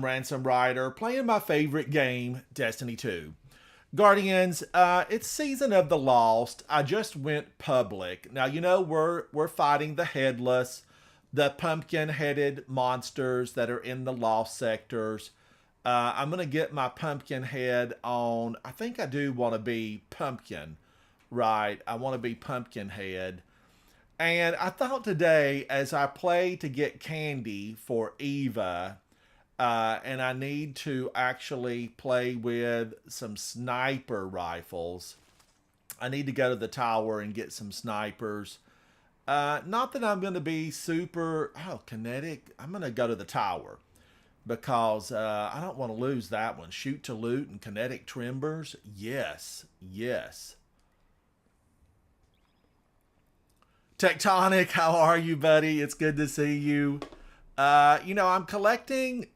Ransom Rider, playing my favorite game, Destiny 2. Guardians, it's Season of the Lost. I just went public. Now, we're fighting the headless, the pumpkin-headed monsters that are in the lost sectors. I'm going to get my pumpkin head on. I think I do want to be pumpkin, right? I want to be pumpkin head. And I thought today, as I play to get candy for Eva, and I need to actually play with some sniper rifles. I need to go to the tower and get some snipers. Not that I'm going to be super, kinetic. I'm going to go to the tower because I don't want to lose that one. Shoot to loot and kinetic trimbers. Yes, yes. Tectonic, how are you, buddy? It's good to see you. I'm collecting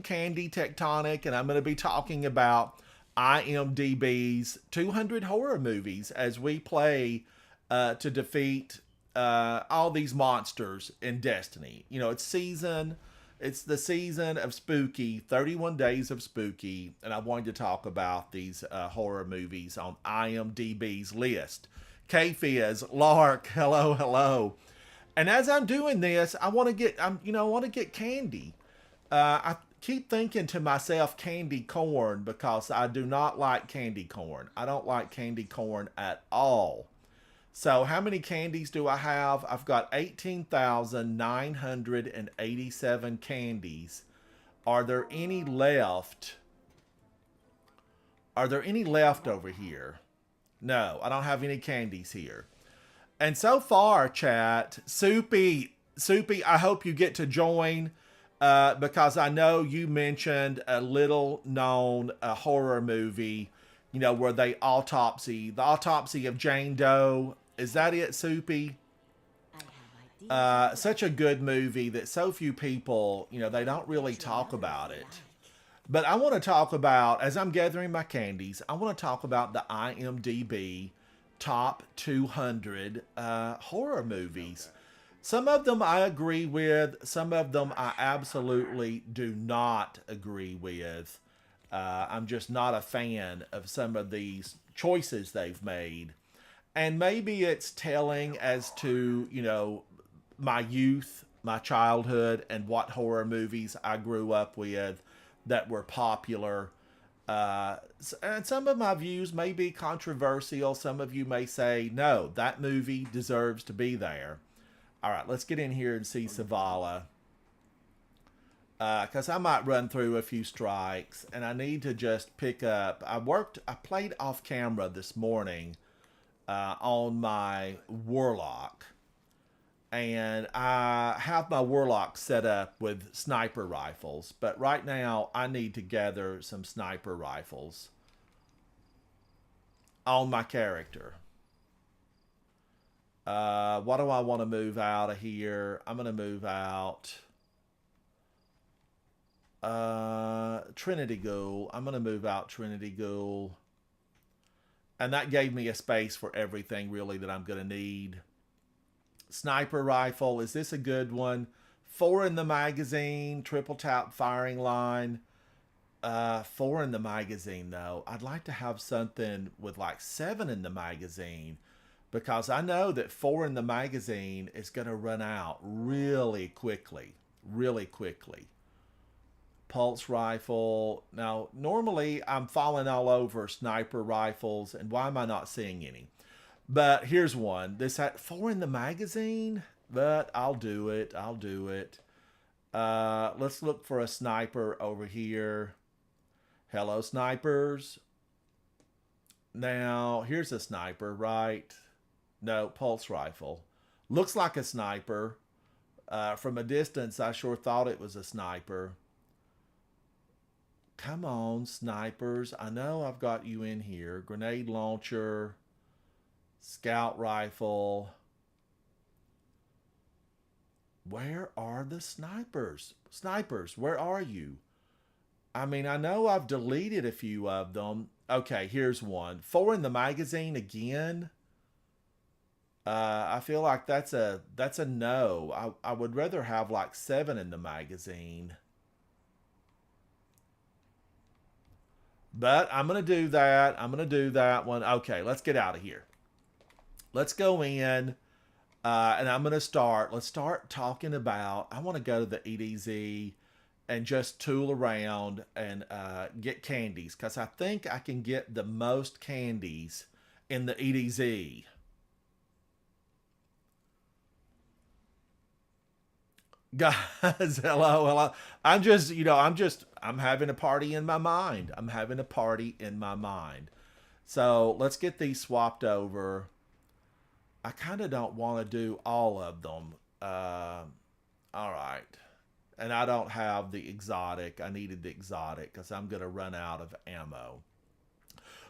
candy, Tectonic, and I'm going to be talking about IMDB's 200 horror movies as we play to defeat all these monsters in Destiny. It's the season of spooky, 31 days of spooky, and I wanted to talk about these horror movies on IMDB's list. K-Fizz, Lark, hello, hello. And as I'm doing this, I want to get candy. I keep thinking to myself candy corn because I do not like candy corn. I don't like candy corn at all. So how many candies do I have? I've got 18,987 candies. Are there any left? Are there any left over here? No, I don't have any candies here. And so far, chat, Soupy, I hope you get to join because I know you mentioned a little known horror movie, where the autopsy of Jane Doe. Is that it, Soupy? Such a good movie that so few people, they don't really talk about it. But I want to talk about, as I'm gathering my candies, I want to talk about the IMDb top 200 horror movies. Some of them I agree with. Some of them I absolutely do not agree with. I'm just not a fan of some of these choices they've made. And maybe it's telling as to, my youth, my childhood, and what horror movies I grew up with that were popular. And some of my views may be controversial. Some of you may say, no, that movie deserves to be there. All right, let's get in here and see Savala. Because I might run through a few strikes, and I need to just pick up. I played off camera this morning on my Warlock. And I have my Warlock set up with sniper rifles. But right now, I need to gather some sniper rifles on my character. What do I want to move out of here? I'm going to move out Trinity Ghoul. I'm going to move out Trinity Ghoul. And that gave me a space for everything, really, that I'm going to need. Sniper rifle, is this a good one? 4 in the magazine, triple tap firing line. 4 in the magazine, though. I'd like to have something with like 7 in the magazine, because I know that 4 in the magazine is going to run out really quickly. Really quickly. Pulse rifle. Now, normally I'm falling all over sniper rifles, and why am I not seeing any? But here's one. This had 4 in the magazine, but I'll do it. I'll do it. Let's look for a sniper over here. Hello, snipers. Now, here's a sniper, right? No, pulse rifle. Looks like a sniper. From a distance, I sure thought it was a sniper. Come on, snipers. I know I've got you in here. Grenade launcher. Scout rifle. Where are the snipers? Snipers, where are you? I mean, I know I've deleted a few of them. Okay, here's one. 4 in the magazine again. I feel like that's a no. I would rather have like 7 in the magazine. But I'm going to do that. I'm going to do that one. Okay, let's get out of here. Let's go in. And I'm going to start. Let's start talking about. I want to go to the EDZ and just tool around and get candies. Because I think I can get the most candies in the EDZ. Guys, hello. I'm having a party in my mind. I'm having a party in my mind. So let's get these swapped over. I kind of don't want to do all of them. All right. And I don't have the exotic. I needed the exotic because I'm going to run out of ammo.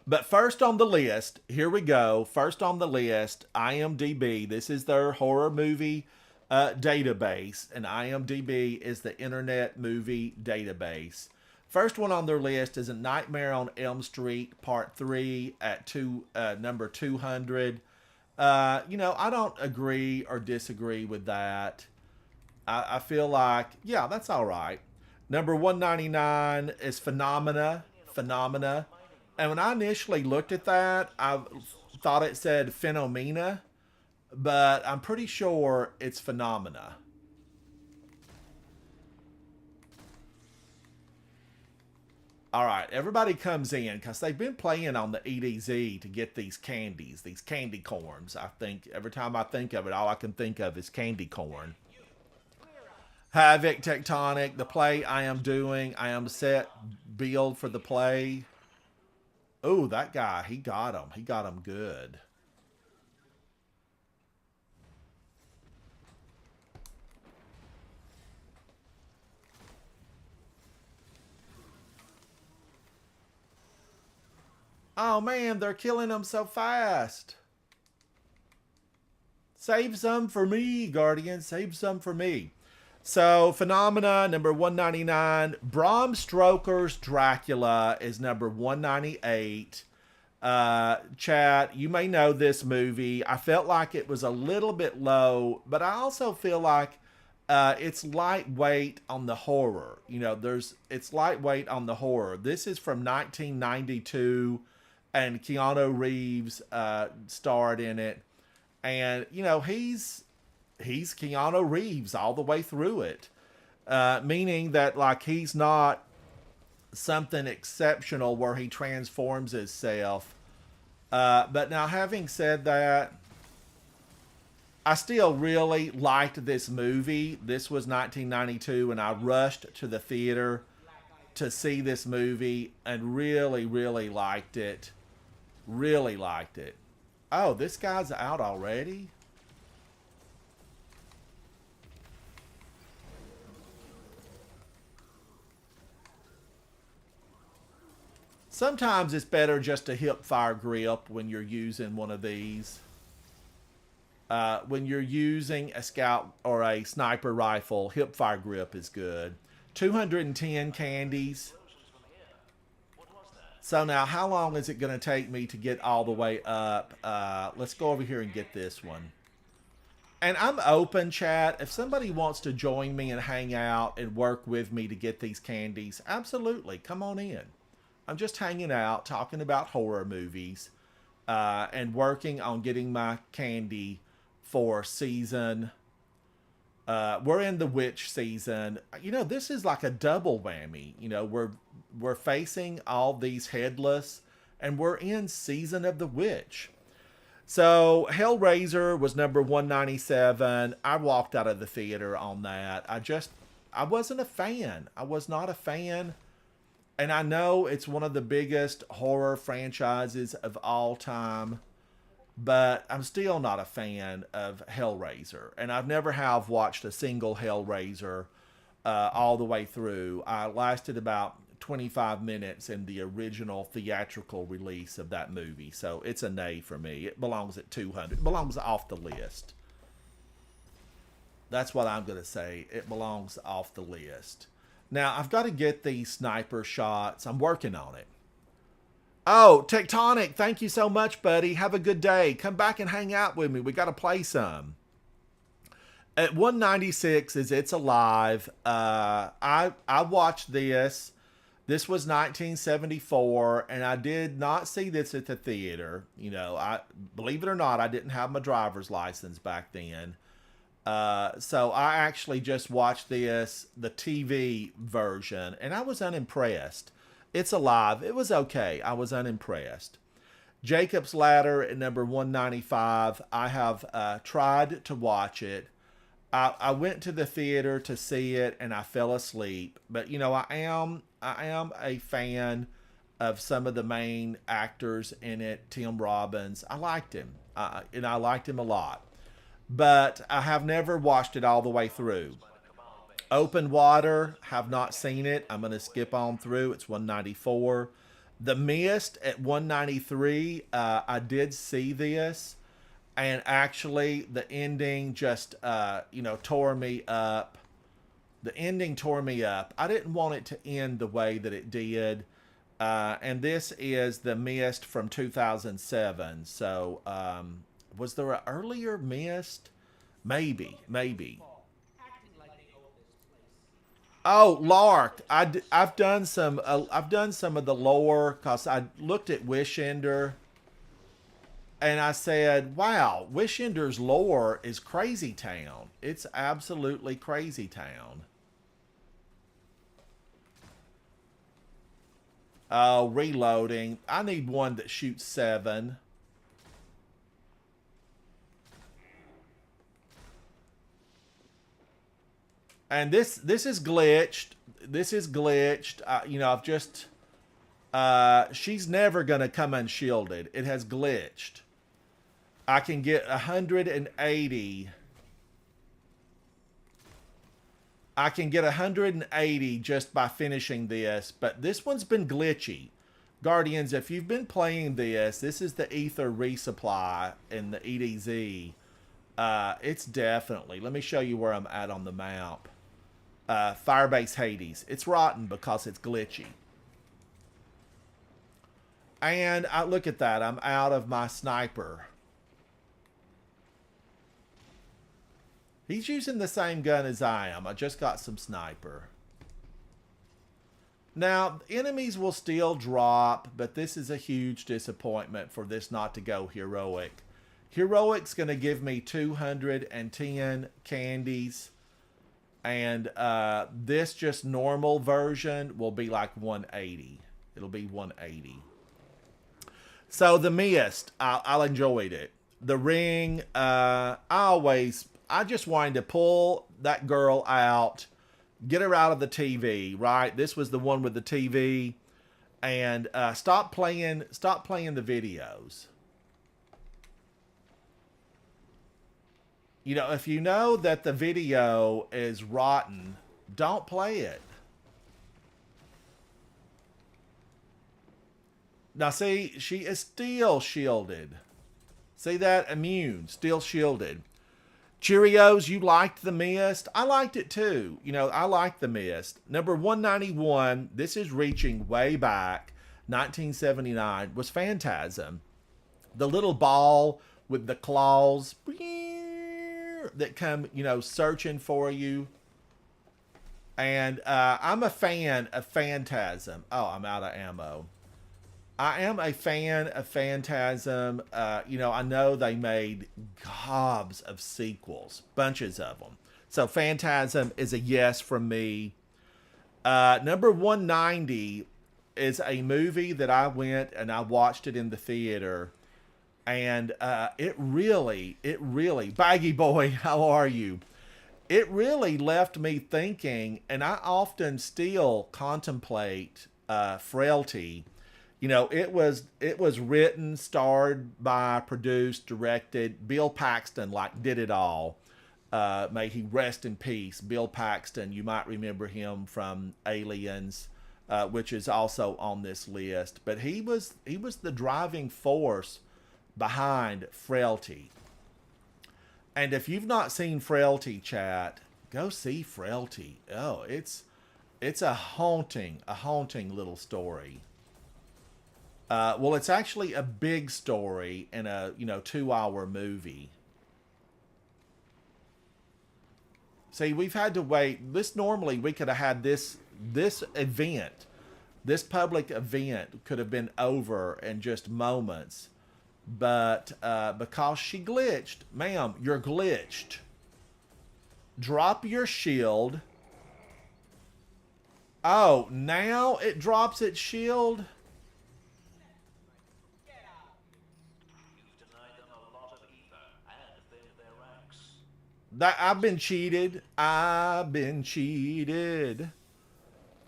But first on the list, here we go. First on the list, IMDB. This is their horror movie database, and IMDB is the Internet Movie Database. First one on their list is A Nightmare on Elm Street Part 3 at number 200. I don't agree or disagree with that. I feel like, yeah, that's all right. Number 199 is Phenomena. And when I initially looked at that, I thought it said Phenomena, but I'm pretty sure it's Phenomena. All right, everybody comes in because they've been playing on the EDZ to get these candies, these candy corns. I think every time I think of it, all I can think of is candy corn. Havoc, Tectonic, the play I am doing. I am set, build for the play. Oh, that guy, he got him. He got him good. Oh man, they're killing him so fast. Save some for me, Guardian. Save some for me. So, Phenomena, number 199. Bram Stoker's Dracula is number 198. Chat, you may know this movie. I felt like it was a little bit low, but I also feel like it's lightweight on the horror. It's lightweight on the horror. This is from 1992, and Keanu Reeves starred in it. And, he's Keanu Reeves all the way through it. Meaning that, like, he's not something exceptional where he transforms himself. But now, having said that, I still really liked this movie. This was 1992, and I rushed to the theater to see this movie and really, really liked it. Really liked it. Oh, this guy's out already? Sometimes it's better just to hip fire grip when you're using one of these. When you're using a scout or a sniper rifle, hip fire grip is good. 210 candies. So now, how long is it going to take me to get all the way up? Let's go over here and get this one. And I'm open, chat. If somebody wants to join me and hang out and work with me to get these candies, absolutely, come on in. I'm just hanging out, talking about horror movies, and working on getting my candy for season. We're in the witch season. This is like a double whammy. We're facing all these headless, and we're in season of the witch. So Hellraiser was number 197. I walked out of the theater on that. I wasn't a fan. I was not a fan. And I know it's one of the biggest horror franchises of all time, but I'm still not a fan of Hellraiser. And I've never have watched a single Hellraiser all the way through. I lasted about 25 minutes in the original theatrical release of that movie. So it's a nay for me. It belongs at 200. It belongs off the list. That's what I'm going to say. It belongs off the list. Now, I've got to get these sniper shots. I'm working on it. Oh, Tectonic, thank you so much, buddy. Have a good day. Come back and hang out with me. We got to play some. At 196 is It's Alive. I watched this. This was 1974, and I did not see this at the theater. I believe it or not, I didn't have my driver's license back then. So I actually just watched the TV version, and I was unimpressed. It's alive. It was okay. I was unimpressed. Jacob's Ladder at number 195. I have tried to watch it. I went to the theater to see it, and I fell asleep. But I am a fan of some of the main actors in it. Tim Robbins. I liked him, and I liked him a lot. But I have never watched it all the way through. Open Water, have not seen it. I'm going to skip on through. It's 194. The Mist at 193. I did see this, and actually the ending just tore me up. The ending tore me up. I didn't want it to end the way that it did. And this is The Mist from 2007. So, was there an earlier Mist? Maybe. Oh, Lark! I've done some of the lore because I looked at Wishender, and I said, "Wow, Wishender's lore is Crazy Town. It's absolutely Crazy Town." Oh, reloading. I need one that shoots 7. And this is glitched. This is glitched. I've just she's never gonna come unshielded. It has glitched. I can get 180. I can get 180 just by finishing this, but this one's been glitchy. Guardians, if you've been playing this is the Ether resupply in the EDZ. It's definitely, let me show you where I'm at on the map. Firebase Hades. It's rotten because it's glitchy. And look at that. I'm out of my sniper. He's using the same gun as I am. I just got some sniper. Now, enemies will still drop, but this is a huge disappointment for this not to go heroic. Heroic's going to give me 210 candies. And this just normal version will be like 180. It'll be 180. So the Mist, I enjoyed it. The Ring, I just wanted to pull that girl out, get her out of the TV, right? This was the one with the TV. And stop playing the videos. If you know that the video is rotten, don't play it. Now see, she is still shielded. See that? Immune, still shielded. Cheerios, you liked The Mist? I liked it too. I liked The Mist. Number 191, this is reaching way back, 1979, was Phantasm. The little ball with the claws that come, searching for you. And I'm a fan of Phantasm. Oh, I'm out of ammo. I am a fan of Phantasm. I know they made gobs of sequels, bunches of them. So Phantasm is a yes from me. Number 190 is a movie that I went and I watched it in the theater. And it really, Baggy Boy, how are you? It really left me thinking, and I often still contemplate Frailty. It was written, starred by, produced, directed. Bill Paxton did it all. May he rest in peace. Bill Paxton, you might remember him from Aliens, which is also on this list. But he was the driving force behind Frailty. And if you've not seen Frailty, chat, go see Frailty. Oh, it's a haunting little story. Well, it's actually a big story in a 2-hour movie. See, we've had to wait. Normally we could have had this event This public event could have been over in just moments, but because she glitched, ma'am, you're glitched. Drop your shield. Oh, now it drops its shield? That I've been cheated. I've been cheated.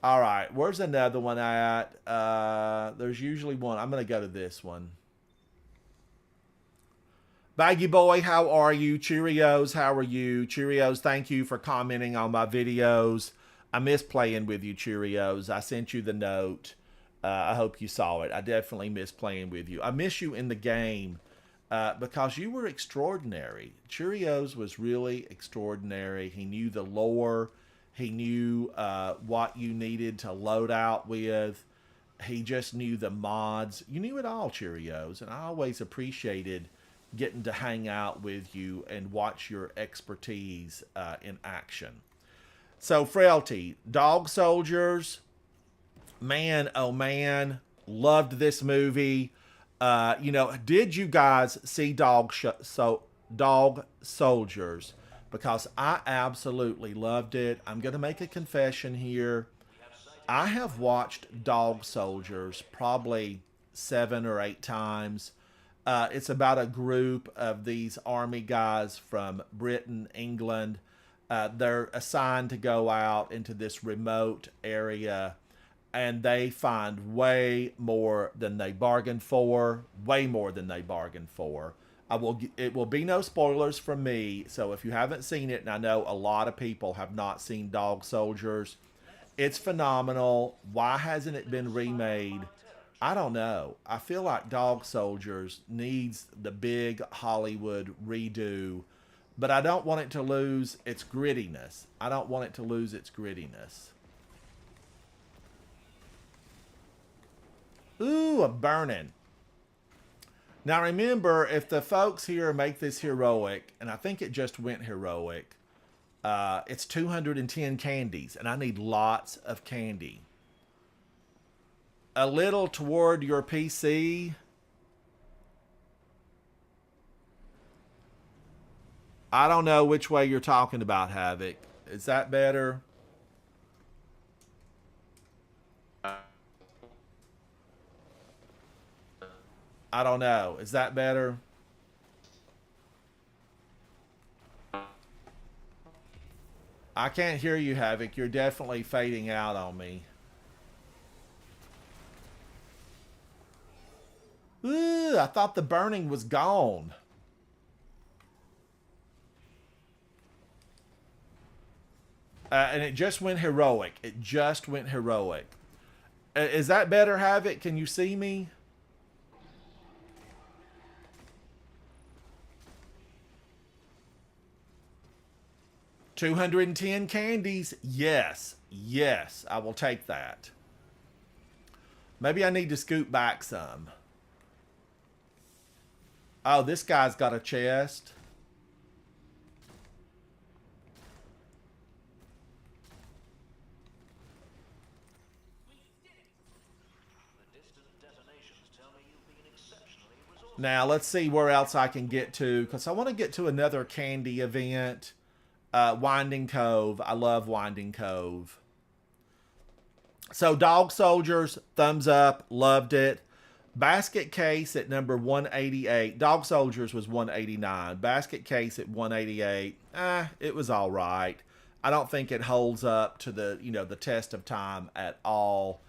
All right, where's another one at? There's usually one. I'm going to go to this one. Baggy Boy, how are you? Cheerios, how are you? Cheerios, thank you for commenting on my videos. I miss playing with you, Cheerios. I sent you the note. I hope you saw it. I definitely miss playing with you. I miss you in the game because you were extraordinary. Cheerios was really extraordinary. He knew the lore. He knew what you needed to load out with. He just knew the mods. You knew it all, Cheerios. And I always appreciated getting to hang out with you and watch your expertise in action. So, Frailty, Dog Soldiers, man, oh man, loved this movie. Did you guys see Dog Soldiers? Because I absolutely loved it. I'm going to make a confession here. I have watched Dog Soldiers probably 7 or 8 times. It's about a group of these army guys from Britain, England. They're assigned to go out into this remote area, and they find way more than they bargained for. Way more than they bargained for. It will be no spoilers from me. So if you haven't seen it, and I know a lot of people have not seen Dog Soldiers, it's phenomenal. Why hasn't it been remade? I don't know. I feel like Dog Soldiers needs the big Hollywood redo, but I don't want it to lose its grittiness. I don't want it to lose its grittiness. Ooh, a burning. Now remember, if the folks here make this heroic, and I think it just went heroic, it's 210 candies, and I need lots of candy. A little toward your PC. I don't know which way you're talking about, Havoc. Is that better? I don't know. Is that better? I can't hear you, Havoc. You're definitely fading out on me. Ooh, I thought the burning was gone. And it just went heroic. It just went heroic. Is that better, Havoc? Can you see me? $210 candies. Yes. Yes, I will take that. Maybe I need to scoot back some. Oh, this guy's got a chest. Now, let's see where else I can get to, because I want to get to another candy event. Winding Cove. I love Winding Cove. So, Dog Soldiers, thumbs up. Loved it. Basket Case at number 188. Dog Soldiers was 189. Basket Case at 188. It was all right. I don't think it holds up to the test of time at all.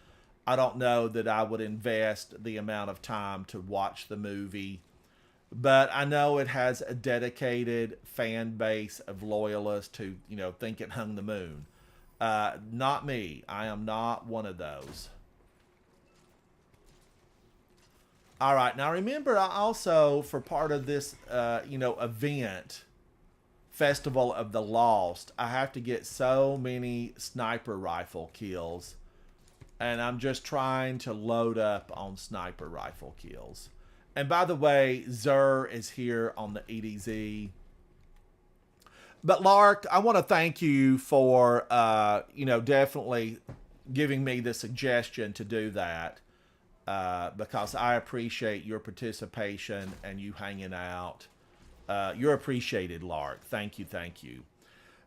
I don't know that I would invest the amount of time to watch the movie. But I know it has a dedicated fan base of loyalists who, think it hung the moon. Not me. I am not one of those. All right. Now, remember, I also, for part of this, event, Festival of the Lost, I have to get so many sniper rifle kills. And I'm just trying to load up on sniper rifle kills. And by the way, Zur is here on the EDZ. But Lark, I want to thank you for, definitely giving me the suggestion to do that, because I appreciate your participation and you hanging out. You're appreciated, Lark. Thank you, thank you.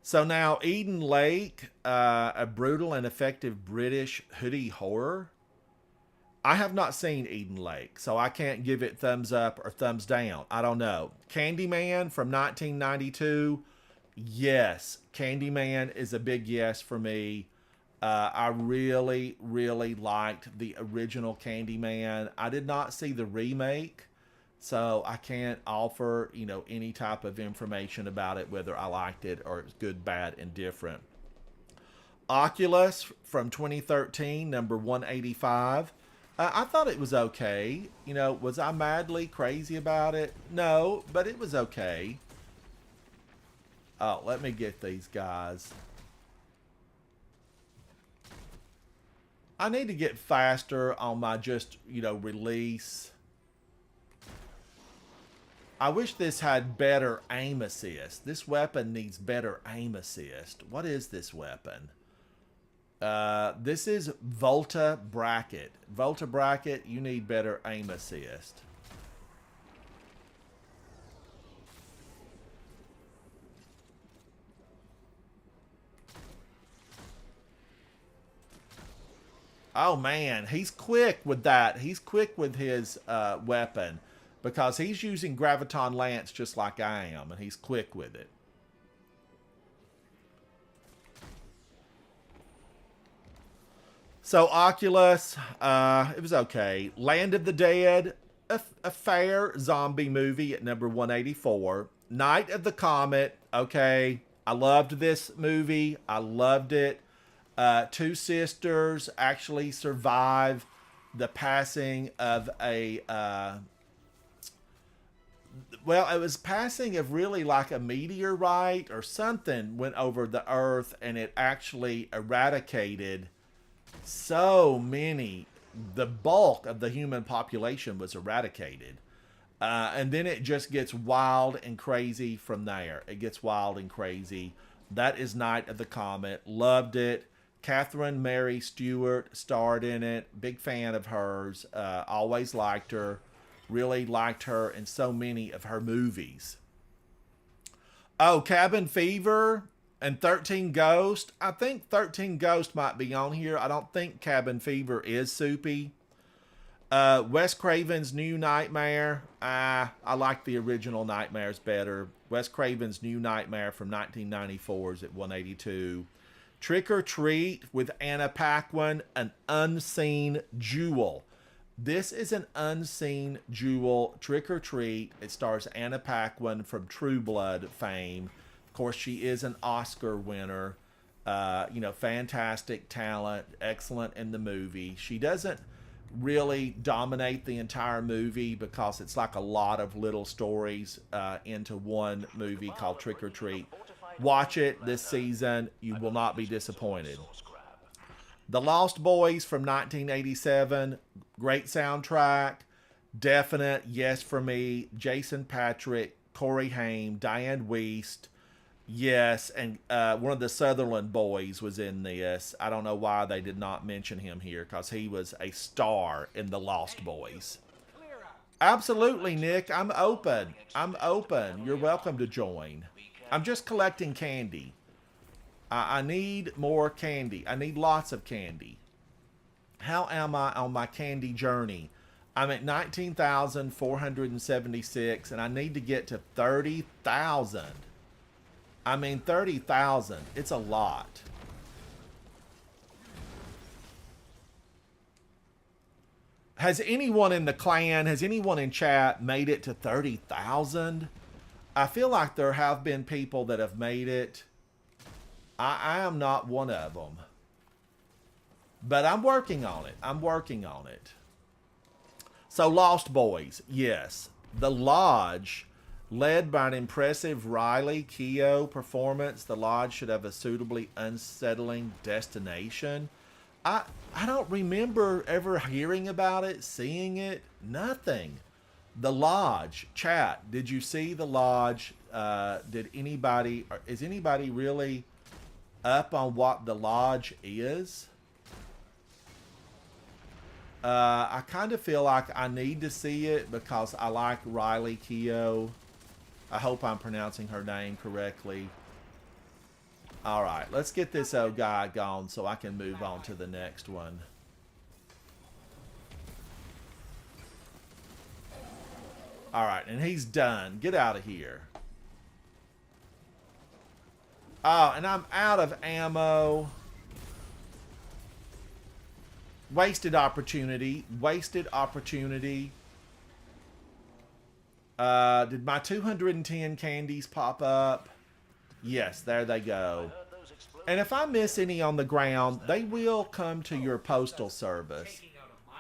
So now, Eden Lake, a brutal and effective British hoodie horror. I have not seen Eden Lake, so I can't give it thumbs up or thumbs down. I don't know. Candyman from 1992. Yes, Candyman is a big yes for me. I really, really liked the original Candyman. I did not see the remake, so I can't offer, any type of information about it, whether I liked it or it's good, bad, and different. Oculus from 2013, number 185. I thought it was okay. Was I madly crazy about it? No, but it was okay. Oh, let me get these guys. I need to get faster on my release. I wish this had better aim assist. This weapon needs better aim assist. What is this weapon? This is Volta Bracket. Volta Bracket, you need better aim assist. Oh man, he's quick with that. He's quick with his weapon because he's using Graviton Lance just like I am, and he's quick with it. So Oculus, it was okay. Land of the Dead, a fair zombie movie at number 184. Night of the Comet, okay. I loved this movie. I loved it. Two sisters actually survive the passing of a it was passing of really like a meteorite or something went over the earth, and it actually eradicated so many. The bulk of the human population was eradicated, and then it just gets wild and crazy from there. It gets wild and crazy. That is Night of the Comet. Loved it. Catherine Mary Stewart starred in it. Big fan of hers. Always liked her. Really liked her in so many of her movies. Oh, Cabin Fever and 13 Ghosts. I think 13 Ghosts might be on here. I don't think Cabin Fever is soupy. Wes Craven's New Nightmare. I like the original Nightmares better. Wes Craven's New Nightmare from 1994 is at 182. Trick or Treat with Anna Paquin, an unseen jewel. This is an unseen jewel. Trick or Treat. It stars Anna Paquin from True Blood fame. Of course, she is an Oscar winner. Fantastic talent, excellent in the movie. She doesn't really dominate the entire movie because it's like a lot of little stories into one movie called Trick or Treat. Watch it this season. You will not be disappointed. The Lost Boys from 1987. Great soundtrack. Definite yes for me. Jason Patrick, Corey Haim, Diane Wiest. Yes, and one of the Sutherland boys was in this. I don't know why they did not mention him here because he was a star in The Lost Boys. Absolutely, Nick. I'm open. I'm open. You're welcome to join. I'm just collecting candy. I need more candy. I need lots of candy. How am I on my candy journey? I'm at 19,476 and I need to get to 30,000. I mean, 30,000. It's a lot. Has anyone in the clan, has anyone in chat made it to 30,000? I feel like there have been people that have made it. I am not one of them. But I'm working on it. I'm working on it. So Lost Boys, yes. The Lodge, led by an impressive Riley Keough performance. The Lodge should have a suitably unsettling destination. I don't remember ever hearing about it, seeing it, nothing. The Lodge, chat, did you see The Lodge? Is anybody really up on what The Lodge is? I kind of feel like I need to see it because I like Riley Keough. I hope I'm pronouncing her name correctly. All right, let's get this old guy gone so I can move on to the next one. All right, and he's done. Get out of here. Oh, and I'm out of ammo. Wasted opportunity. Wasted opportunity. Did my 210 candies pop up? Yes, there they go. And if I miss any on the ground, they will come to your postal service.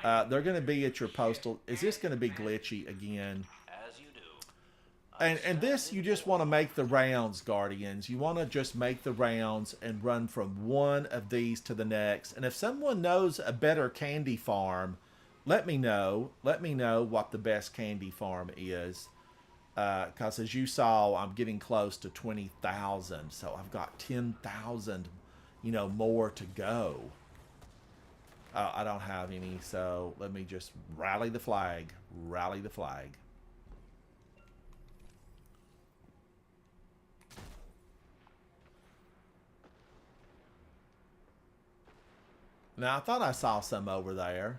They're going to be at your postal. Is this going to be glitchy again? And this, you just want to make the rounds, Guardians. You want to just make the rounds and run from one of these to the next. And if someone knows a better candy farm, let me know. Let me know what the best candy farm is. Because as you saw, I'm getting close to 20,000. So I've got 10,000, more to go. I don't have any, so let me just rally the flag. Rally the flag. Now, I thought I saw some over there.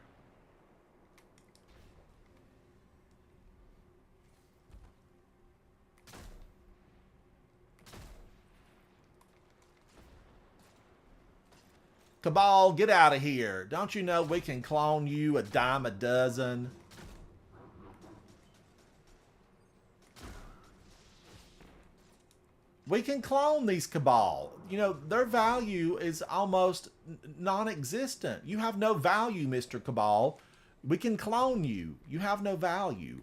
Cabal, get out of here. Don't you know we can clone you a dime a dozen? We can clone these Cabal. Their value is almost non-existent. You have no value, Mr. Cabal. We can clone you. You have no value.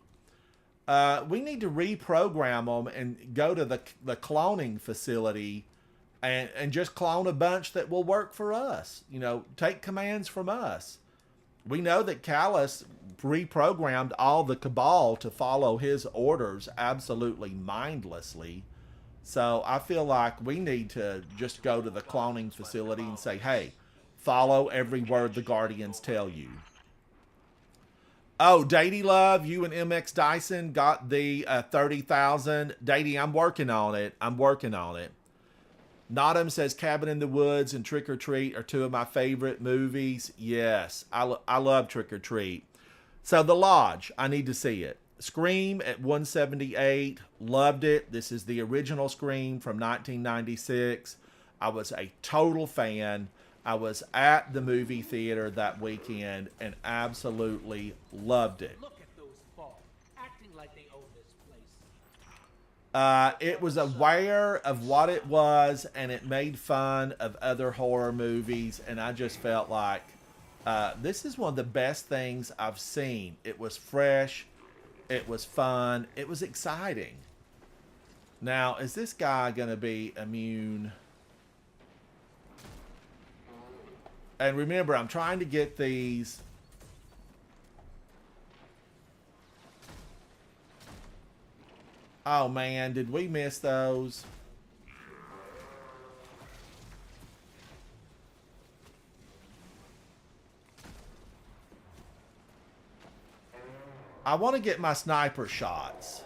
We need to reprogram them and go to the cloning facility and just clone a bunch that will work for us. Take commands from us. We know that Callus reprogrammed all the Cabal to follow his orders absolutely mindlessly. So I feel like we need to just go to the cloning facility and say, hey, follow every word the Guardians tell you. Oh, Datey Love, you and MX Dyson got the 30,000. Datey, I'm working on it. I'm working on it. Nodham says Cabin in the Woods and Trick or Treat are two of my favorite movies. Yes, I love Trick or Treat. So The Lodge, I need to see it. Scream at 178, loved it. This is the original Scream from 1996. I was a total fan. I was at the movie theater that weekend and absolutely loved it. Look at those fall, acting like they own this place. It was aware of what it was, and it made fun of other horror movies, and I just felt like this is one of the best things I've seen. It was fresh. It was fun. It was exciting. Now, is this guy going to be immune? And remember, I'm trying to get these. Oh, man. Did we miss those? I want to get my sniper shots.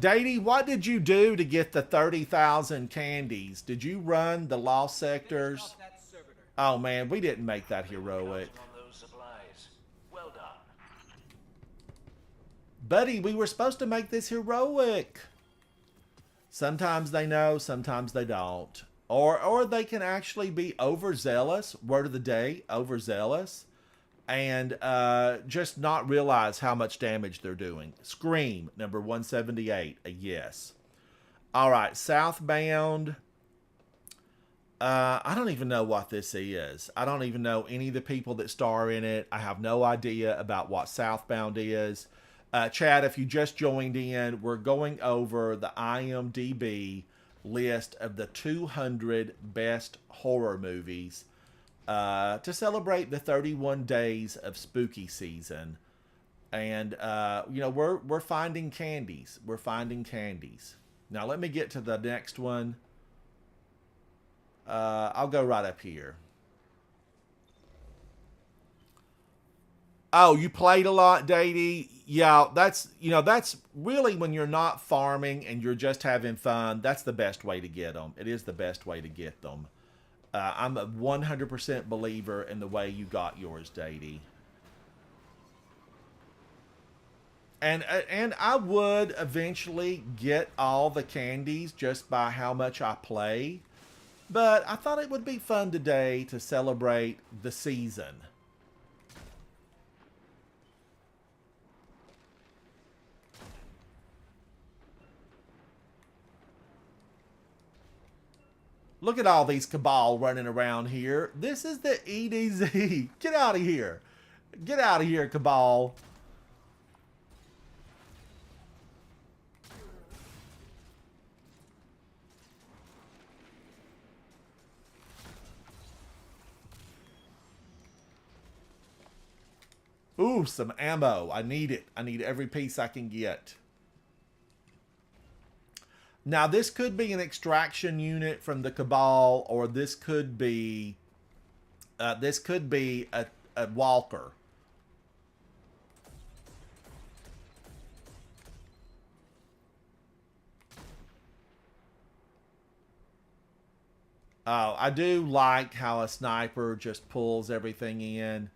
Datey, what did you do to get the 30,000 candies? Did you run the lost sectors? Oh man, we didn't make that heroic. Well done. Buddy, we were supposed to make this heroic. Sometimes they know, sometimes they don't. Or they can actually be overzealous, word of the day, overzealous. And just not realize how much damage they're doing. Scream, number 178, a yes. All right, Southbound. I don't even know what this is. I don't even know any of the people that star in it. I have no idea about what Southbound is. Chad, if you just joined in, we're going over the IMDB list of the 200 best horror movies to celebrate the 31 days of spooky season. And, we're finding candies. We're finding candies. Now, let me get to the next one. I'll go right up here. Oh, you played a lot, Datey? Yeah, that's that's really when you're not farming and you're just having fun. That's the best way to get them. It is the best way to get them. I'm a 100% believer in the way you got yours, Datey. And I would eventually get all the candies just by how much I play. But I thought it would be fun today to celebrate the season. Look at all these cabal running around here. This is the EDZ. Get out of here. Get out of here, cabal. Ooh, some ammo. I need it. I need every piece I can get. Now, this could be an extraction unit from the Cabal, or this could be a walker. Oh, I do like how a sniper just pulls everything in.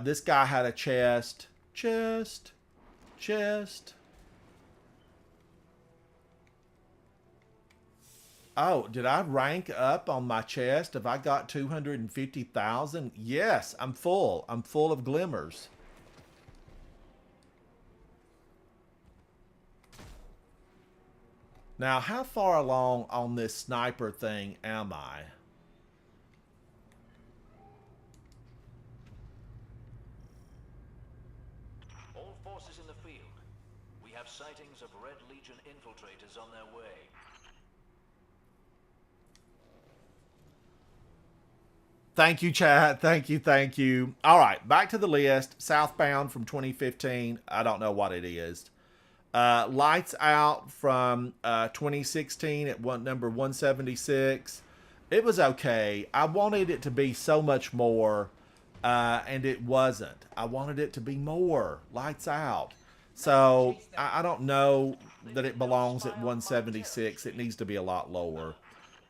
This guy had a chest. Chest. Chest. Oh, did I rank up on my chest? Have I got 250,000? Yes, I'm full. I'm full of glimmers. Now, how far along on this sniper thing am I? All forces in the field. We have sightings of Red Legion infiltrators on their way. Thank you, chat. Thank you, thank you. All right, back to the list. Southbound from 2015. I don't know what it is. Lights Out from 2016 at number 176. It was okay. I wanted it to be so much more, and it wasn't. I wanted it to be more. Lights Out. So I don't know that it belongs at 176. It needs to be a lot lower.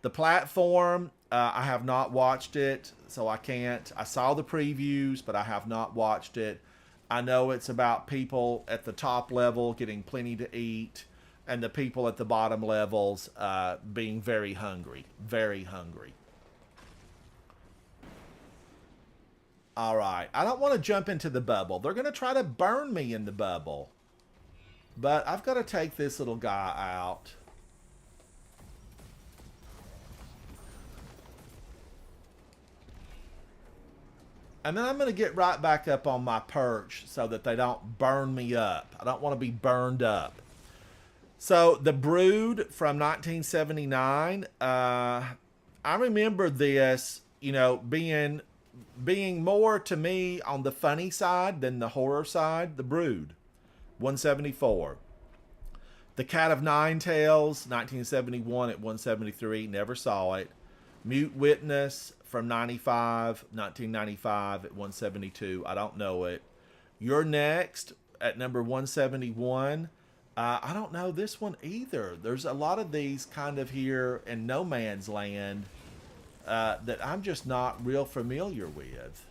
The Platform, I have not watched it, so I can't. I saw the previews, but I have not watched it. I know it's about people at the top level getting plenty to eat, and the people at the bottom levels being very hungry. Very hungry. All right. I don't want to jump into the bubble. They're going to try to burn me in the bubble. But I've got to take this little guy out. And then I'm going to get right back up on my perch so that they don't burn me up. I don't want to be burned up. So, The Brood from 1979. I remember this, being more to me on the funny side than the horror side. The Brood, 174. The Cat of Nine Tails, 1971 at 173. Never saw it. Mute Witness from 1995 at 172. I don't know it. You're Next at number 171. I don't know this one either. There's a lot of these kind of here in no man's land that I'm just not real familiar with.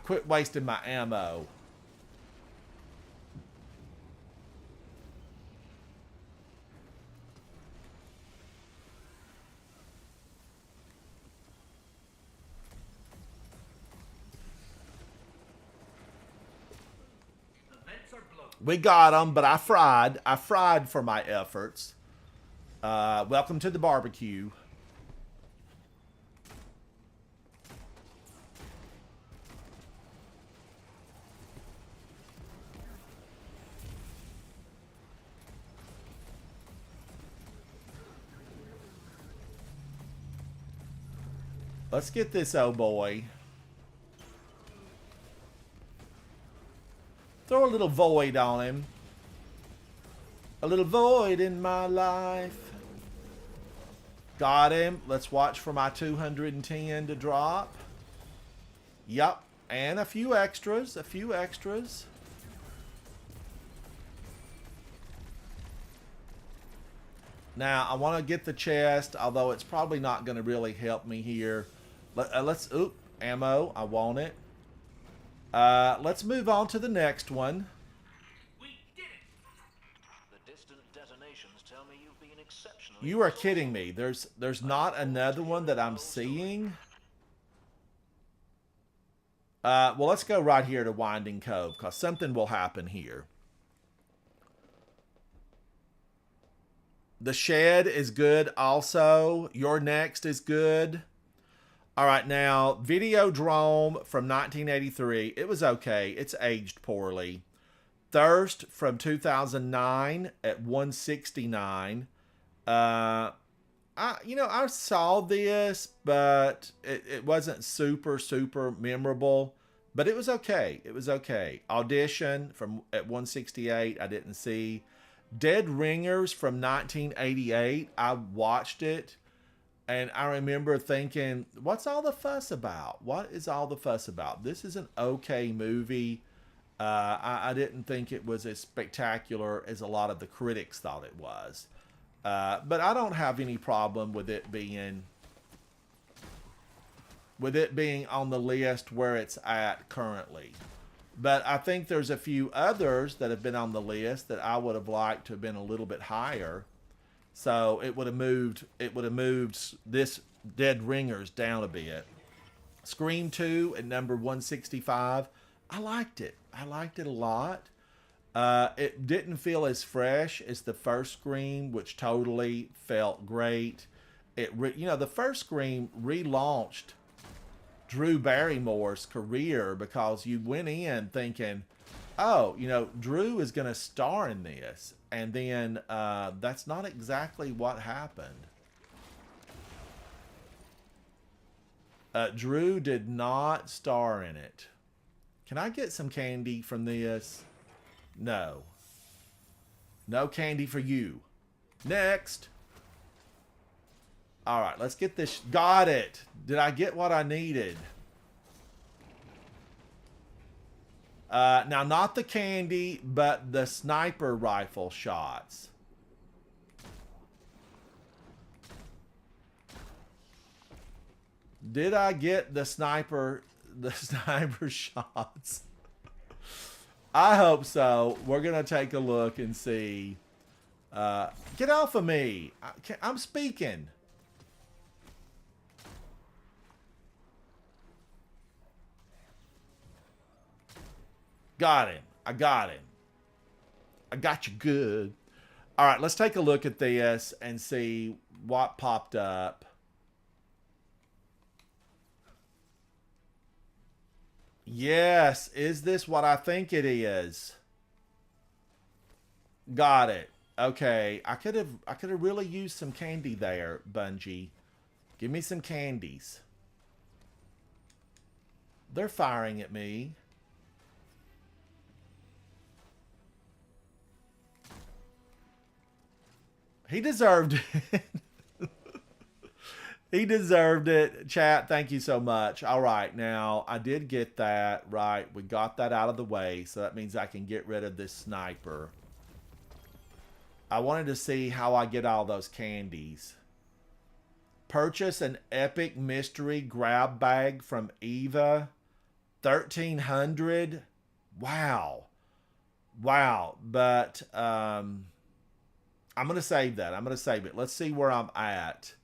Quit wasting my ammo. We got them, but I fried. I fried for my efforts. Welcome to the barbecue. Let's get this old boy. Throw a little void on him. A little void in my life. Got him. Let's watch for my 210 to drop. Yup. And a few extras. A few extras. Now, I want to get the chest, although it's probably not going to really help me here. Let's... Oop. Ammo. I want it. Let's move on to the next one. We did it! The distant detonations tell me you've been exceptionally... You are kidding me. There's not another one that I'm seeing. Well, let's go right here to Winding Cove, because something will happen here. The Shed is good also. Your Next is good. All right, now, Videodrome from 1983. It was okay. It's aged poorly. Thirst from 2009 at 169. I saw this, but it wasn't super memorable. But it was okay. It was okay. Audition at 168. I didn't see. Dead Ringers from 1988. I watched it. And I remember thinking, what's all the fuss about? What is all the fuss about? This is an okay movie. I didn't think it was as spectacular as a lot of the critics thought it was. But I don't have any problem with it being on the list where it's at currently. But I think there's a few others that have been on the list that I would have liked to have been a little bit higher. So it would have moved this Dead Ringers down a bit. Scream 2 at number 165. I liked it. I liked it a lot. It didn't feel as fresh as the first Scream, which totally felt great. The first Scream relaunched Drew Barrymore's career because you went in thinking, oh, Drew is going to star in this. And then that's not exactly what happened. Drew did not star in it. Can I get some candy from this? No. No candy for you. Next. All right, let's get this. Got it. Did I get what I needed? Now, not the candy, but the sniper rifle shots. Did I get the sniper shots? I hope so. We're going to take a look and see. Get off of me. I'm speaking. Got him. I got him. I got you good. All right, let's take a look at this and see what popped up. Yes, is this what I think it is? Got it. Okay, I could have really used some candy there, Bungie. Give me some candies. They're firing at me. He deserved it. He deserved it. Chat, thank you so much. All right, now, I did get that. Right, we got that out of the way, so that means I can get rid of this sniper. I wanted to see how I get all those candies. Purchase an epic mystery grab bag from Eva. 1,300. Wow. Wow, but... I'm going to save that. I'm going to save it. Let's see where I'm at.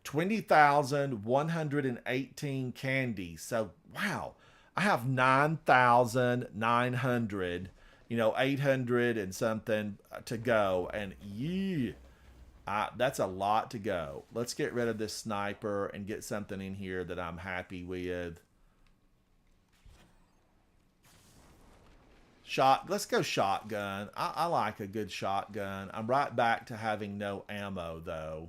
20,118 candies. So, wow. I have 9,900, 800 and something to go. And yeah, that's a lot to go. Let's get rid of this sniper and get something in here that I'm happy with. Let's go shotgun. I like a good shotgun. I'm right back to having no ammo, though.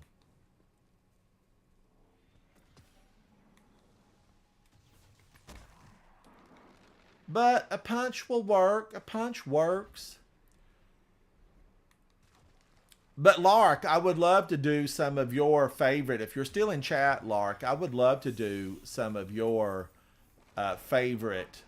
But a punch will work. A punch works. But Lark, I would love to do some of your favorite. If you're still in chat, Lark, I would love to do some of your favorite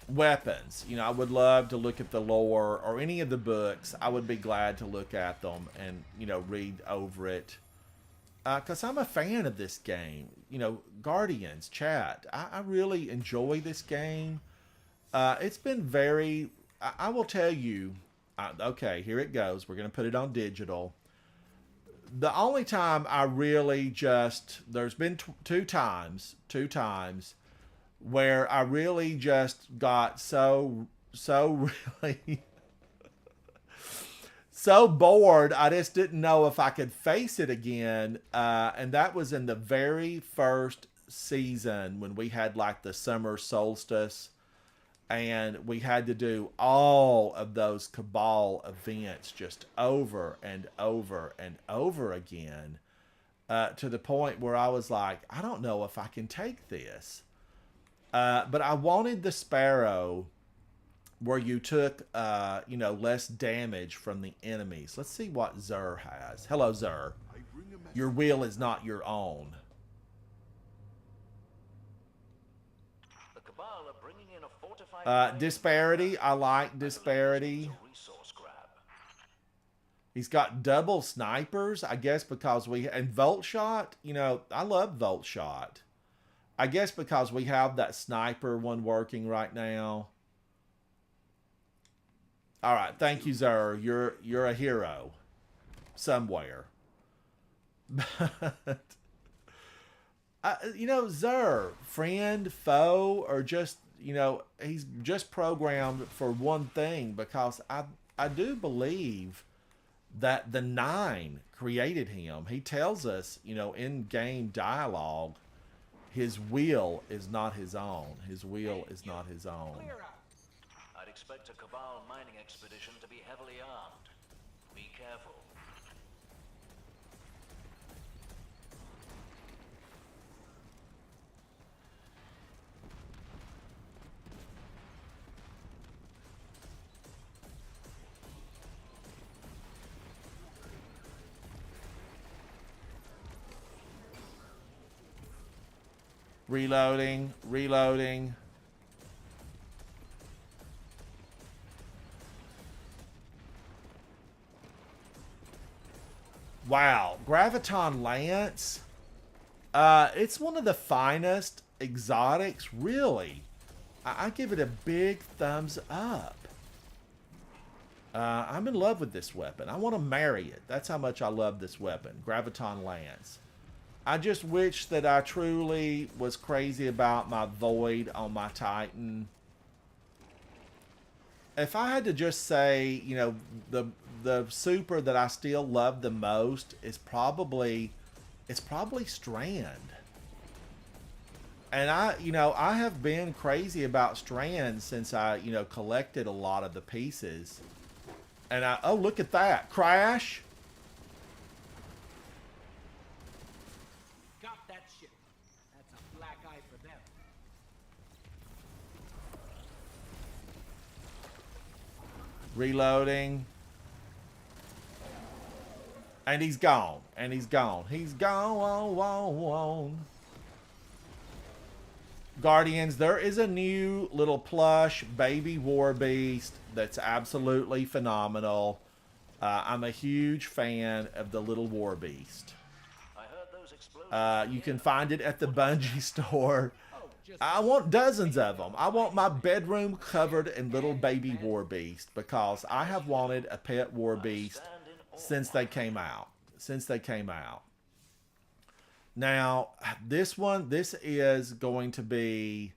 weapons. You know, I would love to look at the lore or any of the books. I would be glad to look at them and, you know, read over it. Because I'm a fan of this game. You know, Guardians, chat. I really enjoy this game. It's been very... I will tell you... okay, here it goes. We're going to put it on digital. The only time I really just... There's been two times where I really just got so really so bored I just didn't know if I could face it again, and that was in the very first season when we had like the summer solstice and we had to do all of those Cabal events just over and over and over again, to the point where I was like, I don't know if I can take this. But I wanted the Sparrow where you took, you know, less damage from the enemies. Let's see what Zur has. Hello, Zur. Your will is not your own. The Cabal are bringing in a fortified Disparity. I like Disparity. He's got double snipers, I guess, because we... And Volt Shot, you know, I love Volt Shot. I guess because we have that sniper one working right now. All right, thank you, Zur. You're a hero somewhere. But you know, Zur, friend, foe, or just, you know, he's just programmed for one thing, because I do believe that the Nine created him. He tells us, you know, in game dialogue, his will is not his own. His will is not his own. I'd expect a Cabal mining expedition to be heavily armed. Be careful. Reloading, reloading. Wow, Graviton Lance. It's one of the finest exotics, really. I give it a big thumbs up. I'm in love with this weapon. I want to marry it. That's how much I love this weapon, Graviton Lance. I just wish that I truly was crazy about my Void on my Titan. If I had to just say, you know, the super that I still love the most is probably Strand. And I have been crazy about Strand since I, you know, collected a lot of the pieces. And oh, look at that. Crash. Got that shit. That's a black eye for them. Reloading. And he's gone. And he's gone. He's gone. Guardians, there is a new little plush baby war beast that's absolutely phenomenal. I'm a huge fan of the little war beast. I heard those explosions. You can find it at the Bungie store. I want dozens of them. I want my bedroom covered in little baby war beast, because I have wanted a pet war beast since they came out. Now, this is going to be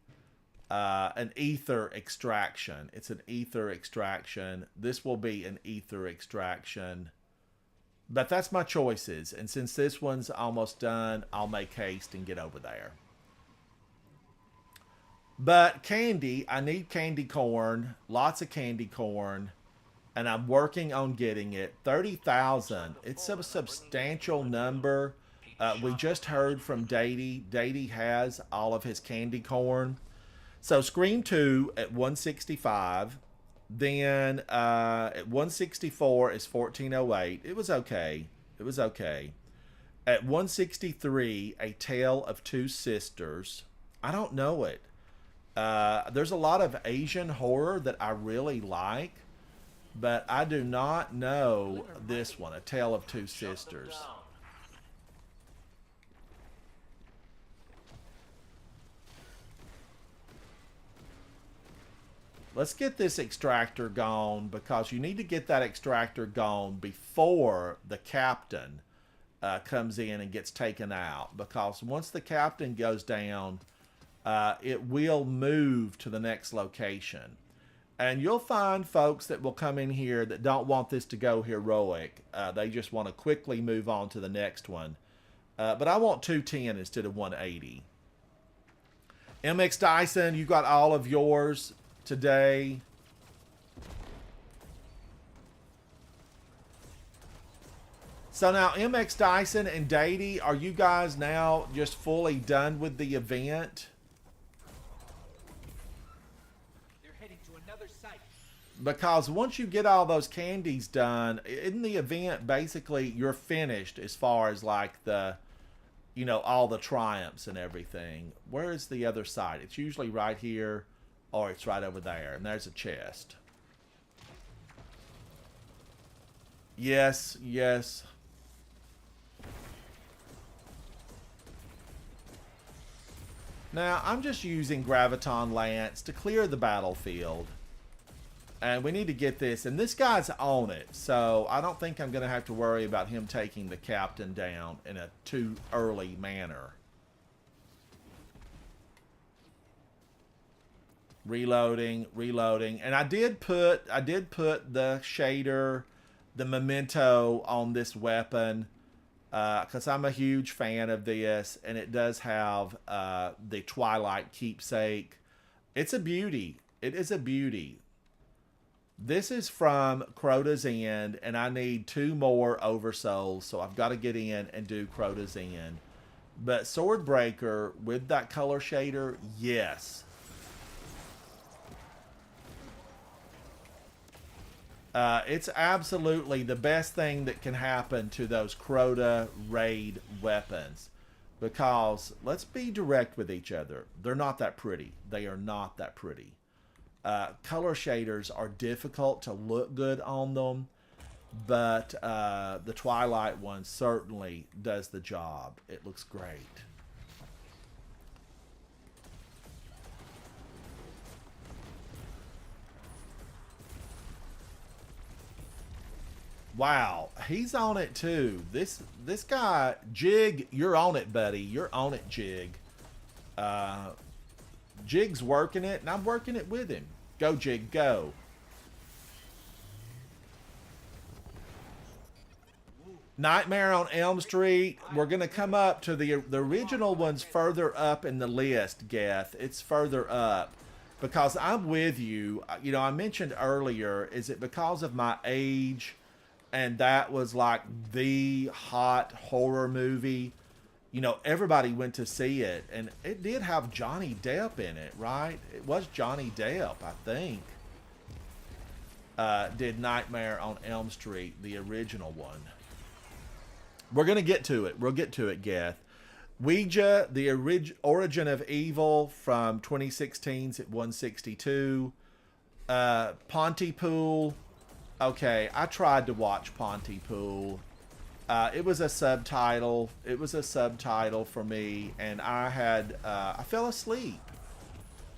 an ether extraction. It's an ether extraction. This will be an ether extraction. But that's my choices. And since this one's almost done, I'll make haste and get over there. But candy, I need candy corn. Lots of candy corn. And I'm working on getting it. 30,000. It's a substantial number. We just heard from Dady. Dady has all of his candy corn. So Scream 2 at 165. Then at 164 is 1408. It was okay. It was okay. At 163, A Tale of Two Sisters. I don't know it. There's a lot of Asian horror that I really like, but I do not know this one, A Tale of Two Sisters. Let's get this extractor gone, because you need to get that extractor gone before the captain comes in and gets taken out. Because once the captain goes down, it will move to the next location. And you'll find folks that will come in here that don't want this to go heroic. They just want to quickly move on to the next one. But I want 210 instead of 180. MX Dyson, you got all of yours today. So now MX Dyson and Datey, are you guys now just fully done with the event? They're heading to another site. Because once you get all those candies done in the event, basically you're finished as far as like the, you know, all the triumphs and everything. Where is the other side? It's usually right here, or it's right over there, and there's a chest. Yes, yes. Now, I'm just using Graviton Lance to clear the battlefield. And we need to get this, and this guy's on it, so I don't think I'm going to have to worry about him taking the captain down in a too early manner. Reloading, reloading. And I did put the shader, the memento on this weapon, because I'm a huge fan of this, and it does have the Twilight keepsake. It's a beauty. It is a beauty. This is from Crota's End, and I need 2 more oversouls, so I've got to get in and do Crota's End. But Swordbreaker with that color shader, yes. It's absolutely the best thing that can happen to those Crota raid weapons. Because, let's be direct with each other, they're not that pretty. They are not that pretty. Color shaders are difficult to look good on them, but the Twilight one certainly does the job. It looks great. Wow, he's on it too. This guy, Jig, you're on it, buddy. You're on it, Jig. Jig's working it, and I'm working it with him. Go, Jig, go. Nightmare on Elm Street. We're going to come up to the original one's further up in the list, Geth. It's further up. Because I'm with you. You know, I mentioned earlier, is it because of my age, and that was like the hot horror movie? You know, everybody went to see it, and it did have Johnny Depp in it, right? It was Johnny Depp, I think. Did Nightmare on Elm Street, the original one. We're going to get to it. We'll get to it, Geth. Ouija, the Origin of Evil from 2016's at 162. Pontypool. Okay, I tried to watch Pontypool. It was a subtitle. It was a subtitle for me, and I fell asleep.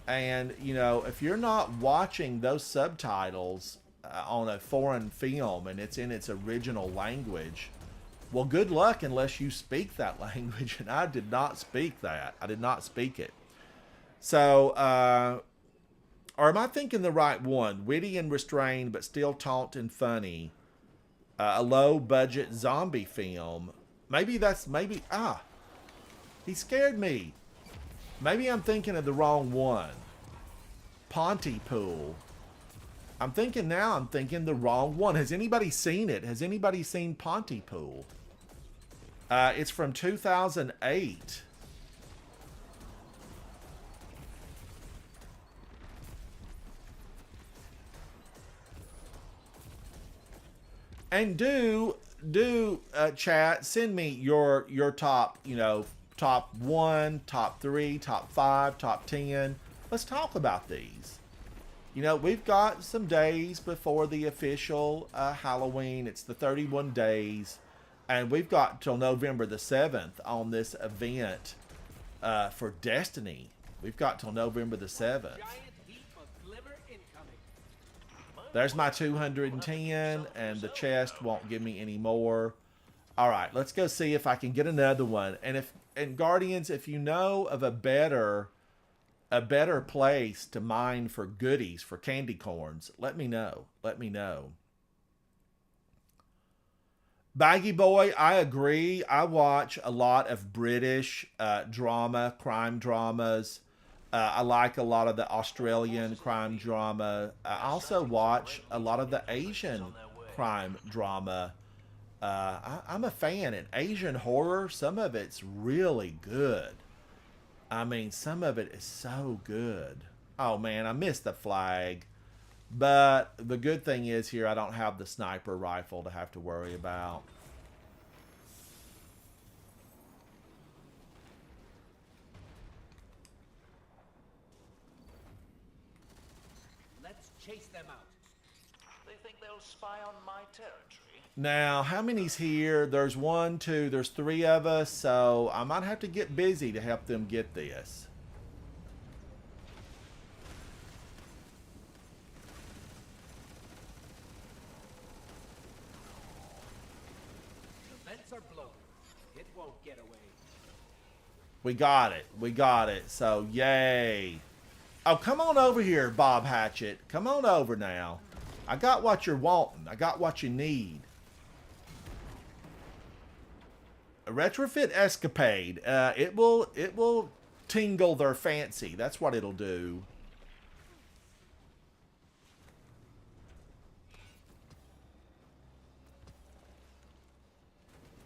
And, you know, if you're not watching those subtitles on a foreign film and it's in its original language, well, good luck unless you speak that language, and I did not speak that. I did not speak it. So, or am I thinking the right one? Witty and restrained, but still taunt and funny. A low-budget zombie film. Maybe, he scared me. Maybe I'm thinking of the wrong one. Pontypool. I'm thinking the wrong one. Has anybody seen it? Has anybody seen Pontypool? It's from 2008. And chat, send me your top, top 1, top 3, top 5, top 10. Let's talk about these. We've got some days before the official Halloween. It's the 31 days, and we've got till November the 7th on this event for Destiny. We've got till November the 7th. Giant heap of glimmer incoming. There's my 210, and the chest won't give me any more. All right, let's go see if I can get another one. And Guardians, if you know of a better place to mine for goodies, for candy corns, let me know. Let me know. Baggy Boy, I agree. I watch a lot of British drama, crime dramas. I like a lot of the Australian crime drama. I also watch a lot of the Asian crime drama. I'm a fan. And Asian horror, some of it's really good. I mean, some of it is so good. Oh, man, I missed the flag. But the good thing is here, I don't have the sniper rifle to have to worry about. Let's chase them out. They think they'll spy on my territory. Now, how many's here? There's 1, 2, there's 3 of us, so I might have to get busy to help them get this. The vents are blown. It won't get away. We got it. We got it. So, yay. Oh, come on over here, Bob Hatchet. Come on over now. I got what you're wanting. I got what you need. A retrofit escapade. It will tingle their fancy. That's what it'll do.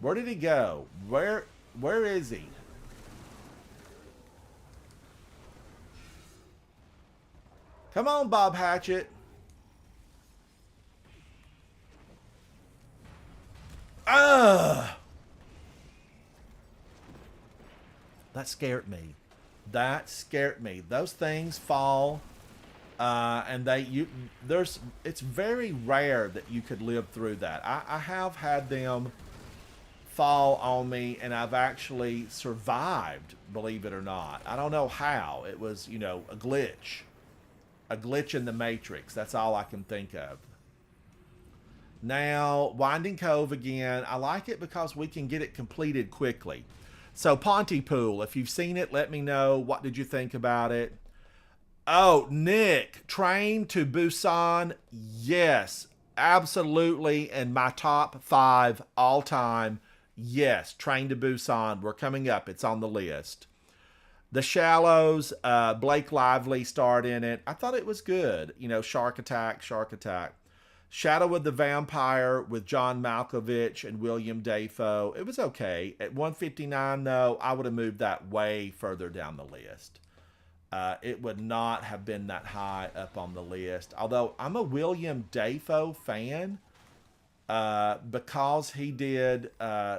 Where did he go? Where is he? Come on, Bob Hatchet. Ugh! That scared me. That scared me. Those things fall, and it's very rare that you could live through that. I have had them fall on me, and I've actually survived, believe it or not. I don't know how. It was, a glitch. A glitch in the Matrix. That's all I can think of. Now, Winding Cove again. I like it because we can get it completed quickly. So, Pontypool, if you've seen it, let me know. What did you think about it? Oh, Nick, Train to Busan. Yes, absolutely. In my top 5 all time. Yes, Train to Busan. We're coming up. It's on the list. The Shallows, Blake Lively starred in it. I thought it was good. Shark Attack, Shark Attack. Shadow of the Vampire with John Malkovich and William Dafoe. It was okay. At 159, though, I would have moved that way further down the list. It would not have been that high up on the list. Although I'm a William Dafoe fan because he did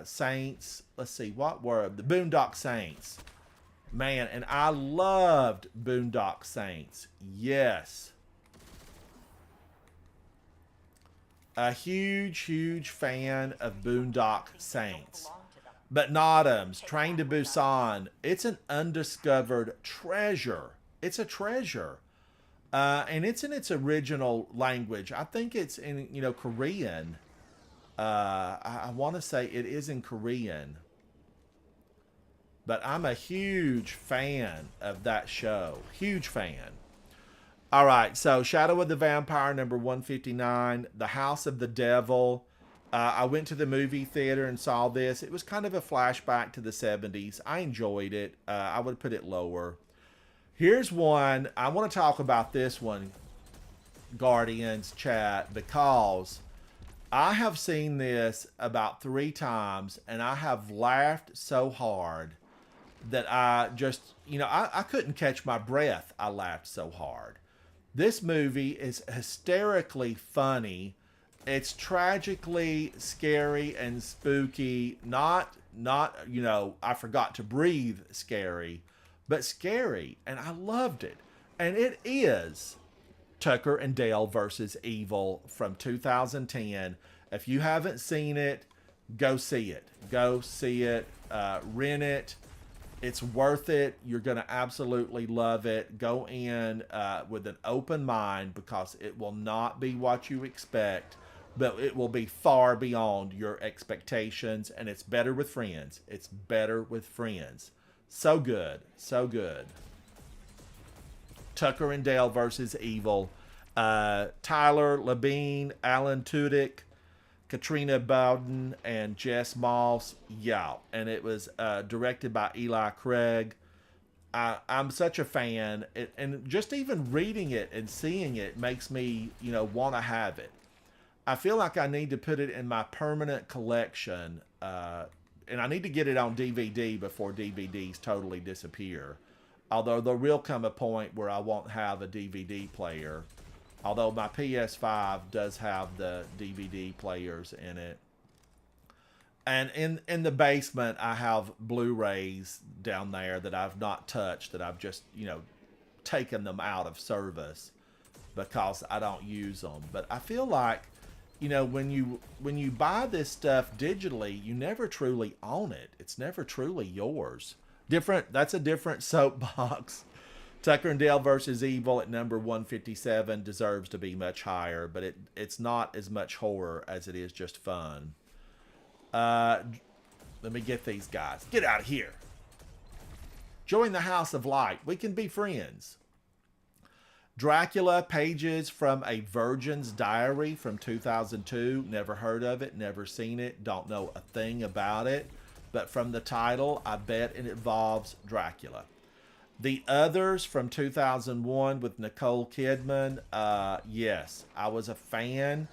Saints. Let's see, what were the Boondock Saints? Man, and I loved Boondock Saints. Yes. A huge, huge fan of Boondock Saints. But Notams, Train to Busan, it's an undiscovered treasure. It's a treasure. And it's in its original language. I think it's in, Korean. I want to say it is in Korean. But I'm a huge fan of that show. Huge fan. All right, so Shadow of the Vampire, number 159. The House of the Devil. I went to the movie theater and saw this. It was kind of a flashback to the 70s. I enjoyed it. I would put it lower. Here's one. I want to talk about this one, Guardians chat, because I have seen this about 3 times, and I have laughed so hard that I just, I couldn't catch my breath. I laughed so hard. This movie is hysterically funny. It's tragically scary and spooky. Not I forgot to breathe scary, but scary, and I loved it. And it is Tucker and Dale versus Evil from 2010. If you haven't seen it, go see it. Go see it. Rent it. It's worth it. You're going to absolutely love it. Go in with an open mind because it will not be what you expect, but it will be far beyond your expectations, and it's better with friends. It's better with friends. So good. So good. Tucker and Dale versus Evil. Tyler Labine, Alan Tudyk, Katrina Bowden, and Jess Moss. Yeah, and it was directed by Eli Craig. I'm such a fan, and just even reading it and seeing it makes me, want to have it. I feel like I need to put it in my permanent collection, and I need to get it on DVD before DVDs totally disappear. Although there will come a point where I won't have a DVD player. Although my PS5 does have the DVD players in it. And in the basement, I have Blu-rays down there that I've not touched, that I've just, taken them out of service because I don't use them. But I feel like, when you buy this stuff digitally, you never truly own it. It's never truly yours. That's a different soapbox. Tucker and Dale versus Evil at number 157 deserves to be much higher, but it's not as much horror as it is just fun. Let me get these guys. Get out of here. Join the House of Light. We can be friends. Dracula, Pages from a Virgin's Diary from 2002. Never heard of it, never seen it, don't know a thing about it. But from the title, I bet it involves Dracula. The Others from 2001 with Nicole Kidman. Yes, I was a fan.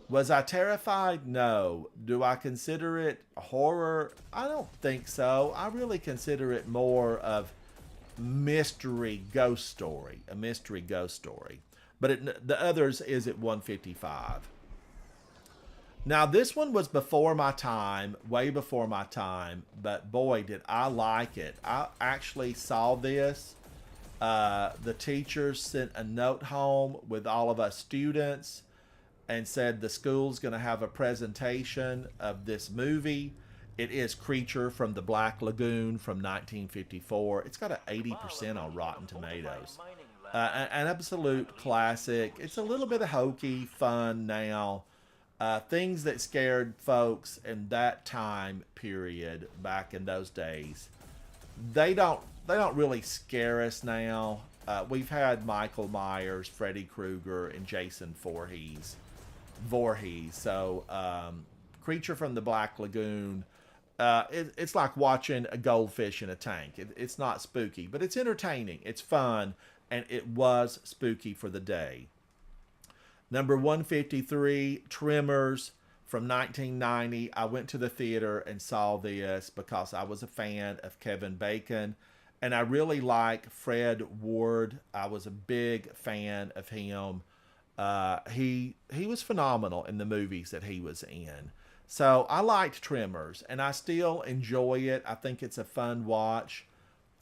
Was I terrified? No. Do I consider it horror? I don't think so. I really consider it more of mystery ghost story. A mystery ghost story. But The Others is at 155. Now, this one was before my time, way before my time, but boy, did I like it. I actually saw this. The teachers sent a note home with all of us students and said the school's going to have a presentation of this movie. It is Creature from the Black Lagoon from 1954. It's got an 80% on Rotten Tomatoes. An absolute classic. It's a little bit of hokey fun now. Things that scared folks in that time period back in those days, they don't really scare us now. We've had Michael Myers, Freddy Krueger, and Jason Voorhees. So Creature from the Black Lagoon, it's like watching a goldfish in a tank. It's not spooky, but it's entertaining. It's fun, and it was spooky for the day. Number 153, Tremors from 1990. I went to the theater and saw this because I was a fan of Kevin Bacon, and I really like Fred Ward. I was a big fan of him. He was phenomenal in the movies that he was in. So I liked Tremors, and I still enjoy it. I think it's a fun watch.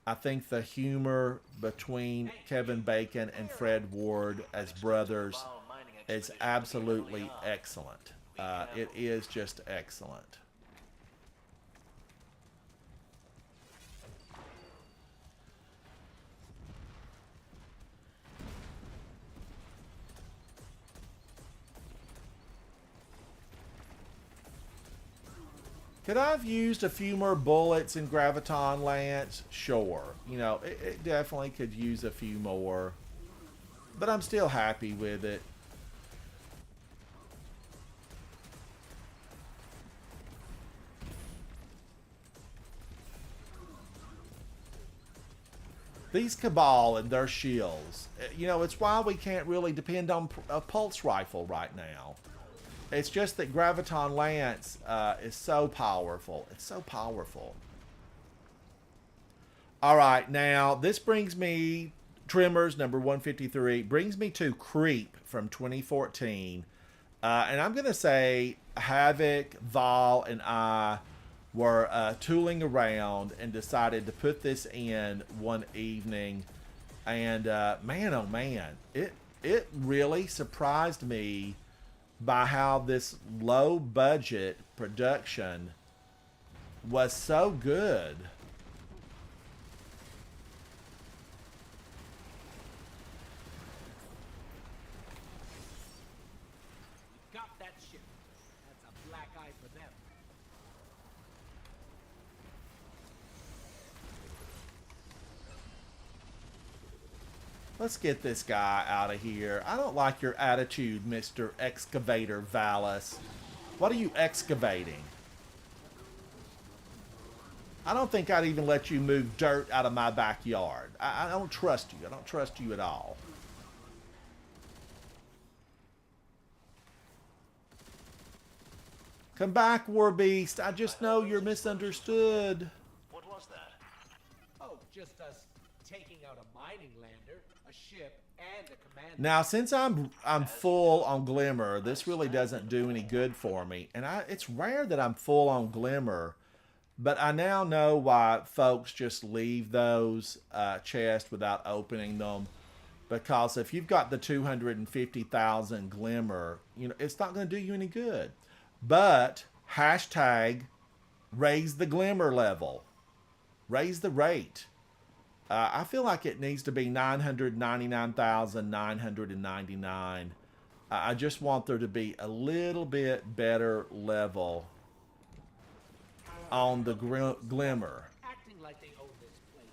I think the humor between Kevin Bacon and Fred Ward as brothers is absolutely excellent. It is just excellent. Could I have used a few more bullets in Graviton Lance? Sure. It definitely could use a few more. But I'm still happy with it. These Cabal and their shields, it's why we can't really depend on a pulse rifle right now. It's just that Graviton Lance is so powerful. It's so powerful. All right, now this brings me, Tremors, number 153, brings me to Creep from 2014. And I'm going to say Havoc, Vol, and I were tooling around and decided to put this in one evening. And man, oh man, it really surprised me by how this low budget production was so good. Got that ship. That's a black eye for them. Let's get this guy out of here. I don't like your attitude, Mr. Excavator Valis. What are you excavating? I don't think I'd even let you move dirt out of my backyard. I don't trust you. I don't trust you at all. Come back, War Beast. I just know you're misunderstood. What was that? Oh, just us taking out a mining lander, a ship, and a commander. Now, since I'm full on Glimmer, this really doesn't do any good for me. And it's rare that I'm full on Glimmer, but I now know why folks just leave those chests without opening them. Because if you've got the 250,000 Glimmer, it's not going to do you any good. But hashtag raise the Glimmer level, raise the rate. I feel like it needs to be 999,999. I just want there to be a little bit better level on the Glimmer. Acting like they own this place.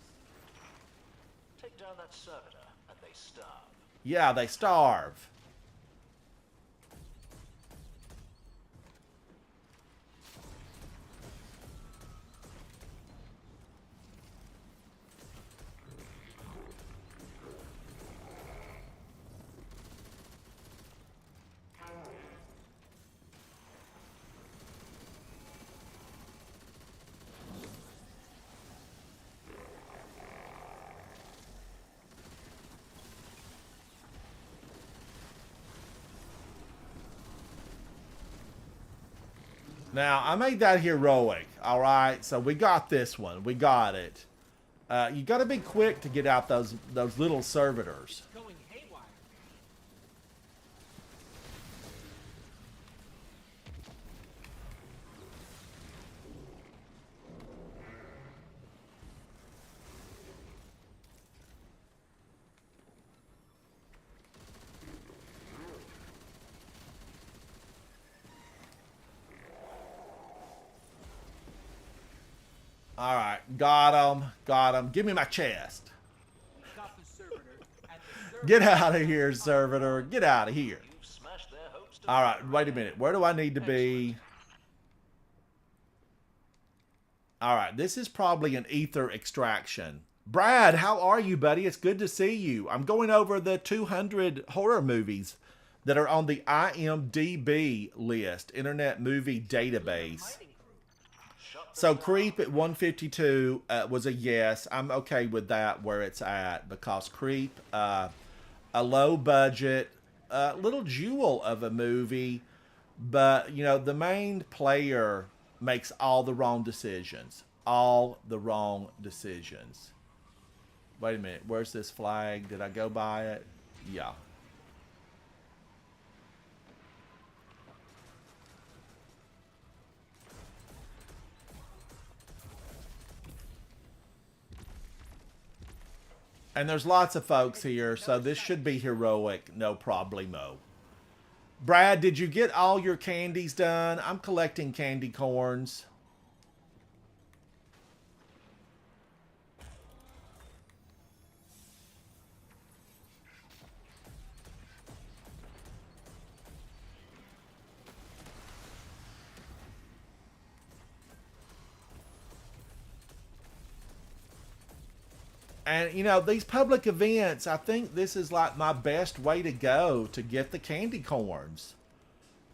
Take down that servitor, and they starve. Yeah, they starve. Now, I made that heroic, all right? So we got this one. We got it. You got to be quick to get out those little servitors. Going haywire. All right, got him. Give me my chest. Got the servitor at the servitor. Get out of here, servitor. Get out of here. You've smashed their hopes to All right, wait a minute. Where do I need to be? All right, this is probably an ether extraction. Brad, how are you, buddy? It's good to see you. I'm going over the 200 horror movies that are on the IMDB list, Internet Movie Database. So Creep at 152 was a yes. I'm okay with that where it's at because Creep, a low budget, little jewel of a movie, but the main player makes all the wrong decisions. All the wrong decisions. Wait a minute. Where's this flag? Did I go by it? Yeah. And there's lots of folks here, so this should be heroic, no problemo. Brad, did you get all your candies done? I'm collecting candy corns. And, these public events, I think this is like my best way to go to get the candy corns.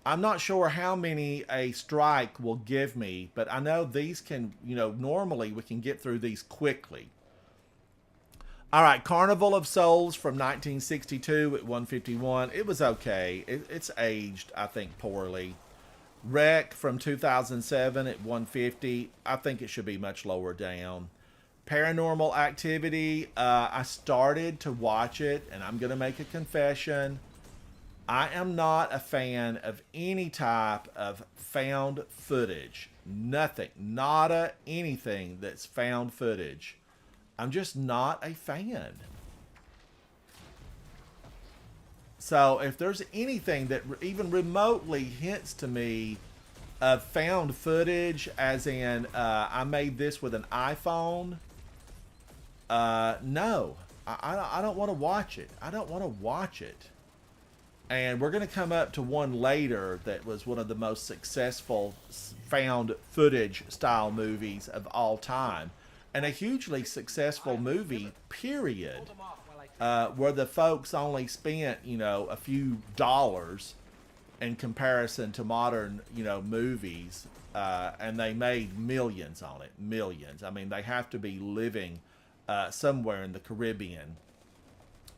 I'm not sure how many a strike will give me, but I know these can, normally we can get through these quickly. All right, Carnival of Souls from 1962 at 151. It was okay. It's aged, I think, poorly. Wreck from 2007 at 150. I think it should be much lower down. Paranormal Activity. I started to watch it, and I'm going to make a confession. I am not a fan of any type of found footage. Nothing. Nada anything that's found footage. I'm just not a fan. So if there's anything that even remotely hints to me of found footage, as in I made this with an iPhone, no. I don't want to watch it. I don't want to watch it. And we're going to come up to one later that was one of the most successful found footage style movies of all time. And a hugely successful movie, period, where the folks only spent, a few dollars in comparison to modern, movies, and they made millions on it, millions. I mean, they have to be living somewhere in the Caribbean.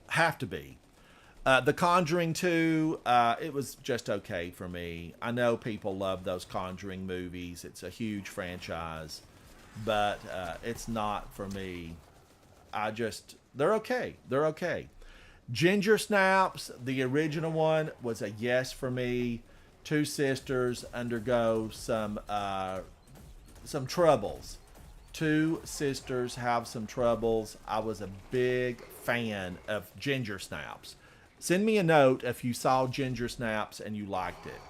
Have to be. The Conjuring 2, it was just okay for me. I know people love those Conjuring movies. It's a huge franchise. But it's not for me. They're okay. They're okay. Ginger Snaps, the original one, was a yes for me. Two sisters undergo some troubles. Two sisters have some troubles. I was a big fan of Ginger Snaps. Send me a note if you saw Ginger Snaps and you liked it,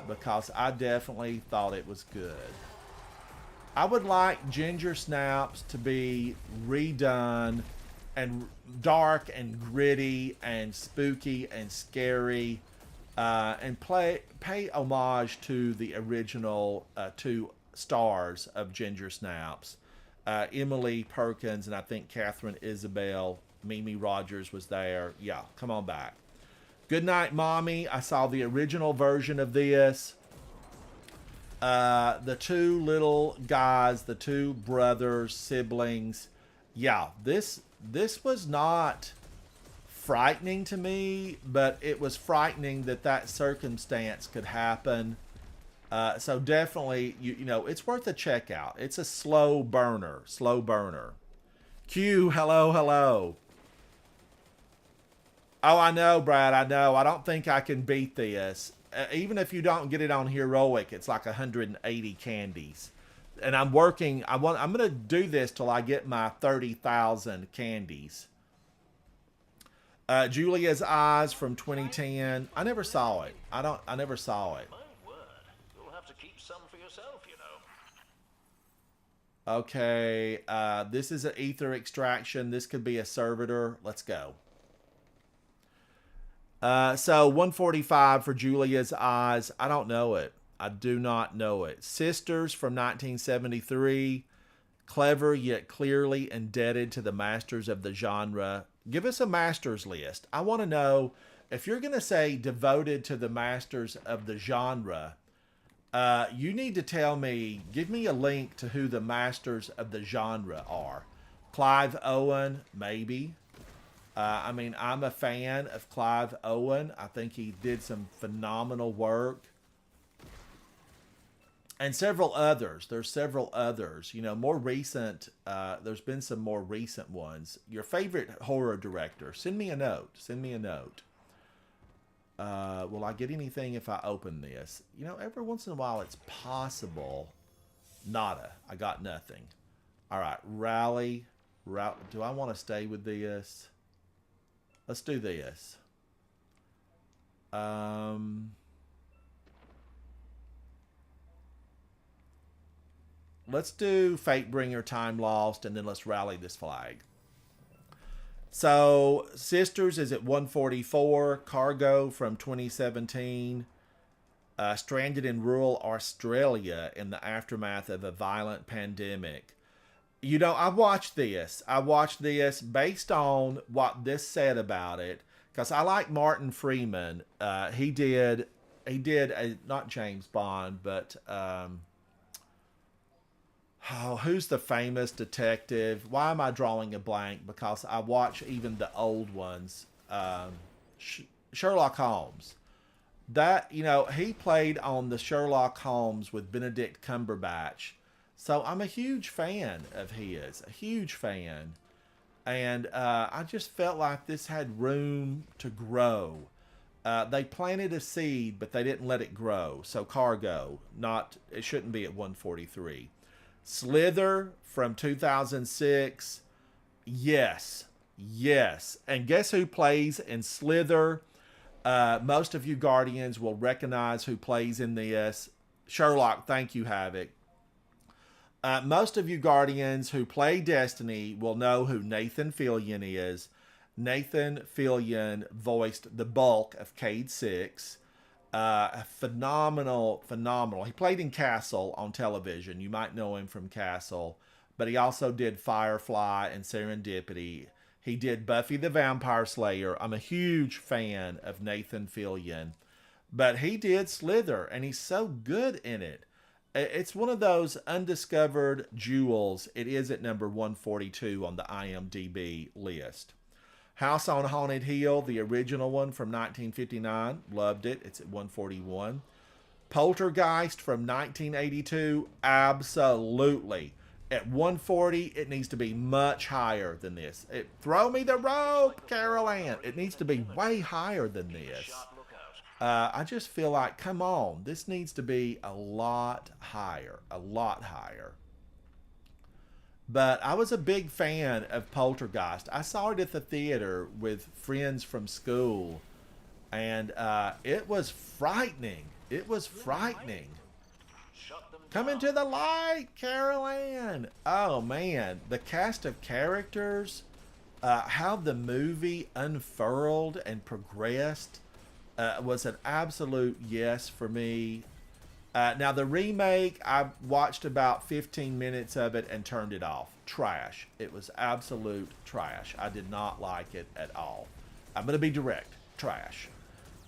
because I definitely thought it was good. I would like Ginger Snaps to be redone and dark and gritty and spooky and scary, and pay homage to the original two stars of Ginger Snaps, Emily Perkins, and I think Catherine Isabel. Mimi Rogers was there. Yeah, come on back. Goodnight Mommy. I saw the original version of this. The two little guys, the two brothers, siblings. Yeah, this was not frightening to me, but it was frightening that circumstance could happen. So definitely, it's worth a check out. It's a slow burner. Q, hello. Oh, I know, Brad. I know. I don't think I can beat this. Even if you don't get it on Heroic, it's like 180 candies. And I'm working. I'm going to do this till I get my 30,000 candies. Julia's Eyes from 2010. I never saw it. I never saw it. My word. You'll have to keep some for yourself, Okay. This is an ether extraction. This could be a servitor. Let's go. So 145 for Julia's Eyes. I don't know it. I do not know it. Sisters from 1973. Clever yet clearly indebted to the masters of the genre. Give us a masters list. I want to know, if you're going to say devoted to the masters of the genre, you need to tell me, give me a link to who the masters of the genre are. Clive Owen, maybe. I'm a fan of Clive Owen. I think he did some phenomenal work. And several others. There's several others. More recent. There's been some more recent ones. Your favorite horror director. Send me a note. Will I get anything if I open this? Every once in a while it's possible. Nada. I got nothing. All right. Rally. Do I want to stay with this? Let's do this. Let's do Fatebringer, Time Lost, and then let's rally this flag. So, Sisters is at 144. Cargo from 2017. Stranded in rural Australia in the aftermath of a violent pandemic. I watched this. Based on what this said about it, because I like Martin Freeman. He did not James Bond, but Oh, who's the famous detective? Why am I drawing a blank? Because I watch even the old ones. Sh- Sherlock Holmes. That, he played on the Sherlock Holmes with Benedict Cumberbatch. So I'm a huge fan of his, a huge fan. And I just felt like this had room to grow. They planted a seed, but they didn't let it grow. So Cargo, it shouldn't be at 143. Slither from 2006, yes, yes. And guess who plays in Slither? Most of you Guardians will recognize who plays in this. Sherlock, thank you, Havoc. Most of you Guardians who play Destiny will know who Nathan Fillion is. Nathan Fillion voiced the bulk of Cade 6. Phenomenal. He played in Castle on television. You might know him from Castle. But he also did Firefly and Serendipity. He did Buffy the Vampire Slayer. I'm a huge fan of Nathan Fillion. But he did Slither, and he's so good in it. It's one of those undiscovered jewels. It is at number 142 on the IMDB list. House on Haunted Hill, the original one from 1959. Loved it. It's at 141. Poltergeist from 1982. Absolutely. At 140, it needs to be much higher than this. Throw me the rope, Carol Ann. It needs to be way higher than this. I just feel like, come on, this needs to be a lot higher, a lot higher. But I was a big fan of Poltergeist. I saw it at the theater with friends from school, and it was frightening. It was frightening. Come into the light, Carol Ann. Oh, man. The cast of characters, how the movie unfurled and progressed was an absolute yes for me. Now, the remake, I watched about 15 minutes of it and turned it off. Trash. It was absolute trash. I did not like it at all. I'm going to be direct. Trash.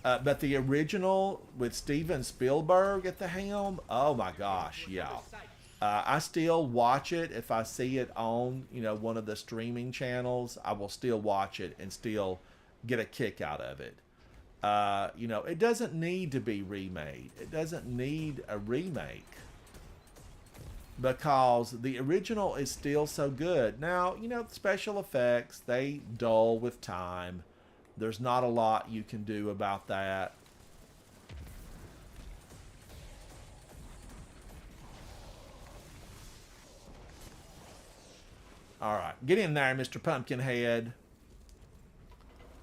But the original with Steven Spielberg at the helm, oh my gosh, yeah. I still watch it if I see it on, one of the streaming channels. I will still watch it and still get a kick out of it. It doesn't need to be remade. It doesn't need a remake because the original is still so good. Now, special effects, they dull with time. There's not a lot you can do about that. All right, get in there, Mr. Pumpkinhead.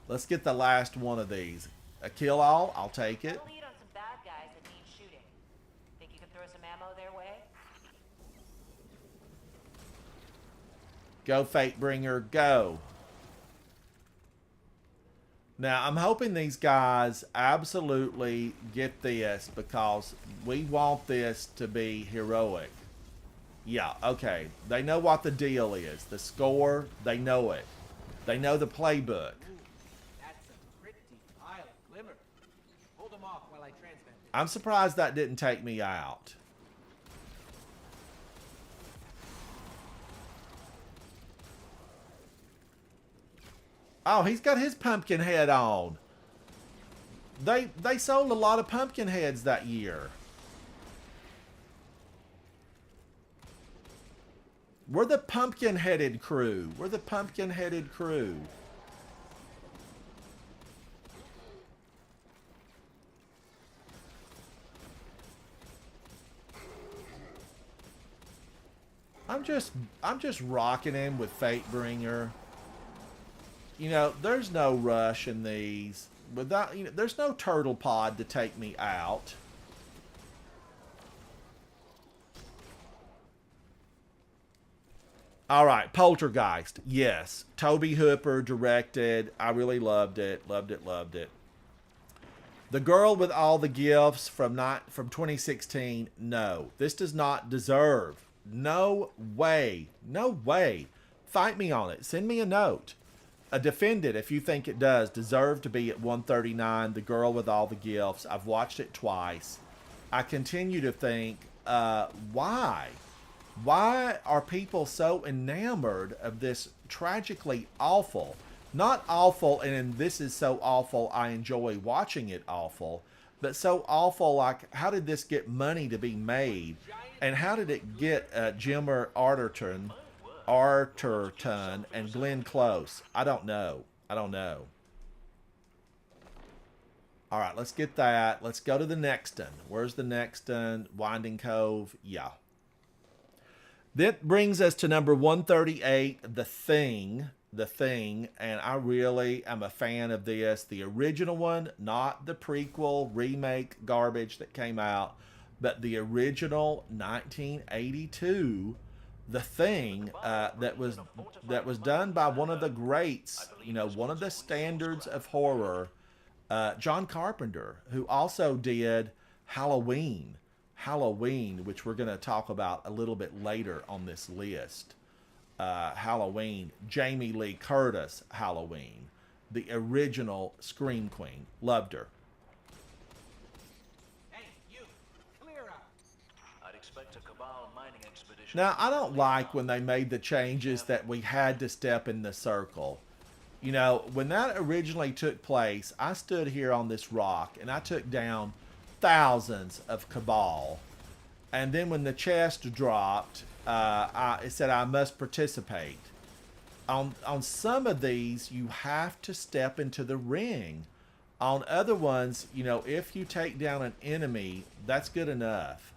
Let's get the last one of these. A kill all, I'll take it. Lead on some bad guys that need shooting. Think you can throw some ammo their way? Go, Fatebringer, go. Now, I'm hoping these guys absolutely get this because we want this to be heroic. Yeah, okay. They know what the deal is. The score, they know it. They know the playbook. That's a pretty pile of glimmer. Hold them off while I transmit. I'm surprised that didn't take me out. Oh, he's got his pumpkin head on. They sold a lot of pumpkin heads that year. We're the pumpkin-headed crew. We're the pumpkin-headed crew. I'm just rocking him with Fatebringer. There's no rush in these. Without, there's no turtle pod to take me out. All right, Poltergeist. Yes, Toby Hooper directed. I really loved it. Loved it. Loved it. The Girl with All the Gifts from 2016. No, this does not deserve. No way. No way. Fight me on it. Send me a note. Defend it if you think it does deserve to be at 139. The Girl with All the Gifts. I've watched it twice. I continue to think, why? Why are people so enamored of this tragically awful? Not awful, and this is so awful I enjoy watching it awful, but so awful like, how did this get money to be made? And how did it get Jimmer Arterton and Glenn Close? I don't know. I don't know. All right, let's get that. Let's go to the next one. Where's the next one? Winding Cove. Yeah. That brings us to number 138, The Thing. The Thing. And I really am a fan of this. The original one, not the prequel, remake garbage that came out, but the original 1982 The Thing that was done by one of the greats, you know, one of the standards of horror, John Carpenter, who also did Halloween, which we're going to talk about a little bit later on this list. Halloween, Jamie Lee Curtis, Halloween, the original Scream Queen. Loved her. Hey, you! Clear out! I'd expect a Cabal mining expedition. Now, I don't like when they made the changes that we had to step in the circle. You know, when that originally took place, I stood here on this rock and I took down thousands of Cabal. And then when the chest dropped, it said I must participate. On some of these, you have to step into the ring. On other ones, you know, if you take down an enemy, that's good enough.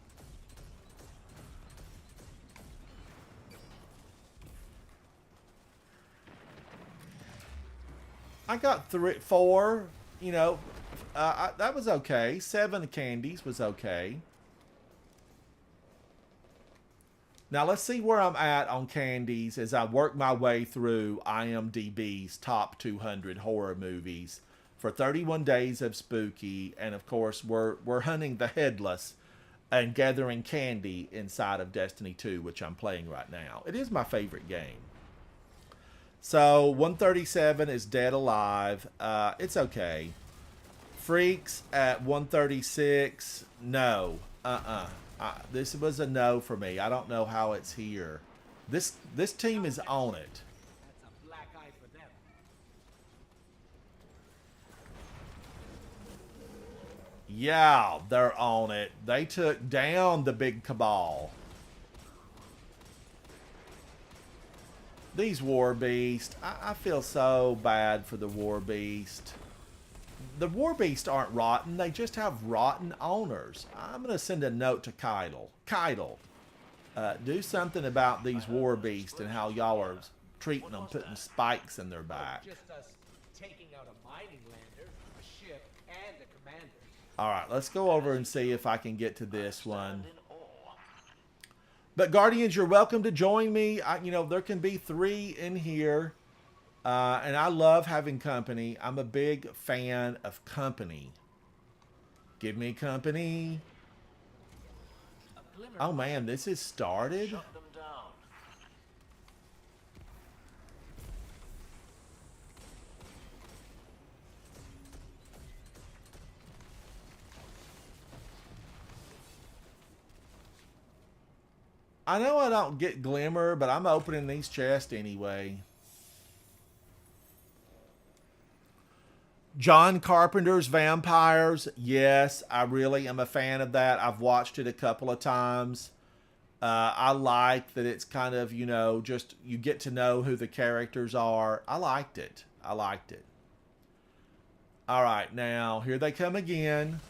I got 4, you know, that was okay. 7 candies was okay. Now let's see where I'm at on candies as I work my way through IMDB's top 200 horror movies for 31 days of spooky, and of course we're hunting the headless and gathering candy inside of Destiny 2, which I'm playing right now. It is my favorite game. So 137 is Dead Alive. It's okay. Freaks at 136. No. This was a no for me. I don't know how it's here. This team is on it. That's a black eye for them. Yeah, they're on it. They took down the big Cabal. These War Beasts, I feel so bad for the War Beast. The War Beasts aren't rotten. They just have rotten owners. I'm going to send a note to Keitel. Keitel, do something about these War Beasts and how y'all are treating them, putting spikes in their back. Just us taking out a mining lander, a ship, and a commander. All right, let's go over and see if I can get to this one. But Guardians, you're welcome to join me. You know, there can be 3 in here. And I love having company. I'm a big fan of company. Give me company. Oh man, this is started. Shut them down. I know I don't get glimmer, but I'm opening these chests anyway. John Carpenter's Vampires. Yes, I really am a fan of that. I've watched it a couple of times. I like that it's kind of, you know, just you get to know who the characters are. I liked it. I liked it. All right, now here they come again.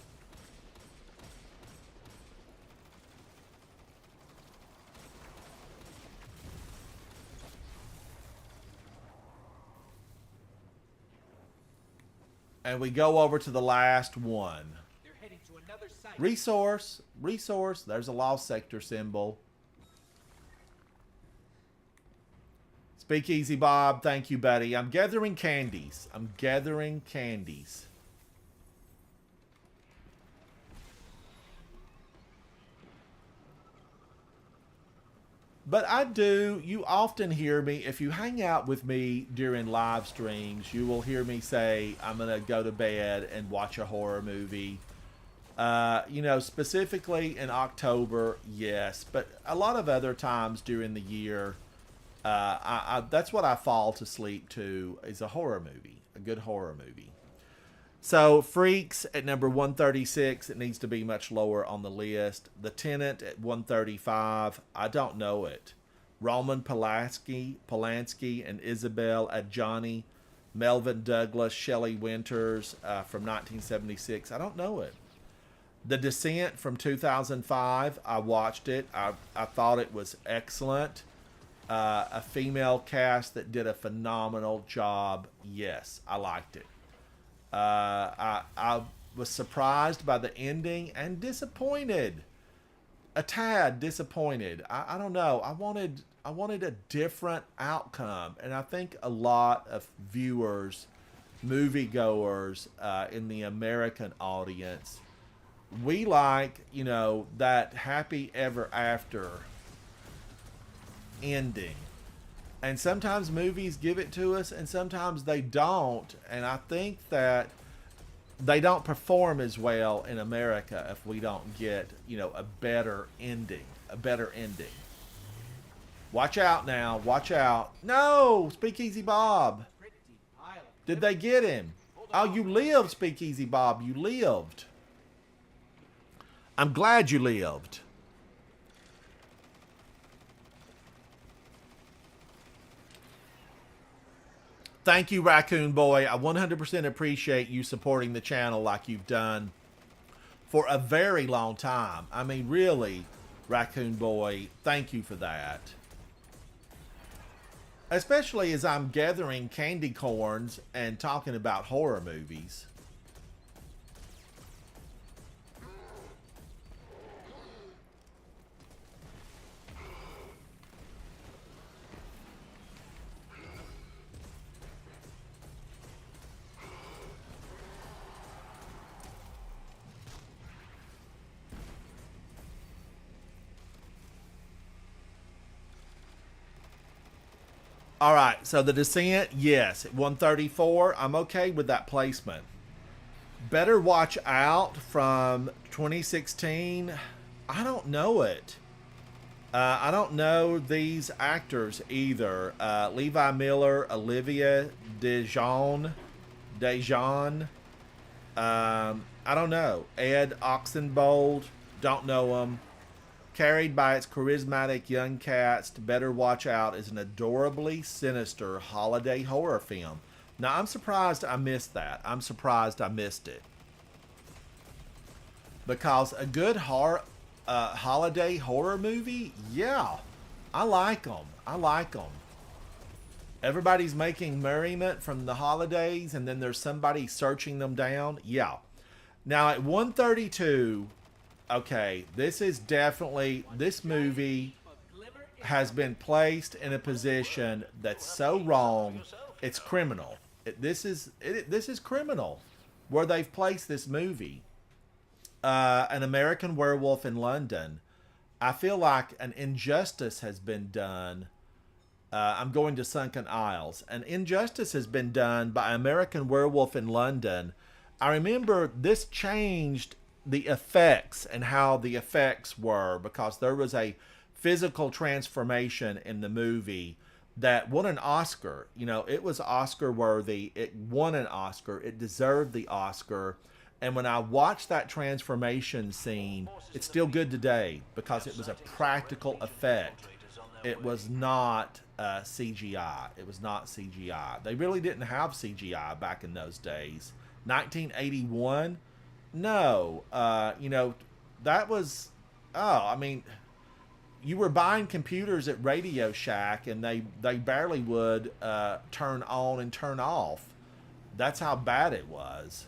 And we go over to the last one. They're heading to another site. Resource. There's a lost sector symbol. Speakeasy Bob, thank you, buddy. I'm gathering candies. But you often hear me, if you hang out with me during live streams, you will hear me say, I'm going to go to bed and watch a horror movie. You know, specifically in October, yes, but a lot of other times during the year, that's what I fall to sleep to is a horror movie, a good horror movie. So, Freaks at number 136, it needs to be much lower on the list. The Tenant at 135, I don't know it. Roman Polanski and Isabel Adjani, Melvin Douglas, Shelley Winters from 1976, I don't know it. The Descent from 2005, I watched it. I thought it was excellent. A female cast that did a phenomenal job. Yes, I liked it. I was surprised by the ending and disappointed. A tad disappointed. I don't know. I wanted a different outcome, and I think a lot of viewers, moviegoers in the American audience, we like, you know, that happy ever after ending. And sometimes movies give it to us and sometimes they don't. And I think that they don't perform as well in America if we don't get, you know, a better ending. A better ending. Watch out now. Watch out. No! Speakeasy Bob. Did they get him? Oh, you lived, Speakeasy Bob. You lived. I'm glad you lived. Thank you, Raccoon Boy. I 100% appreciate you supporting the channel like you've done for a very long time. I mean, really, Raccoon Boy, thank you for that. Especially as I'm gathering candy corns and talking about horror movies. All right, so The Descent, yes, at 134, I'm okay with that placement. Better Watch Out from 2016, I don't know it. I don't know these actors either. Levi Miller, Olivia Dejon. I don't know. Ed Oxenbould, don't know him. Carried by its charismatic young cast, Better Watch Out is an adorably sinister holiday horror film. Now, I'm surprised I missed that. I'm surprised I missed it. Because a good holiday horror movie, yeah, I like them. I like them. Everybody's making merriment from the holidays, and then there's somebody searching them down. Yeah. Now, at 132... okay, this is definitely, this movie has been placed in a position that's so wrong, it's criminal. This is criminal, where they've placed this movie. An American Werewolf in London. I feel like an injustice has been done. I'm going to Sunken Isles. An injustice has been done by American Werewolf in London. I remember this changed the effects and how the effects were, because there was a physical transformation in the movie that won an Oscar. You know, it was Oscar worthy. It won an Oscar. It deserved the Oscar. And when I watched that transformation scene, it's still good today because it was a practical effect. It was not CGI. It was not CGI. They really didn't have CGI back in those days. 1981. No, you know, that was, oh, I mean, you were buying computers at Radio Shack and they barely would turn on and turn off. That's how bad it was.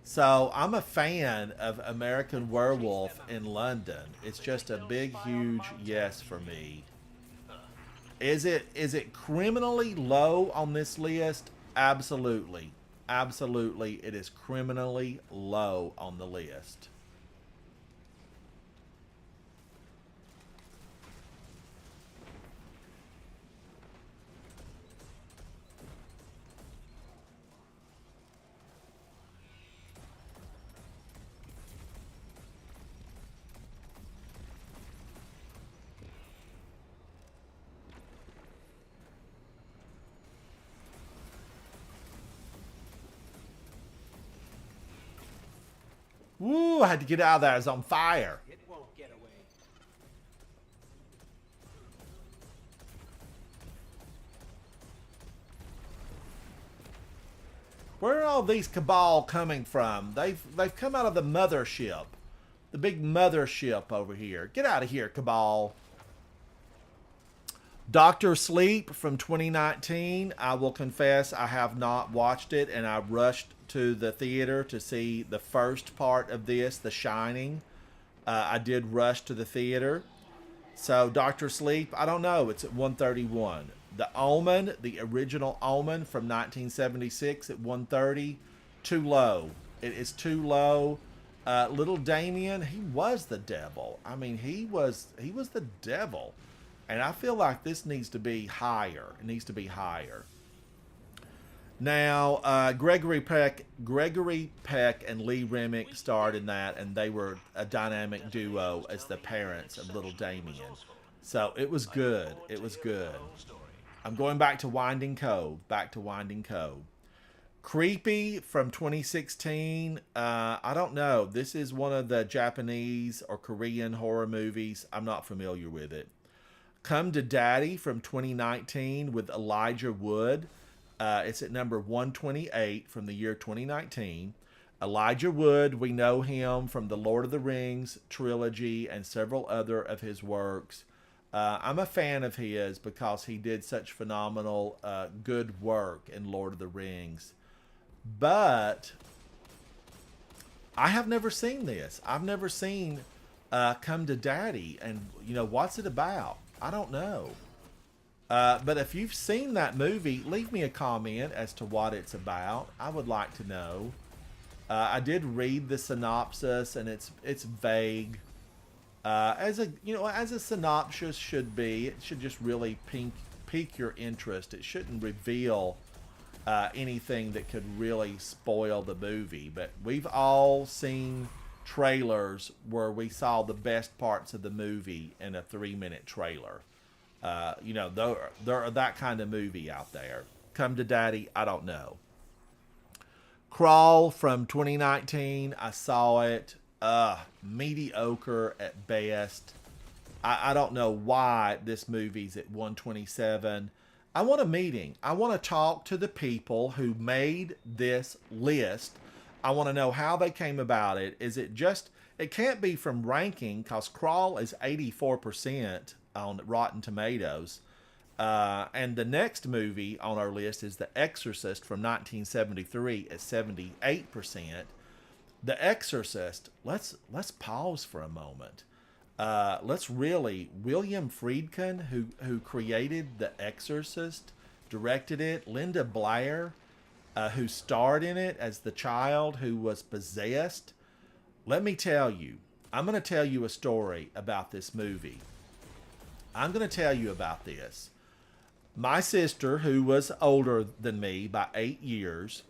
So I'm a fan of American Werewolf in London. It's just a big, huge yes for me. Is it criminally low on this list? Absolutely. Absolutely, it is criminally low on the list. Woo, I had to get out of there. It's on fire. It won't get away. Where are all these cabal coming from? They've come out of the mothership. The big mothership over here. Get out of here, cabal. Doctor Sleep from 2019. I will confess I have not watched it, and I rushed to the theater to see the first part of this, The Shining. I did rush to the theater. So Doctor Sleep, I don't know. It's at 131. The Omen, the original Omen from 1976 at 130. Too low. It is too low. Little Damien, he was the devil. I mean, he was the devil. And I feel like this needs to be higher. It needs to be higher. Now, Gregory Peck and Lee Remick starred in that, and they were a dynamic duo as the parents of little Damien. So it was good. It was good. I'm going back to Winding Cove. Creepy from 2016. I don't know. This is one of the Japanese or Korean horror movies. I'm not familiar with it. Come to Daddy from 2019 with Elijah Wood. It's at number 128 from the year 2019. Elijah Wood, we know him from the Lord of the Rings trilogy and several other of his works. I'm a fan of his because he did such phenomenal good work in Lord of the Rings. But I have never seen this. I've never seen Come to Daddy. And, what's it about? I don't know. But if you've seen that movie, leave me a comment as to what it's about. I would like to know. I did read the synopsis, and it's vague. As a synopsis should be. It should just really pique your interest. It shouldn't reveal anything that could really spoil the movie. But we've all seen trailers where we saw the best parts of the movie in a 3-minute trailer. There are that kind of movie out there. Come to Daddy, I don't know. Crawl from 2019, I saw it. Mediocre at best. I don't know why this movie's at 127. I want a meeting. I want to talk to the people who made this list. I want to know how they came about it. Is it just, it can't be from ranking because Crawl is 84% on Rotten Tomatoes. And the next movie on our list is The Exorcist from 1973 at 78%. The Exorcist, let's pause for a moment. William Friedkin, who created The Exorcist, directed it. Linda Blair, who starred in it as the child who was possessed. Let me tell you, I'm going to tell you a story about this movie. I'm going to tell you about this. My sister, who was older than me by 8 years,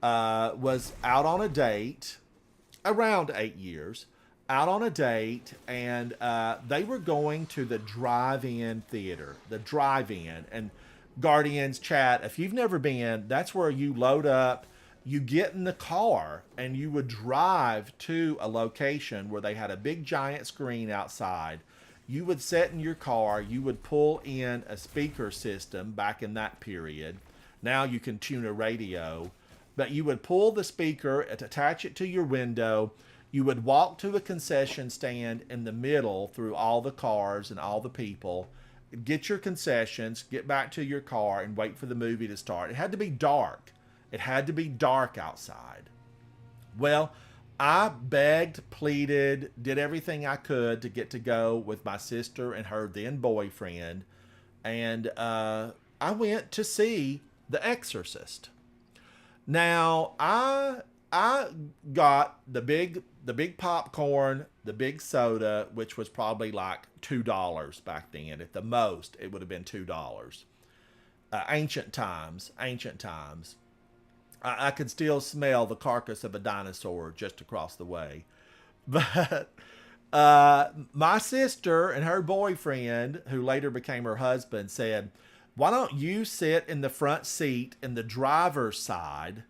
was out on a date, around 8 years, out on a date, and they were going to the drive-in theater, the drive-in. And Guardians chat, if you've never been, that's where you load up, you get in the car, and you would drive to a location where they had a big giant screen outside. You would sit in your car, you would pull in a speaker system back in that period. Now you can tune a radio, but you would pull the speaker, attach it to your window. You would walk to a concession stand in the middle through all the cars and all the people, get your concessions, get back to your car, and wait for the movie to start. It had to be dark. It had to be dark outside. Well, I begged, pleaded, did everything I could to get to go with my sister and her then boyfriend. And I went to see The Exorcist. Now, I got the big popcorn, the big soda, which was probably like $2 back then. At the most, it would have been $2. Ancient times. I could still smell the carcass of a dinosaur just across the way. But my sister and her boyfriend, who later became her husband, said, why don't you sit in the front seat in the driver's side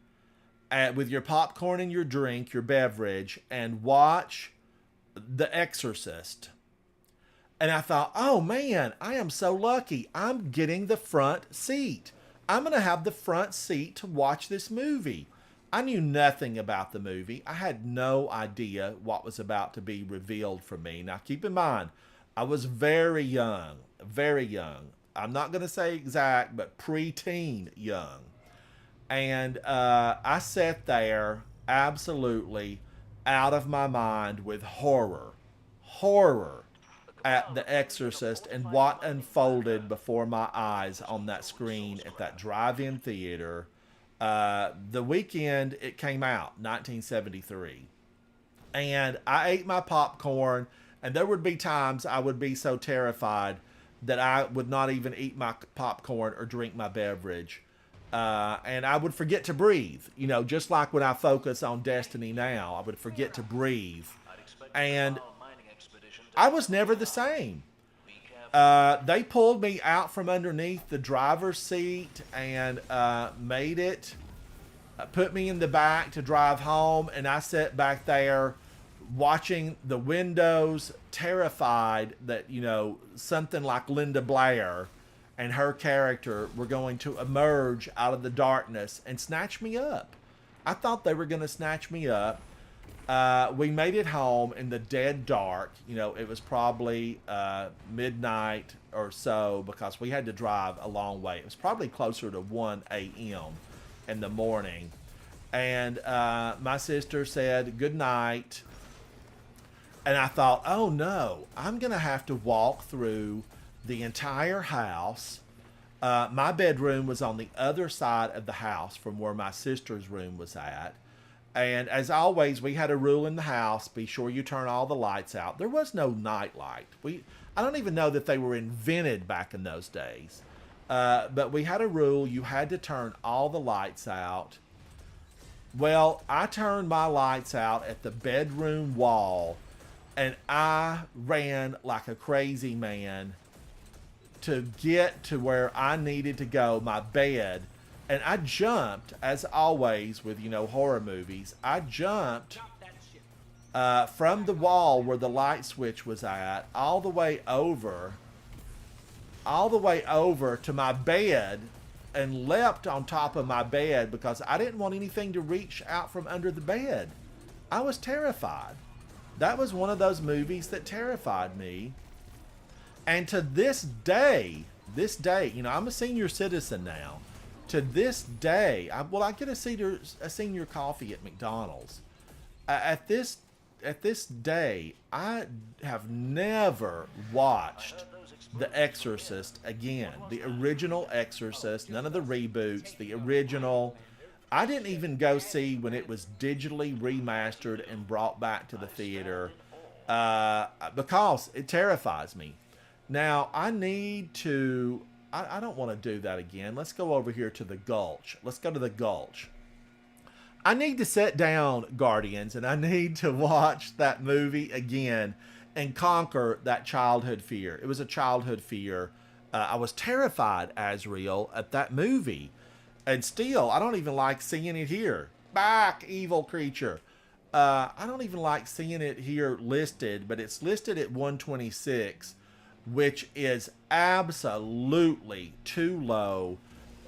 with your popcorn and your drink, your beverage, and watch The Exorcist. And I thought, oh man, I am so lucky. I'm getting the front seat. I'm going to have the front seat to watch this movie. I knew nothing about the movie. I had no idea what was about to be revealed for me. Now, keep in mind, I was very young, very young. I'm not going to say exact, but preteen young. And I sat there absolutely out of my mind with horror at The Exorcist and what unfolded before my eyes on that screen at that drive-in theater the weekend it came out, 1973. And I ate my popcorn, and there would be times I would be so terrified that I would not even eat my popcorn or drink my beverage. And I would forget to breathe, you know, just like when I focus on Destiny now, I would forget to breathe. And I was never the same. They pulled me out from underneath the driver's seat and made it, put me in the back to drive home, and I sat back there watching the windows, terrified that, you know, something like Linda Blair and her character were going to emerge out of the darkness and snatch me up. I thought they were going to snatch me up. We made it home in the dead dark. You know, it was probably midnight or so because we had to drive a long way. It was probably closer to 1 a.m. in the morning. And my sister said good night. And I thought, oh no, I'm going to have to walk through the entire house. My bedroom was on the other side of the house from where my sister's room was at. And as always, we had a rule in the house, be sure you turn all the lights out. There was no night light. I don't even know that they were invented back in those days. But we had a rule, you had to turn all the lights out. Well, I turned my lights out at the bedroom wall, and I ran like a crazy man to get to where I needed to go, my bed. And I jumped, as always with, you know, horror movies, I jumped from the wall where the light switch was at all the way over to my bed and leapt on top of my bed because I didn't want anything to reach out from under the bed. I was terrified. That was one of those movies that terrified me. And to this day, you know, I'm a senior citizen now. To this day, I get a senior coffee at McDonald's. At this day, I have never watched The Exorcist again. The original Exorcist, none of the reboots, the original. I didn't even go see when it was digitally remastered and brought back to the theater because it terrifies me. Now, I don't want to do that again. Let's go over here to the Gulch. Let's go to the Gulch. I need to sit down, Guardians, and I need to watch that movie again and conquer that childhood fear. It was a childhood fear. I was terrified, Azrael, at that movie. And still, I don't even like seeing it here. Back, evil creature. I don't even like seeing it here listed, but it's listed at 126, which is absolutely too low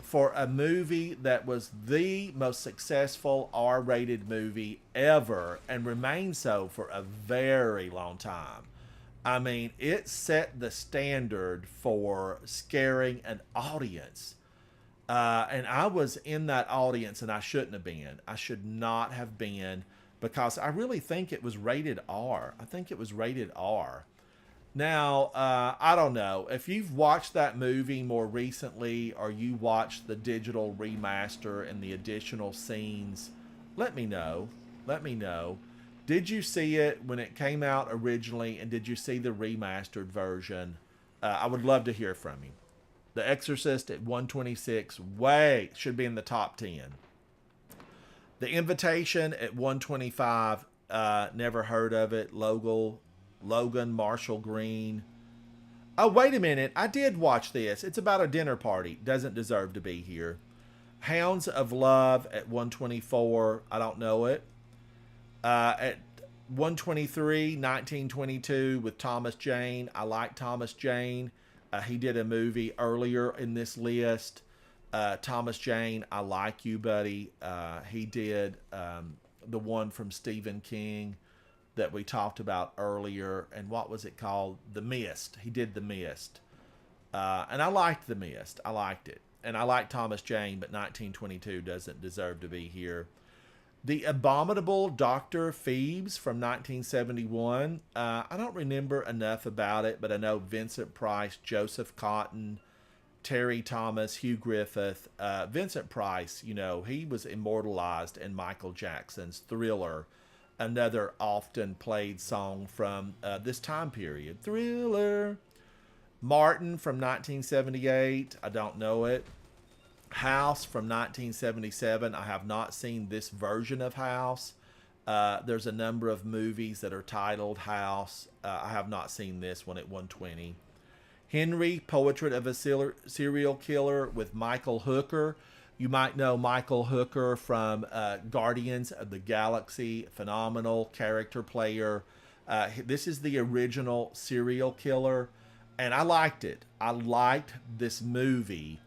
for a movie that was the most successful R-rated movie ever and remained so for a very long time. I mean, it set the standard for scaring an audience. And I was in that audience, and I shouldn't have been. I should not have been, because I really think it was rated R. I think it was rated R. Now, I don't know. If you've watched that movie more recently, or you watched the digital remaster and the additional scenes, let me know. Let me know. Did you see it when it came out originally, and did you see the remastered version? I would love to hear from you. The Exorcist at 126, should be in the top 10. The Invitation at 125, never heard of it. Logan Marshall Green. Oh, wait a minute. I did watch this. It's about a dinner party. Doesn't deserve to be here. Hounds of Love at 124. I don't know it. At 123, 1922 with Thomas Jane. I like Thomas Jane. He did a movie earlier in this list. Thomas Jane, I like you, buddy. He did the one from Stephen King that we talked about earlier. And what was it called? The Mist. He did The Mist. And I liked The Mist. I liked it. And I like Thomas Jane, but 1922 doesn't deserve to be here. The Abominable Dr. Phoebes from 1971. I don't remember enough about it, but I know Vincent Price, Joseph Cotton, Terry Thomas, Hugh Griffith. Vincent Price, you know, he was immortalized in Michael Jackson's Thriller, another often played song from this time period. Thriller. Martin from 1978. I don't know it. House from 1977. I have not seen this version of House. There's a number of movies that are titled House. I have not seen this one at 120. Henry, Portrait of a Serial Killer with Michael Hooker. You might know Michael Hooker from Guardians of the Galaxy. Phenomenal character player. This is the original serial killer. And I liked it. I liked this movie.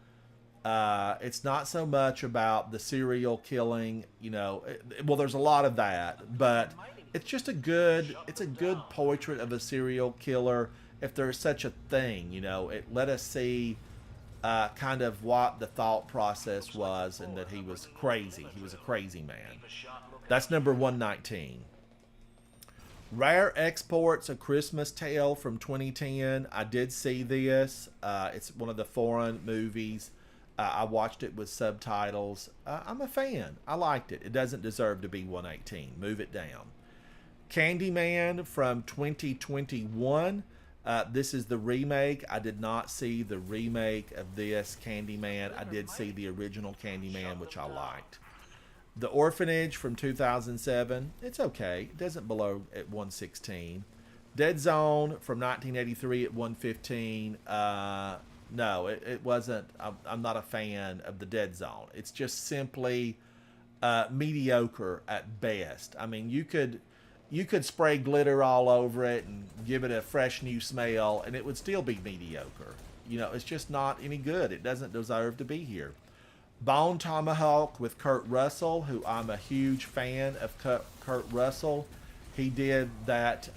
It's not so much about the serial killing, you know. Well, there's a lot of that, but it's just a good portrait of a serial killer, if there's such a thing, you know. It let us see kind of what the thought process was, and that he was crazy. He was a crazy man. That's number 119. Rare Exports, A Christmas Tale from 2010. I did see this. It's one of the foreign movies. I watched it with subtitles. I'm a fan. I liked it. It doesn't deserve to be 118. Move it down. Candyman from 2021. This is the remake. I did not see the remake of this Candyman. I did see the original Candyman, which I liked. The Orphanage from 2007. It's okay. It doesn't belong at 116. Dead Zone from 1983 at 115. No, it wasn't. I'm not a fan of the Dead Zone. It's just simply mediocre at best. I mean, you could spray glitter all over it and give it a fresh new smell, and it would still be mediocre. You know, it's just not any good. It doesn't deserve to be here. Bone Tomahawk with Kurt Russell, who I'm a huge fan of. Kurt Russell. He did that.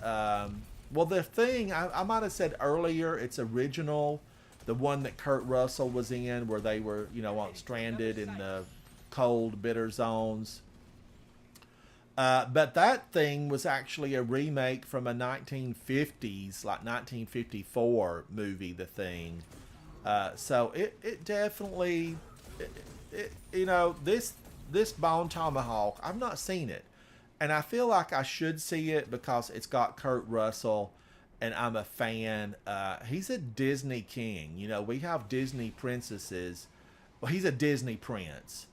Well, the thing I might have said earlier, it's original. The one that Kurt Russell was in, where they were, you know, stranded in the cold, bitter zones. But that thing was actually a remake from a 1950s, like 1954 movie, The Thing. So it definitely, you know, this Bone Tomahawk, I've not seen it. And I feel like I should see it because it's got Kurt Russell, and I'm a fan. He's a Disney king. You know, we have Disney princesses. Well, he's a Disney prince.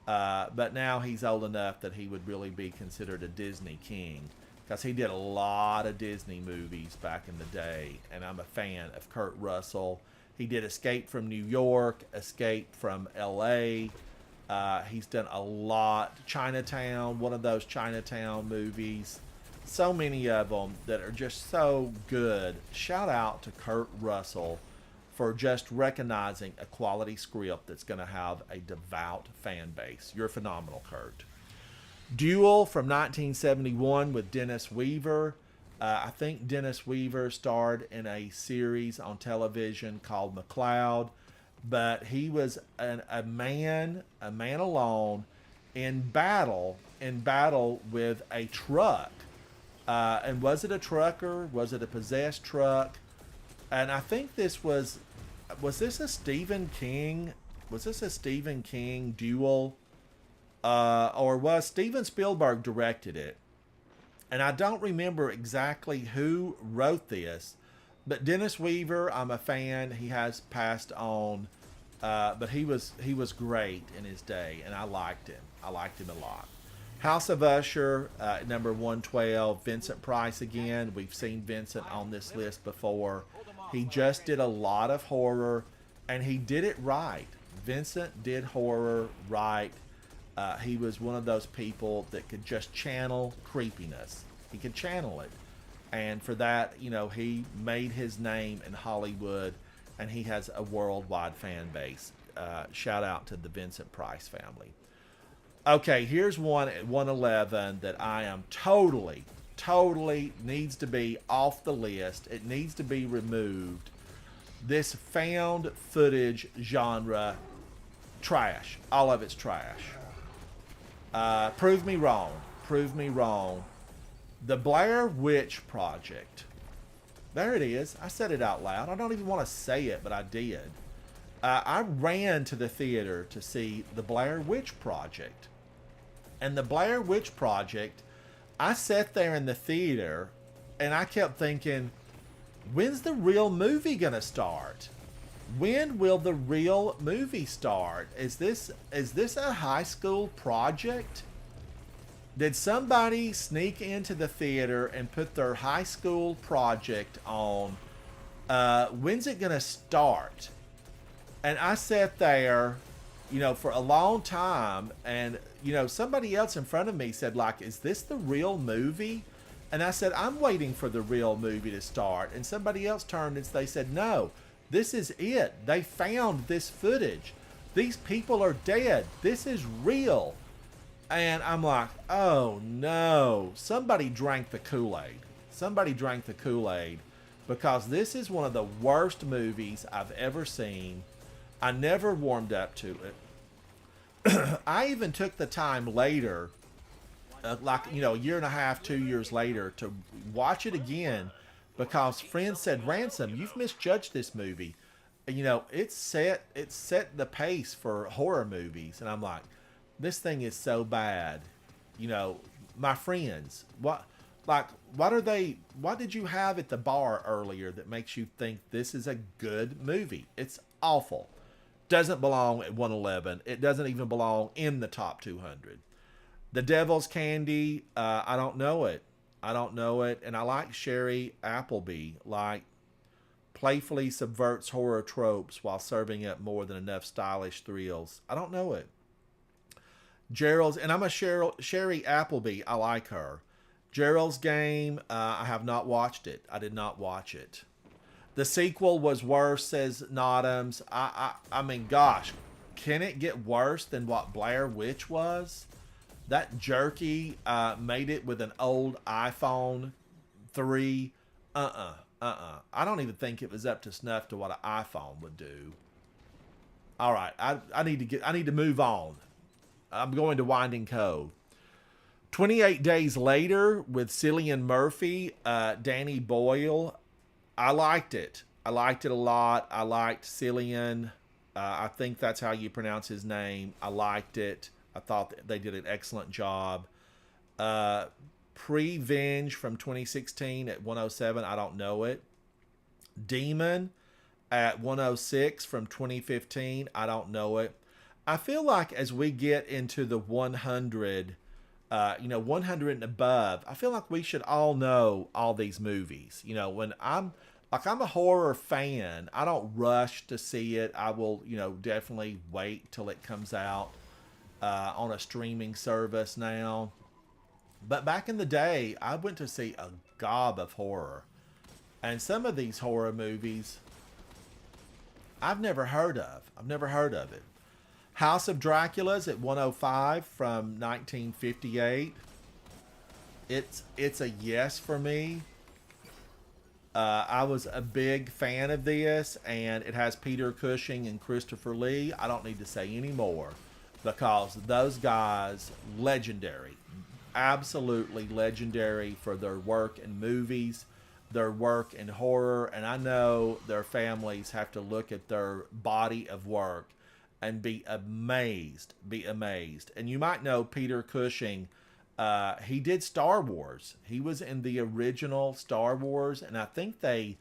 But now he's old enough that he would really be considered a Disney king, because he did a lot of Disney movies back in the day, and I'm a fan of Kurt Russell. He did Escape from New York, Escape from L.A. He's done a lot. Chinatown, one of those Chinatown movies. So many of them that are just so good. Shout out to Kurt Russell for just recognizing a quality script that's going to have a devout fan base. You're phenomenal, Kurt. Duel from 1971 with Dennis Weaver. I think Dennis Weaver starred in a series on television called McCloud, but he was a man alone in battle with a truck. And was it a trucker? Was it a possessed truck? And I think this was this a Stephen King? Was this a Stephen King duel? Or was Steven Spielberg directed it? And I don't remember exactly who wrote this, but Dennis Weaver, I'm a fan. He has passed on, but he was great in his day, and I liked him. I liked him a lot. House of Usher, number 112, Vincent Price again. We've seen Vincent on this list before. He just did a lot of horror, and he did it right. Vincent did horror right. He was one of those people that could just channel creepiness. He could channel it. And for that, you know, he made his name in Hollywood, and he has a worldwide fan base. Shout out to the Vincent Price family. Okay, here's one at 111 that I am totally needs to be off the list. It needs to be removed. This found footage genre, trash. All of it's trash. Prove me wrong. Prove me wrong. The Blair Witch Project. There it is. I said it out loud. I don't even want to say it, but I did. I ran to the theater to see the Blair Witch Project. And the Blair Witch Project, I sat there in the theater and I kept thinking, when's the real movie gonna start? When will the real movie start? Is this a high school project? Did somebody sneak into the theater and put their high school project on? When's it gonna start? And I sat there, you know, for a long time, and you know, somebody else in front of me said, like, is this the real movie? And I said, I'm waiting for the real movie to start. And somebody else turned and they said, no, this is it. They found this footage. These people are dead. This is real. And I'm like, oh no, somebody drank the Kool-Aid. Somebody drank the Kool-Aid, because this is one of the worst movies I've ever seen. I never warmed up to it. I even took the time later, like, you know, a year and a half, 2 years later, to watch it again, because friends said, Ransom, you've misjudged this movie. You know, it set the pace for horror movies. And I'm like, this thing is so bad. You know, my friends, what did you have at the bar earlier that makes you think this is a good movie? It's awful. Doesn't belong at 111. It doesn't even belong in the top 200. The Devil's Candy, I don't know it. I don't know it. And I like Sherry Appleby, like, playfully subverts horror tropes while serving up more than enough stylish thrills. I don't know it. Gerald's, and I'm a Sherry Appleby. I like her. Gerald's Game, I have not watched it. I did not watch it. The sequel was worse, says Notams. I mean, gosh, can it get worse than what Blair Witch was? That jerky made it with an old iPhone 3. I don't even think it was up to snuff to what an iPhone would do. All right, I need to move on. I'm going to Winding Cove. 28 Days Later with Cillian Murphy, Danny Boyle. I liked it. I liked it a lot. I liked Cillian. I think that's how you pronounce his name. I liked it. I thought that they did an excellent job. Prevenge from 2016 at 107. I don't know it. Demon at 106 from 2015. I don't know it. I feel like as we get into the 100, 100 and above, I feel like we should all know all these movies. You know, when I'm a horror fan, I don't rush to see it. I will, definitely wait till it comes out on a streaming service now. But back in the day, I went to see a gob of horror. And some of these horror movies, I've never heard of. I've never heard of it. House of Dracula's at 105 from 1958. It's a yes for me. I was a big fan of this, and it has Peter Cushing and Christopher Lee. I don't need to say any more, because those guys, legendary. Absolutely legendary for their work in movies, their work in horror, and I know their families have to look at their body of work and be amazed. And you might know Peter Cushing. He did Star Wars. He was in the original Star Wars, and I think they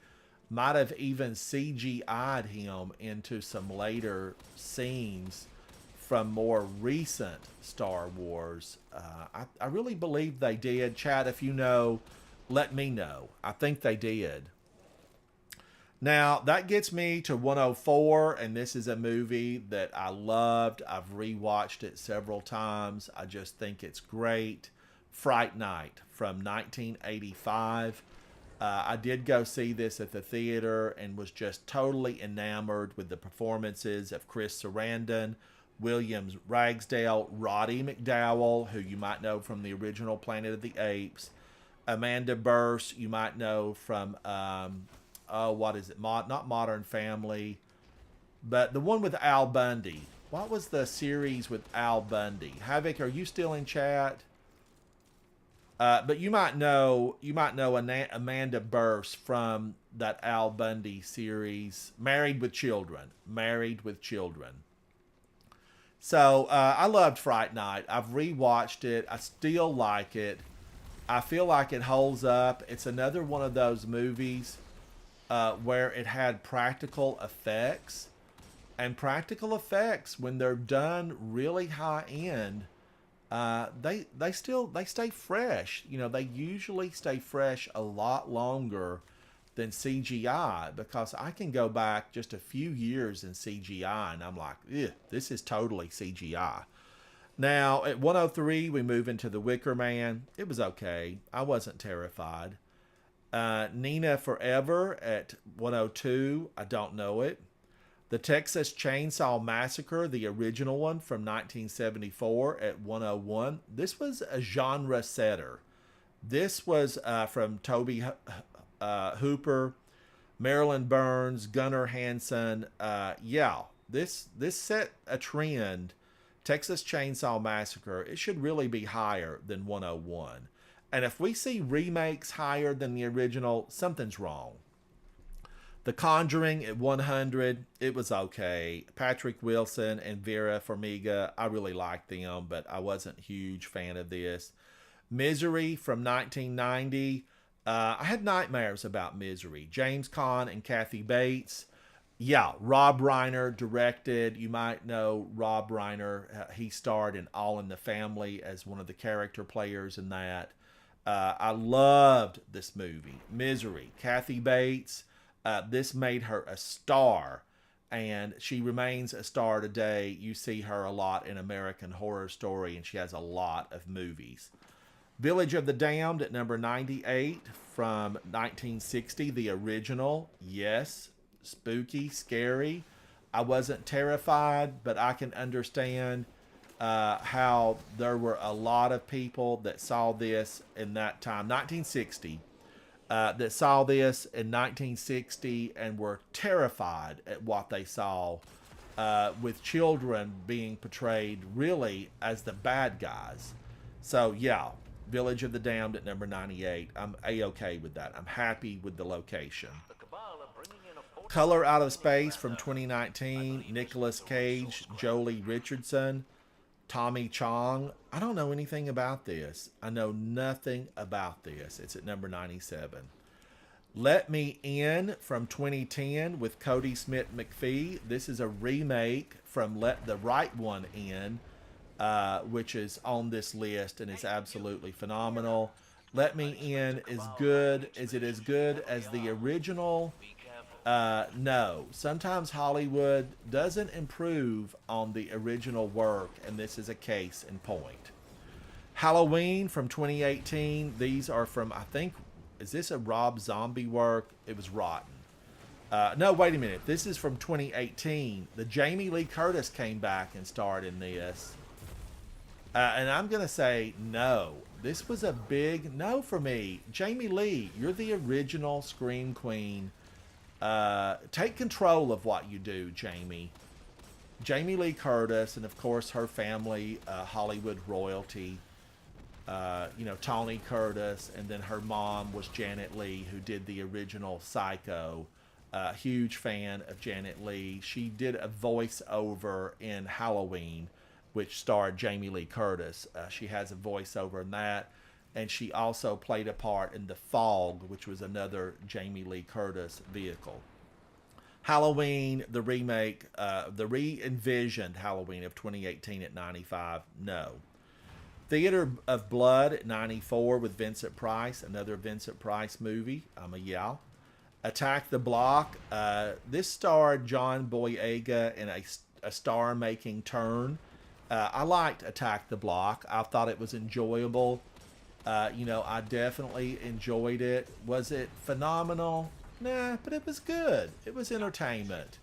might have even CGI'd him into some later scenes from more recent Star Wars. I really believe they did. Chad, if you know, let me know. I think they did. Now, that gets me to 104, and this is a movie that I loved. I've rewatched it several times. I just think it's great. Fright Night from 1985. I did go see this at the theater and was just totally enamored with the performances of Chris Sarandon, Williams Ragsdale, Roddy McDowall, who you might know from the original Planet of the Apes, Amanda Burse, you might know from, what is it? Not Modern Family, but the one with Al Bundy. What was the series with Al Bundy? Havoc, are you still in chat? But you might know Amanda Burse from that Al Bundy series, Married with Children. So I loved Fright Night. I've rewatched it. I still like it. I feel like it holds up. It's another one of those movies where it had practical effects. And practical effects, when they're done really high end, they stay fresh. You know, they usually stay fresh a lot longer than CGI, because I can go back just a few years in CGI and I'm like, this is totally CGI. Now, at 103, we move into The Wicker Man. It was okay. I wasn't terrified. Nina Forever at 102. I don't know it. The Texas Chainsaw Massacre, the original one from 1974 at 101. This was a genre setter. This was from Toby Hooper, Marilyn Burns, Gunnar Hansen. This set a trend. Texas Chainsaw Massacre, it should really be higher than 101. And if we see remakes higher than the original, something's wrong. The Conjuring at 100, it was okay. Patrick Wilson and Vera Farmiga, I really liked them, but I wasn't a huge fan of this. Misery from 1990, I had nightmares about Misery. James Caan and Kathy Bates. Yeah, Rob Reiner directed. You might know Rob Reiner. He starred in All in the Family as one of the character players in that. I loved this movie, Misery. Kathy Bates, this made her a star, and she remains a star today. You see her a lot in American Horror Story, and she has a lot of movies. Village of the Damned at number 98 from 1960, the original. Yes, spooky, scary. I wasn't terrified, but I can understand how there were a lot of people that saw this in that time, 1960, that saw this in 1960 and were terrified at what they saw, with children being portrayed really as the bad guys. So yeah, Village of the Damned at number 98. I'm A-okay with that. I'm happy with the location. Color Out of Space from 2019. Nicolas Cage, Jolie Richardson, Tommy Chong. I don't know anything about this. I know nothing about this. It's at number 97. Let Me In from 2010 with Cody Smith-McPhee. This is a remake from Let the Right One In, which is on this list and is absolutely phenomenal. Let Me In is good. Is it as good as the original? No. Sometimes Hollywood doesn't improve on the original work, and this is a case in point. Halloween from 2018. These are from, I think, is this a Rob Zombie work? It was Rotten. No, wait a minute. This is from 2018. The Jamie Lee Curtis came back and starred in this. And I'm going to say no. This was a big no for me. Jamie Lee, you're the original Scream Queen. Take control of what you do, Jamie. Jamie Lee Curtis, and of course her family, Hollywood royalty. Tawny Curtis, and then her mom was Janet Leigh, who did the original Psycho. Huge fan of Janet Leigh. She did a voiceover in Halloween, which starred Jamie Lee Curtis. She has a voiceover in that. And she also played a part in The Fog, which was another Jamie Lee Curtis vehicle. Halloween, the remake, the re-envisioned Halloween of 2018 at 95, no. Theater of Blood at 94 with Vincent Price, another Vincent Price movie. I'm a yeah. Attack the Block. This starred John Boyega in a star-making turn. I liked Attack the Block. I thought it was enjoyable. I definitely enjoyed it. Was it phenomenal? Nah, but it was good. It was entertainment.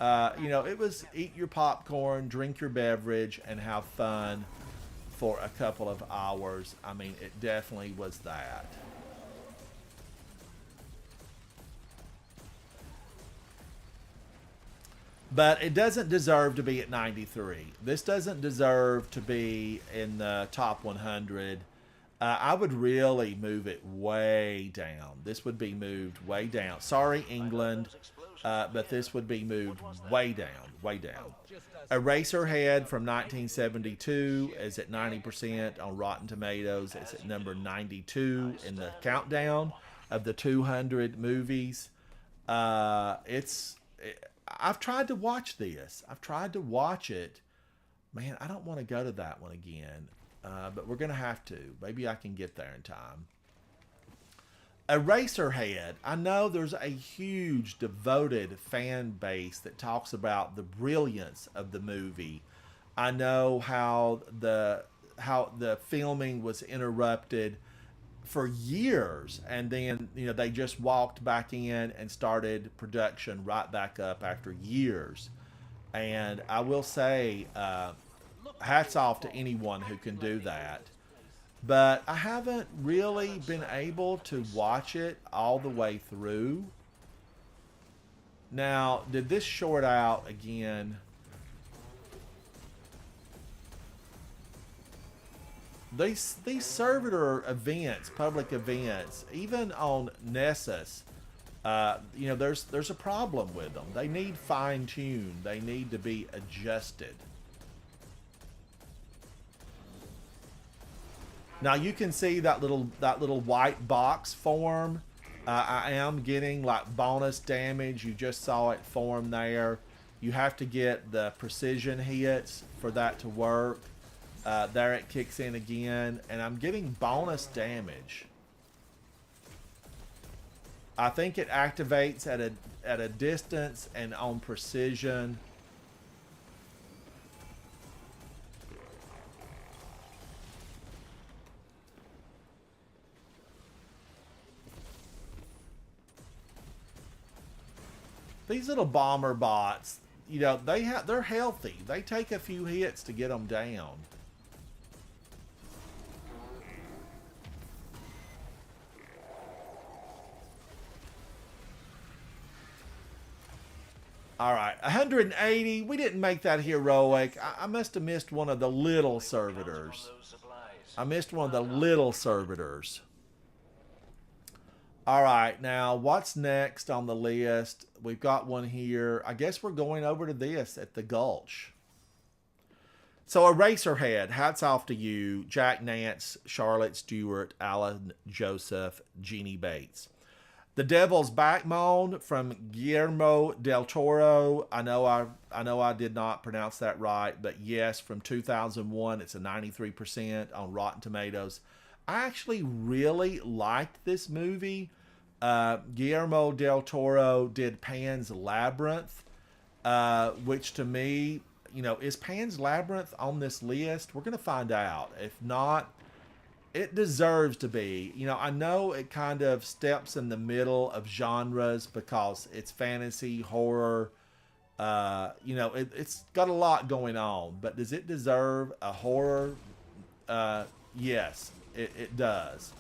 It was eat your popcorn, drink your beverage, and have fun for a couple of hours. I mean, it definitely was that. But it doesn't deserve to be at 93. This doesn't deserve to be in the top 100. I would really move it way down. This would be moved way down. Sorry, England, but this would be moved way down, way down. Eraserhead from 1972 is at 90% on Rotten Tomatoes. It's at number 92 in the countdown of the 200 movies. I've tried to watch this. I've tried to watch it. Man, I don't want to go to that one again. But we're going to have to. Maybe I can get there in time. Eraserhead. I know there's a huge devoted fan base that talks about the brilliance of the movie. I know how the filming was interrupted for years, and then they just walked back in and started production right back up after years. And I will say, hats off to anyone who can do that. But I haven't really been able to watch it all the way through. Now, did this short out again? These servitor events, public events, even on Nessus, there's a problem with them. They need fine-tuned. They need to be adjusted. Now you can see that little white box form. I am getting like bonus damage. You just saw it form there. You have to get the precision hits for that to work. There it kicks in again, and I'm getting bonus damage. I think it activates at a distance and on precision. These little bomber bots, they're healthy. They take a few hits to get them down. All right, 180. We didn't make that heroic. I must have missed one of the little servitors. I missed one of the little servitors. All right, now what's next on the list? We've got one here. I guess we're going over to this at the Gulch. So Eraserhead, hats off to you. Jack Nance, Charlotte Stewart, Alan Joseph, Jeannie Bates. The Devil's Backbone from Guillermo del Toro. I know I did not pronounce that right, but yes, from 2001, it's a 93% on Rotten Tomatoes. I actually really liked this movie. Guillermo del Toro did Pan's Labyrinth, which to me, is Pan's Labyrinth on this list? We're going to find out. If not, it deserves to be. I know it kind of steps in the middle of genres because it's fantasy, horror. It's got a lot going on, but does it deserve a horror? Yes. It does.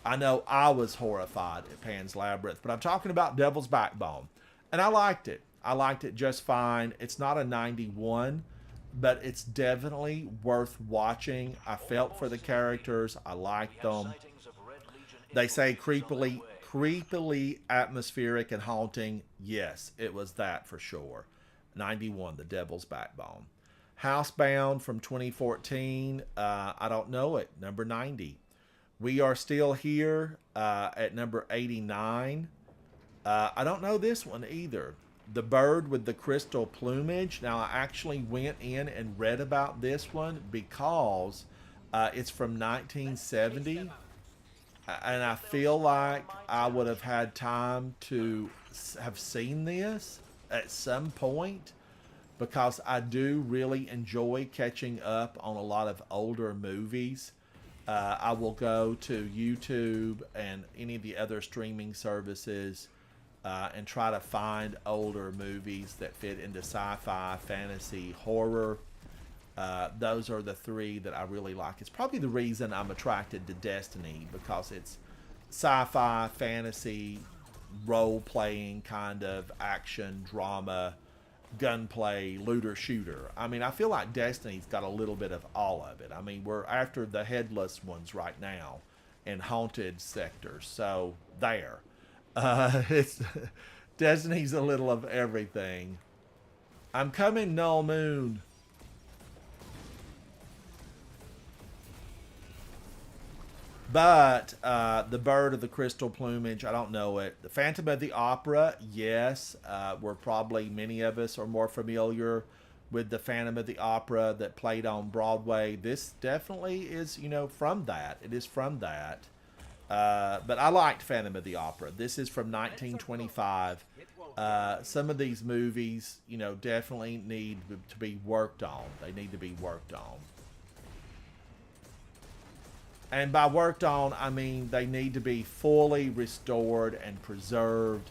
I know I was horrified at Pan's Labyrinth, but I'm talking about Devil's Backbone. And I liked it. I liked it just fine. It's not a 91, but it's definitely worth watching. I felt for the characters. I liked them. They say creepily atmospheric and haunting. Yes, it was that for sure. 91, The Devil's Backbone. Housebound from 2014. I don't know it. Number 90. We Are Still Here at number 89. I don't know this one either. The Bird with the Crystal Plumage. Now, I actually went in and read about this one because it's from 1970. And I feel like I would have had time to have seen this at some point, because I do really enjoy catching up on a lot of older movies. I will go to YouTube and any of the other streaming services and try to find older movies that fit into sci-fi, fantasy, horror. Those are the three that I really like. It's probably the reason I'm attracted to Destiny, because it's sci-fi, fantasy, role-playing kind of action, drama, gunplay, looter shooter. I mean, I feel like Destiny's got a little bit of all of it. I mean, we're after the headless ones right now in haunted sectors, so there. It's Destiny's a little of everything. I'm coming, Null Moon. But the bird of the crystal plumage, I don't know it. The Phantom of the Opera, yes. We're probably, many of us are more familiar with the Phantom of the Opera that played on Broadway. This definitely is, from that. It is from that. But I liked Phantom of the Opera. This is from 1925. Some of these movies, definitely need to be worked on. They need to be worked on. And by worked on, I mean they need to be fully restored and preserved.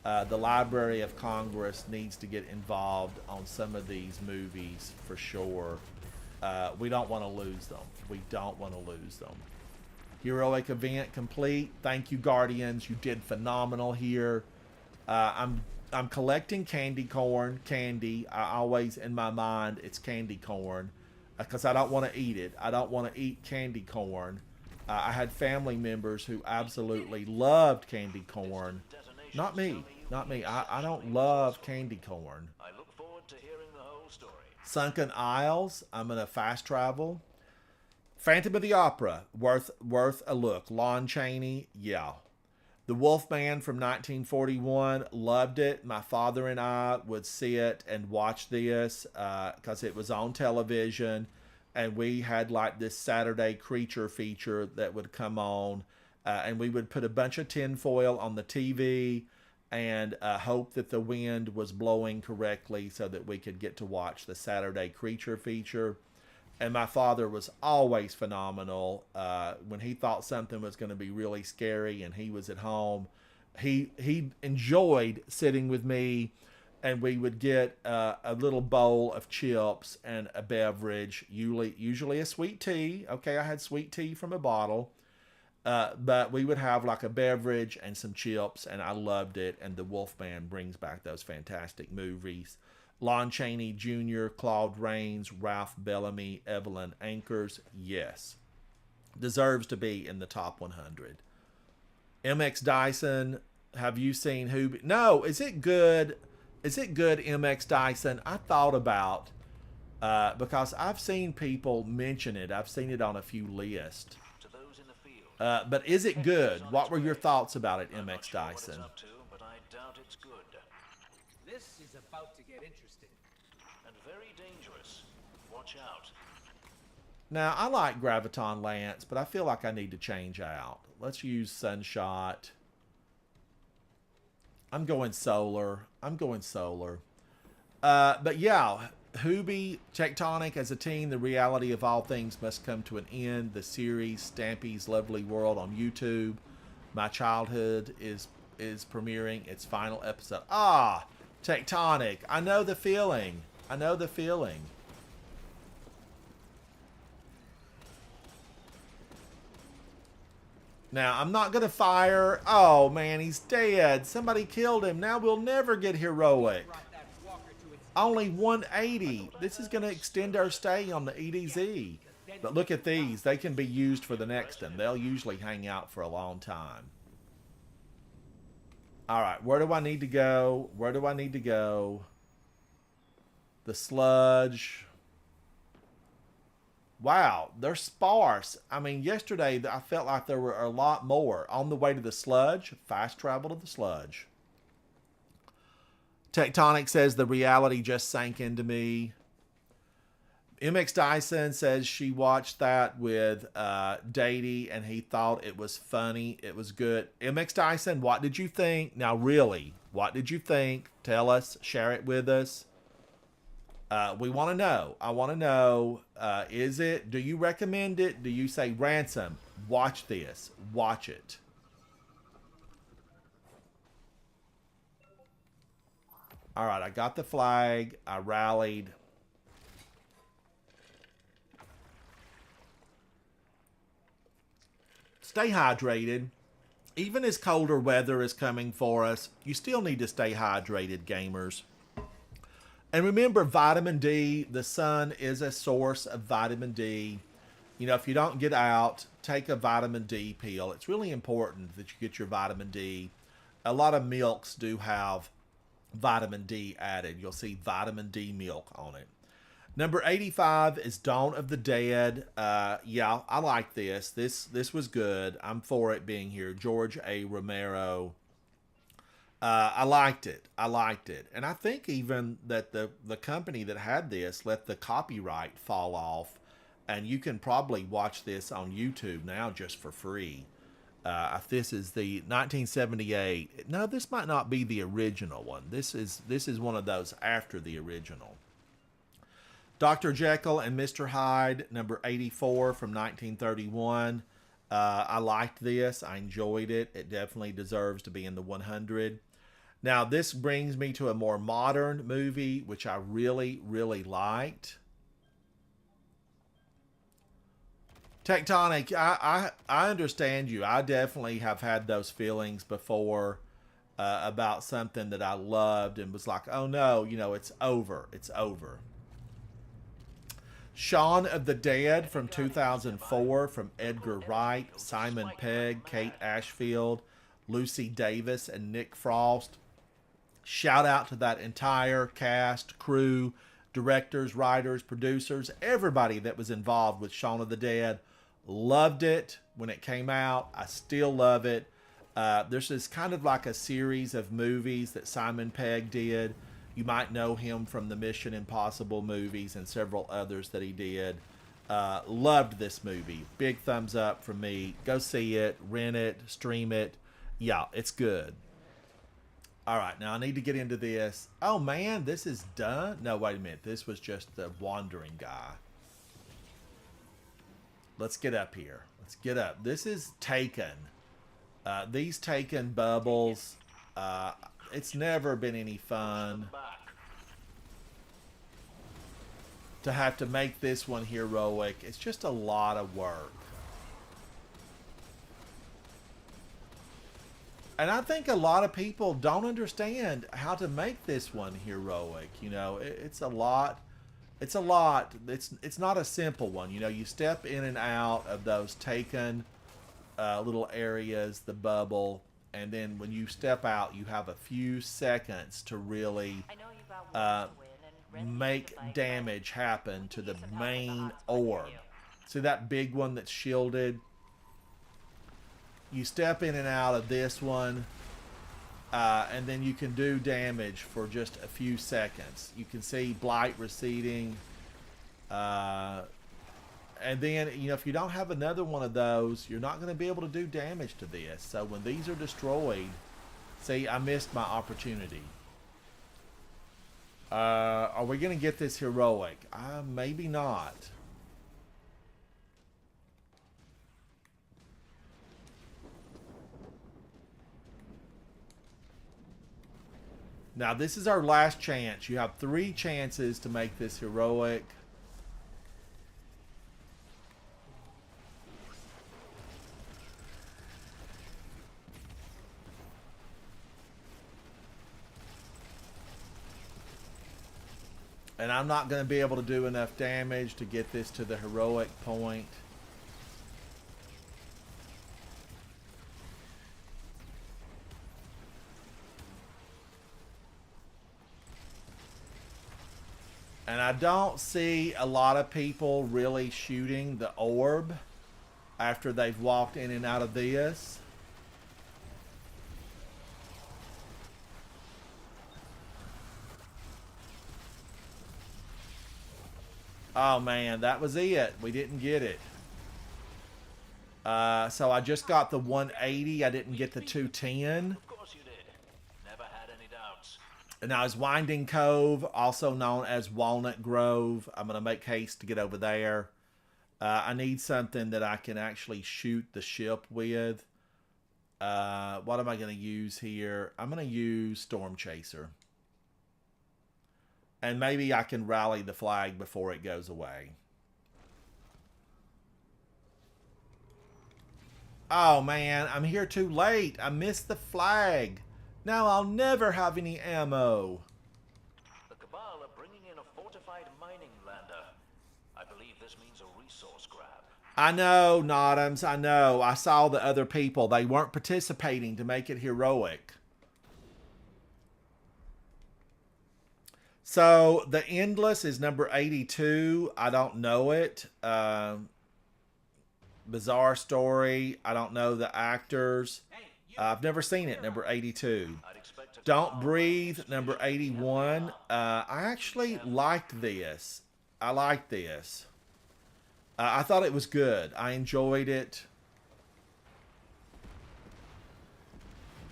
The Library of Congress needs to get involved on some of these movies for sure. We don't want to lose them. We don't want to lose them. Heroic event complete. Thank you, Guardians. You did phenomenal here. I'm collecting candy corn. Candy. I always, in my mind, it's candy corn. Because I don't want to eat it. I don't want to eat candy corn. I had family members who absolutely loved candy corn. Not me. Not me. I don't love candy corn. I look forward to hearing the whole story. Sunken Isles. I'm going to fast travel. Phantom of the Opera. Worth a look. Lon Chaney. Yeah. The Wolfman from 1941. Loved it. My father and I would sit and watch this because it was on television. And we had like this Saturday creature feature that would come on. And we would put a bunch of tinfoil on the TV and hope that the wind was blowing correctly so that we could get to watch the Saturday creature feature. And my father was always phenomenal. When he thought something was going to be really scary and he was at home, he enjoyed sitting with me, and we would get a little bowl of chips and a beverage, usually a sweet tea. Okay, I had sweet tea from a bottle. But we would have like a beverage and some chips, and I loved it. And the Wolfman brings back those fantastic movies. Lon Chaney Jr., Claude Rains, Ralph Bellamy, Evelyn Ankers, yes. Deserves to be in the top 100. MX Dyson, have you seen who? No, is it good? Is it good, MX Dyson? I thought about, because I've seen people mention it. I've seen it on a few lists. To those in the field. But is it good? What were your thoughts about it, MX Dyson? Up to, but I doubt it's good. This is about to get interesting. And very dangerous. Watch out. Now, I like Graviton Lance, but I feel like I need to change out. Let's use Sunshot. I'm going solar. But yeah, Hubie, Tectonic as a team, the reality of all things must come to an end. The series, Stampy's Lovely World on YouTube. My Childhood is premiering its final episode. Ah, Tectonic. I know the feeling. Now, I'm not going to fire. Oh, man, he's dead. Somebody killed him. Now we'll never get heroic. Brought that walker to its Only 180. This is going to extend our stay on the EDZ. But look at these. They can be used for the next one. They'll usually hang out for a long time. All right, where do I need to go? The sludge. Wow, they're sparse. I mean, yesterday I felt like there were a lot more. On the way to the sludge, fast travel to the sludge. Tectonic says the reality just sank into me. MX Dyson says she watched that with Dady and he thought it was funny. It was good. MX Dyson, what did you think? Now, really, what did you think? Tell us. Share it with us. We want to know. I want to know, do you recommend it? Do you say, Ransom, watch this. Watch it. All right, I got the flag. I rallied. Stay hydrated. Even as colder weather is coming for us, you still need to stay hydrated, gamers. And remember, vitamin D, the sun is a source of vitamin D. You know, if you don't get out, take a vitamin D pill. It's really important that you get your vitamin D. A lot of milks do have vitamin D added. You'll see vitamin D milk on it. Number 85 is Dawn of the Dead. Yeah, I like this. This was good. I'm for it being here. George A. Romero. I liked it. And I think even that the company that had this let the copyright fall off. And you can probably watch this on YouTube now just for free. This is the 1978. No, this might not be the original one. This is one of those after the original. Dr. Jekyll and Mr. Hyde, number 84 from 1931. I liked this. I enjoyed it. It definitely deserves to be in the 100. Now, this brings me to a more modern movie, which I really, really liked. Tectonic, I understand you. I definitely have had those feelings before about something that I loved and was like, oh no, you know, it's over. It's over. Shaun of the Dead from 2004 from Edgar Wright, Simon Pegg, Kate Ashfield, Lucy Davis, and Nick Frost. Shout out to that entire cast, crew, directors, writers, producers, everybody that was involved with Shaun of the Dead. Loved it when it came out. I still love it. This is kind of like a series of movies that Simon Pegg did. You might know him from the Mission Impossible movies and several others that he did. Loved this movie. Big thumbs up from me. Go see it, rent it, stream it. Yeah, it's good. All right, now I need to get into this. Oh man, this is done? No, wait a minute. This was just the wandering guy. Let's get up here. Let's get up. This is Taken. These Taken bubbles, it's never been any fun to have to make this one heroic. It's just a lot of work. And I think a lot of people don't understand how to make this one heroic. You know, it's a lot. It's a lot. It's not a simple one. You know, you step in and out of those Taken little areas, the bubble, and then when you step out, you have a few seconds to really make damage happen to the main orb. See that big one that's shielded? You step in and out of this one, and then you can do damage for just a few seconds. You can see Blight receding. And then, you know, if you don't have another one of those, you're not going to be able to do damage to this. So when these are destroyed, see, I missed my opportunity. Are we going to get this heroic? Maybe not. Now, this is our last chance. You have 3 chances to make this heroic. And I'm not going to be able to do enough damage to get this to the heroic point. And I don't see a lot of people really shooting the orb after they've walked in and out of this. Oh man, that was it. We didn't get it. So I just got the 180. I didn't get the 210. Of course you did. Never had any doubts. Now it's Winding Cove, also known as Walnut Grove. I'm going to make haste to get over there. I need something that I can actually shoot the ship with. What am I going to use here? I'm going to use Storm Chaser. And maybe I can rally the flag before it goes away. Oh man, I'm here too late. I missed the flag. Now I'll never have any ammo. The Cabal are bringing in a fortified mining lander. I believe this means a resource grab. I know, Notams, I know. I saw the other people. They weren't participating to make it heroic. So, the Endless is number 82. I don't know it. Bizarre Story. I don't know the actors. I've never seen it. Number 82. Don't Breathe. Number 81. I actually liked this. I liked this. I thought it was good. I enjoyed it.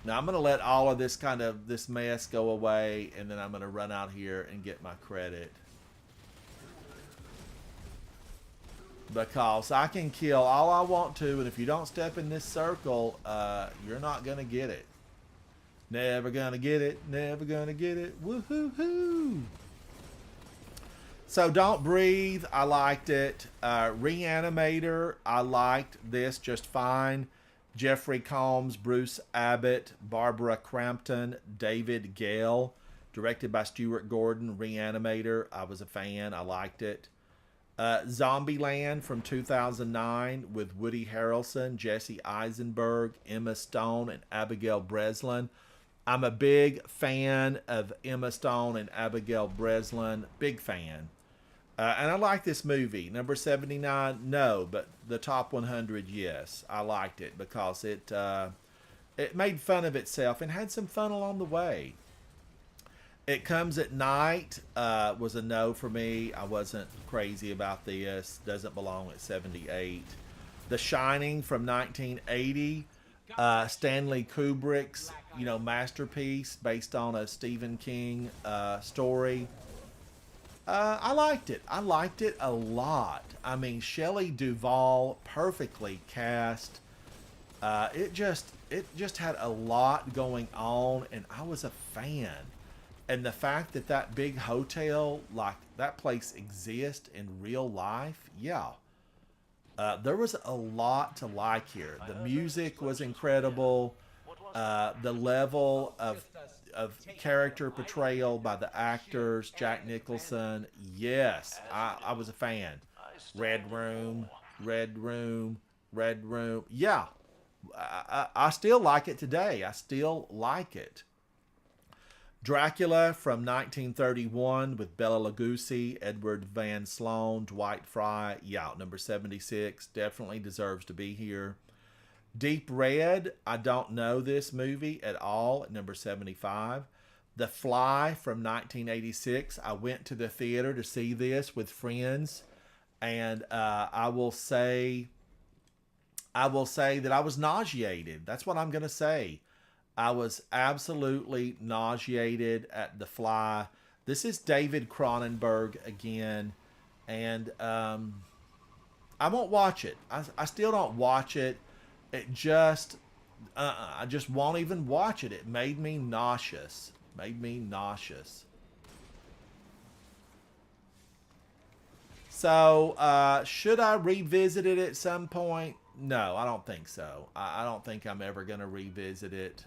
Now I'm going to let all of this mess go away, and then I'm going to run out here and get my credit. Because I can kill all I want to, and if you don't step in this circle, you're not going to get it. Never going to get it. Never going to get it. Woohoo-hoo! So Don't Breathe, I liked it. Reanimator, I liked this just fine. Jeffrey Combs, Bruce Abbott, Barbara Crampton, David Gale, directed by Stuart Gordon. Reanimator, I was a fan. I liked it. Zombieland from 2009 with Woody Harrelson, Jesse Eisenberg, Emma Stone, and Abigail Breslin. I'm a big fan of Emma Stone and Abigail Breslin. Big fan. And I like this movie. Number 79, no, but the top 100, yes. I liked it because it made fun of itself and had some fun along the way. It Comes at Night was a no for me. I wasn't crazy about this. Doesn't belong at 78. The Shining from 1980, Stanley Kubrick's masterpiece based on a Stephen King story. I liked it. I liked it a lot. I mean, Shelley Duvall, perfectly cast. It just had a lot going on, and I was a fan. And the fact that that big hotel, like that place exists in real life, yeah. There was a lot to like here. The music was incredible. The level of character portrayal by the actors, Jack Nicholson, yes, I was a fan. Red Room, yeah. I still like it today. I still like it. Dracula from 1931 with Bela Lugosi, Edward Van Sloan, Dwight Frye, yeah, number 76, definitely deserves to be here. Deep Red, I don't know this movie at all, at number 75. The Fly from 1986, I went to the theater to see this with friends, and I will say that I was nauseated. That's what I'm going to say. I was absolutely nauseated at The Fly. This is David Cronenberg again, and I won't watch it. I still don't watch it. It just, I just won't even watch it. It made me nauseous. So, should I revisit it at some point? No, I don't think so. I don't think I'm ever going to revisit it.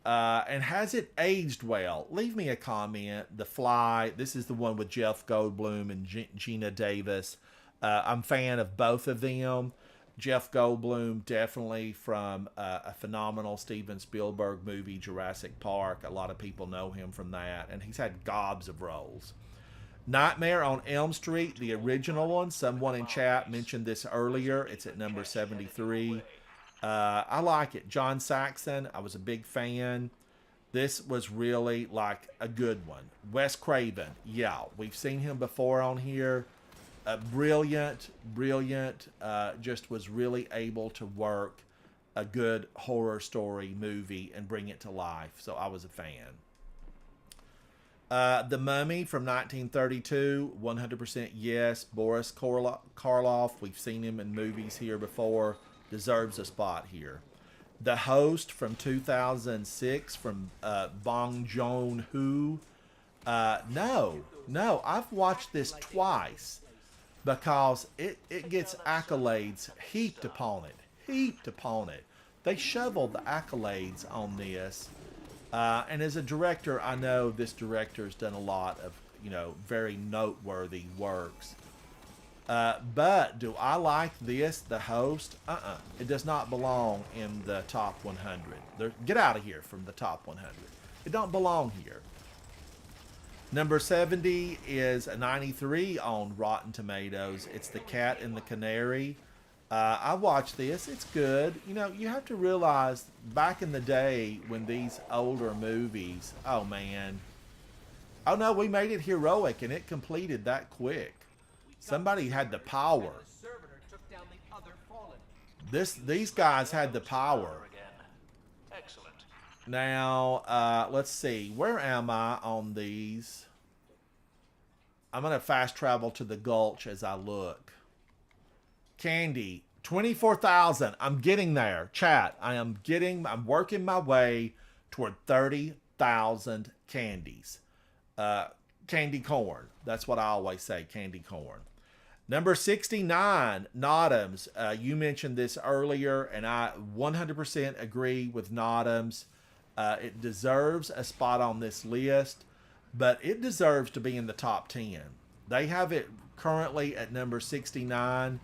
And has it aged well? Leave me a comment. The Fly. This is the one with Jeff Goldblum and Gina Davis. I'm a fan of both of them. Jeff Goldblum, definitely from a phenomenal Steven Spielberg movie, Jurassic Park. A lot of people know him from that, and he's had gobs of roles. Nightmare on Elm Street, the original one. Someone in chat mentioned this earlier. It's at number 73. I like it. John Saxon, I was a big fan. This was really like a good one. Wes Craven, yeah, we've seen him before on here. Brilliant, brilliant. Just was really able to work a good horror story movie and bring it to life. So I was a fan. The Mummy from 1932, 100% yes. Boris Karloff, we've seen him in movies here before, deserves a spot here. The Host from 2006 from Bong Joon-ho. No, I've watched this twice because it gets accolades heaped upon it. They shoveled the accolades on this. And as a director, I know this director's done a lot of, very noteworthy works. But do I like this, The Host? It does not belong in the top 100. Get out of here from the top 100. It don't belong here. Number 70 is a 93 on Rotten Tomatoes. It's The Cat and the Canary. I watched this. It's good. You have to realize back in the day when these older movies, oh man. Oh no, we made it heroic and it completed that quick. Somebody had the power. These guys had the power. Excellent. Now, let's see. Where am I on these? I'm going to fast travel to the Gulch as I look. Candy, 24,000. I'm getting there. Chat, I'm working my way toward 30,000 candies. Candy corn. That's what I always say, candy corn. Number 69, Nodams. You mentioned this earlier, and I 100% agree with Nodams. It deserves a spot on this list, but it deserves to be in the top 10. They have it currently at number 69.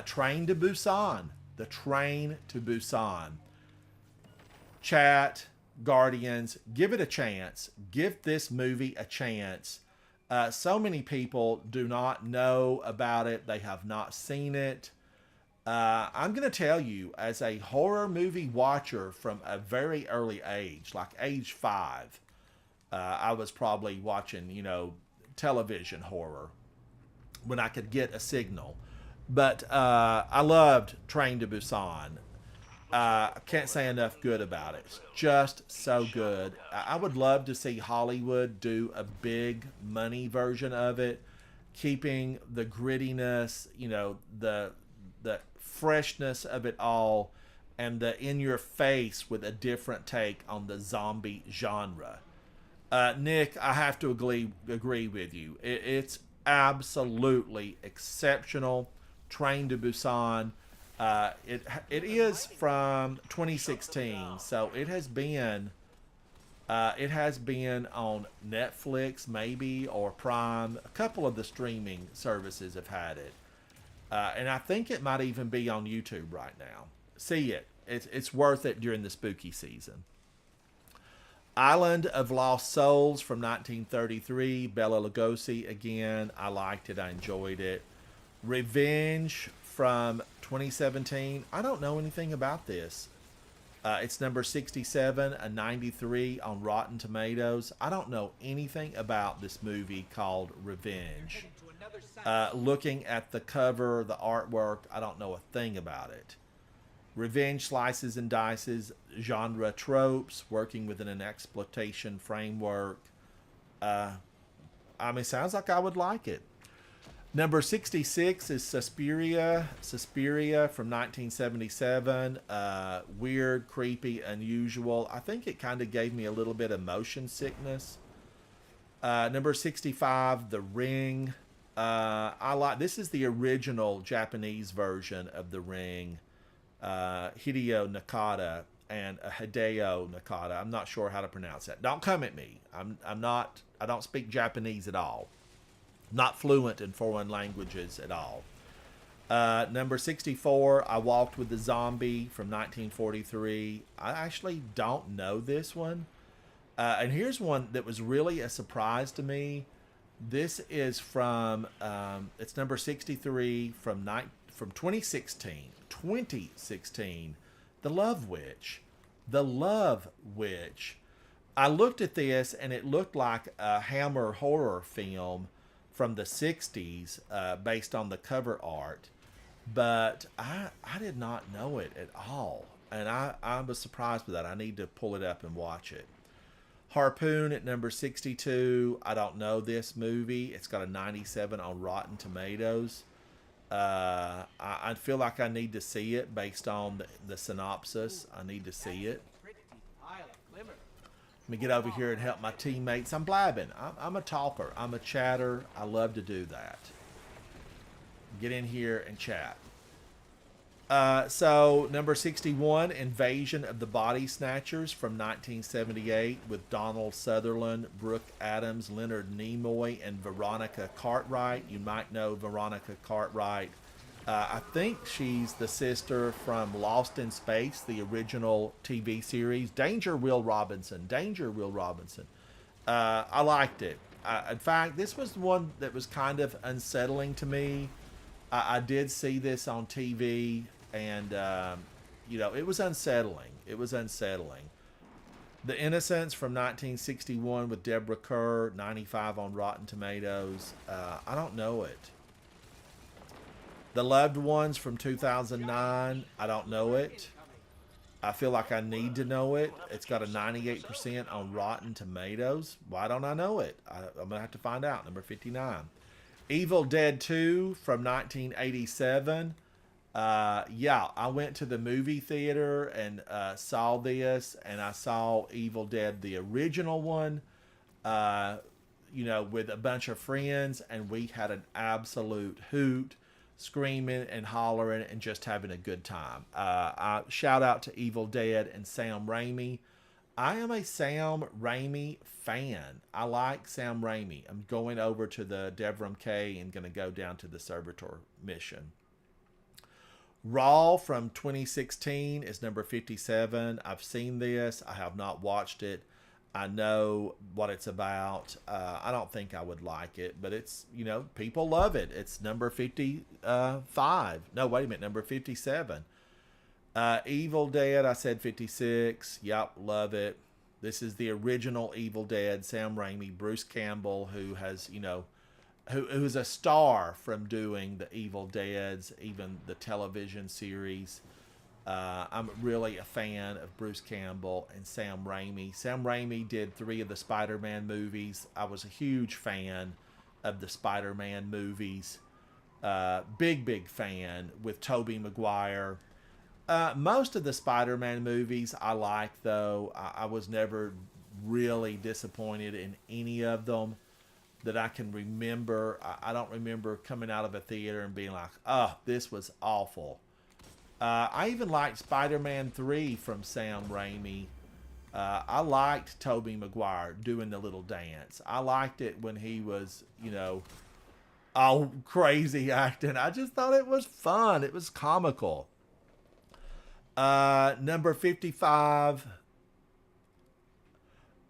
Train to Busan. The Train to Busan. Chat, Guardians, give it a chance. Give this movie a chance. So many people do not know about it. They have not seen it. I'm going to tell you, as a horror movie watcher from a very early age, like age 5, I was probably watching, television horror when I could get a signal. But I loved Train to Busan. I can't say enough good about it. It's just so good. I would love to see Hollywood do a big money version of it, keeping the grittiness, the freshness of it all, and the in your face with a different take on the zombie genre. Nick, I have to agree with you. It's absolutely exceptional. Train to Busan. It is from 2016, so it has been on Netflix maybe, or Prime. A couple of the streaming services have had it, and I think it might even be on YouTube right now. See it. It's worth it during the spooky season. Island of Lost Souls from 1933. Bela Lugosi again. I liked it. I enjoyed it. Revenge from 2017. I don't know anything about this. It's number 67, a 93 on Rotten Tomatoes. I don't know anything about this movie called Revenge. Looking at the cover, the artwork, I don't know a thing about it. Revenge slices and dices genre tropes, working within an exploitation framework. Sounds like I would like it. Number 66 is Suspiria from 1977. Weird, creepy, unusual. I think it kind of gave me a little bit of motion sickness. Number 65, The Ring. This is the original Japanese version of The Ring. Hideo Nakata and Hideo Nakata. I'm not sure how to pronounce that. Don't come at me. I don't speak Japanese at all. Not fluent in foreign languages at all. Number 64, I Walked with the Zombie from 1943. I actually don't know this one. And here's one that was really a surprise to me. This is from, it's number 63 from 2016. 2016. The Love Witch. The Love Witch. I looked at this and it looked like a Hammer horror film from the 60s based on the cover art. But I did not know it at all. And I was surprised with that. I need to pull it up and watch it. Harpoon at number 62. I don't know this movie. It's got a 97 on Rotten Tomatoes. I feel like I need to see it based on the synopsis. I need to see it. Pretty pile of glimmer. Let me get over here and help my teammates. I'm blabbing. I'm a talker. I'm a chatter. I love to do that. Get in here and chat. So, number 61, Invasion of the Body Snatchers from 1978 with Donald Sutherland, Brooke Adams, Leonard Nimoy, and Veronica Cartwright. You might know Veronica Cartwright. I think she's the sister from Lost in Space, the original TV series. Danger Will Robinson. Danger Will Robinson. I liked it. In fact, this was one that was kind of unsettling to me. I did see this on TV, and it was unsettling. It was unsettling. The Innocents from 1961 with Deborah Kerr, 95 on Rotten Tomatoes. I don't know it. The Loved Ones from 2009. I don't know it. I feel like I need to know it. It's got a 98% on Rotten Tomatoes. Why don't I know it? I'm going to have to find out. Number 59. Evil Dead 2 from 1987. I went to the movie theater and saw this, and I saw Evil Dead, the original one, with a bunch of friends, and we had an absolute hoot, screaming and hollering and just having a good time. I shout out to Evil Dead and Sam Raimi. I am a Sam Raimi fan. I like Sam Raimi. I'm going over to the Devram K and going to go down to the Servitor mission. Raw from 2016 is number 57. I've seen this. I have not watched it. I know what it's about. I don't think I would like it, but it's, people love it. It's number 55. No, wait a minute, number 57. Evil Dead, I said 56. Yep, love it. This is the original Evil Dead, Sam Raimi, Bruce Campbell, who has, who's a star from doing the Evil Deads, even the television series. I'm really a fan of Bruce Campbell and Sam Raimi. Sam Raimi did 3 of the Spider-Man movies. I was a huge fan of the Spider-Man movies. Big fan with Tobey Maguire. Most of the Spider-Man movies I like, though. I was never really disappointed in any of them that I can remember. I don't remember coming out of a theater and being like, oh, this was awful. I even liked Spider-Man 3 from Sam Raimi. I liked Tobey Maguire doing the little dance. I liked it when he was, all crazy acting. I just thought it was fun. It was comical. Number 55.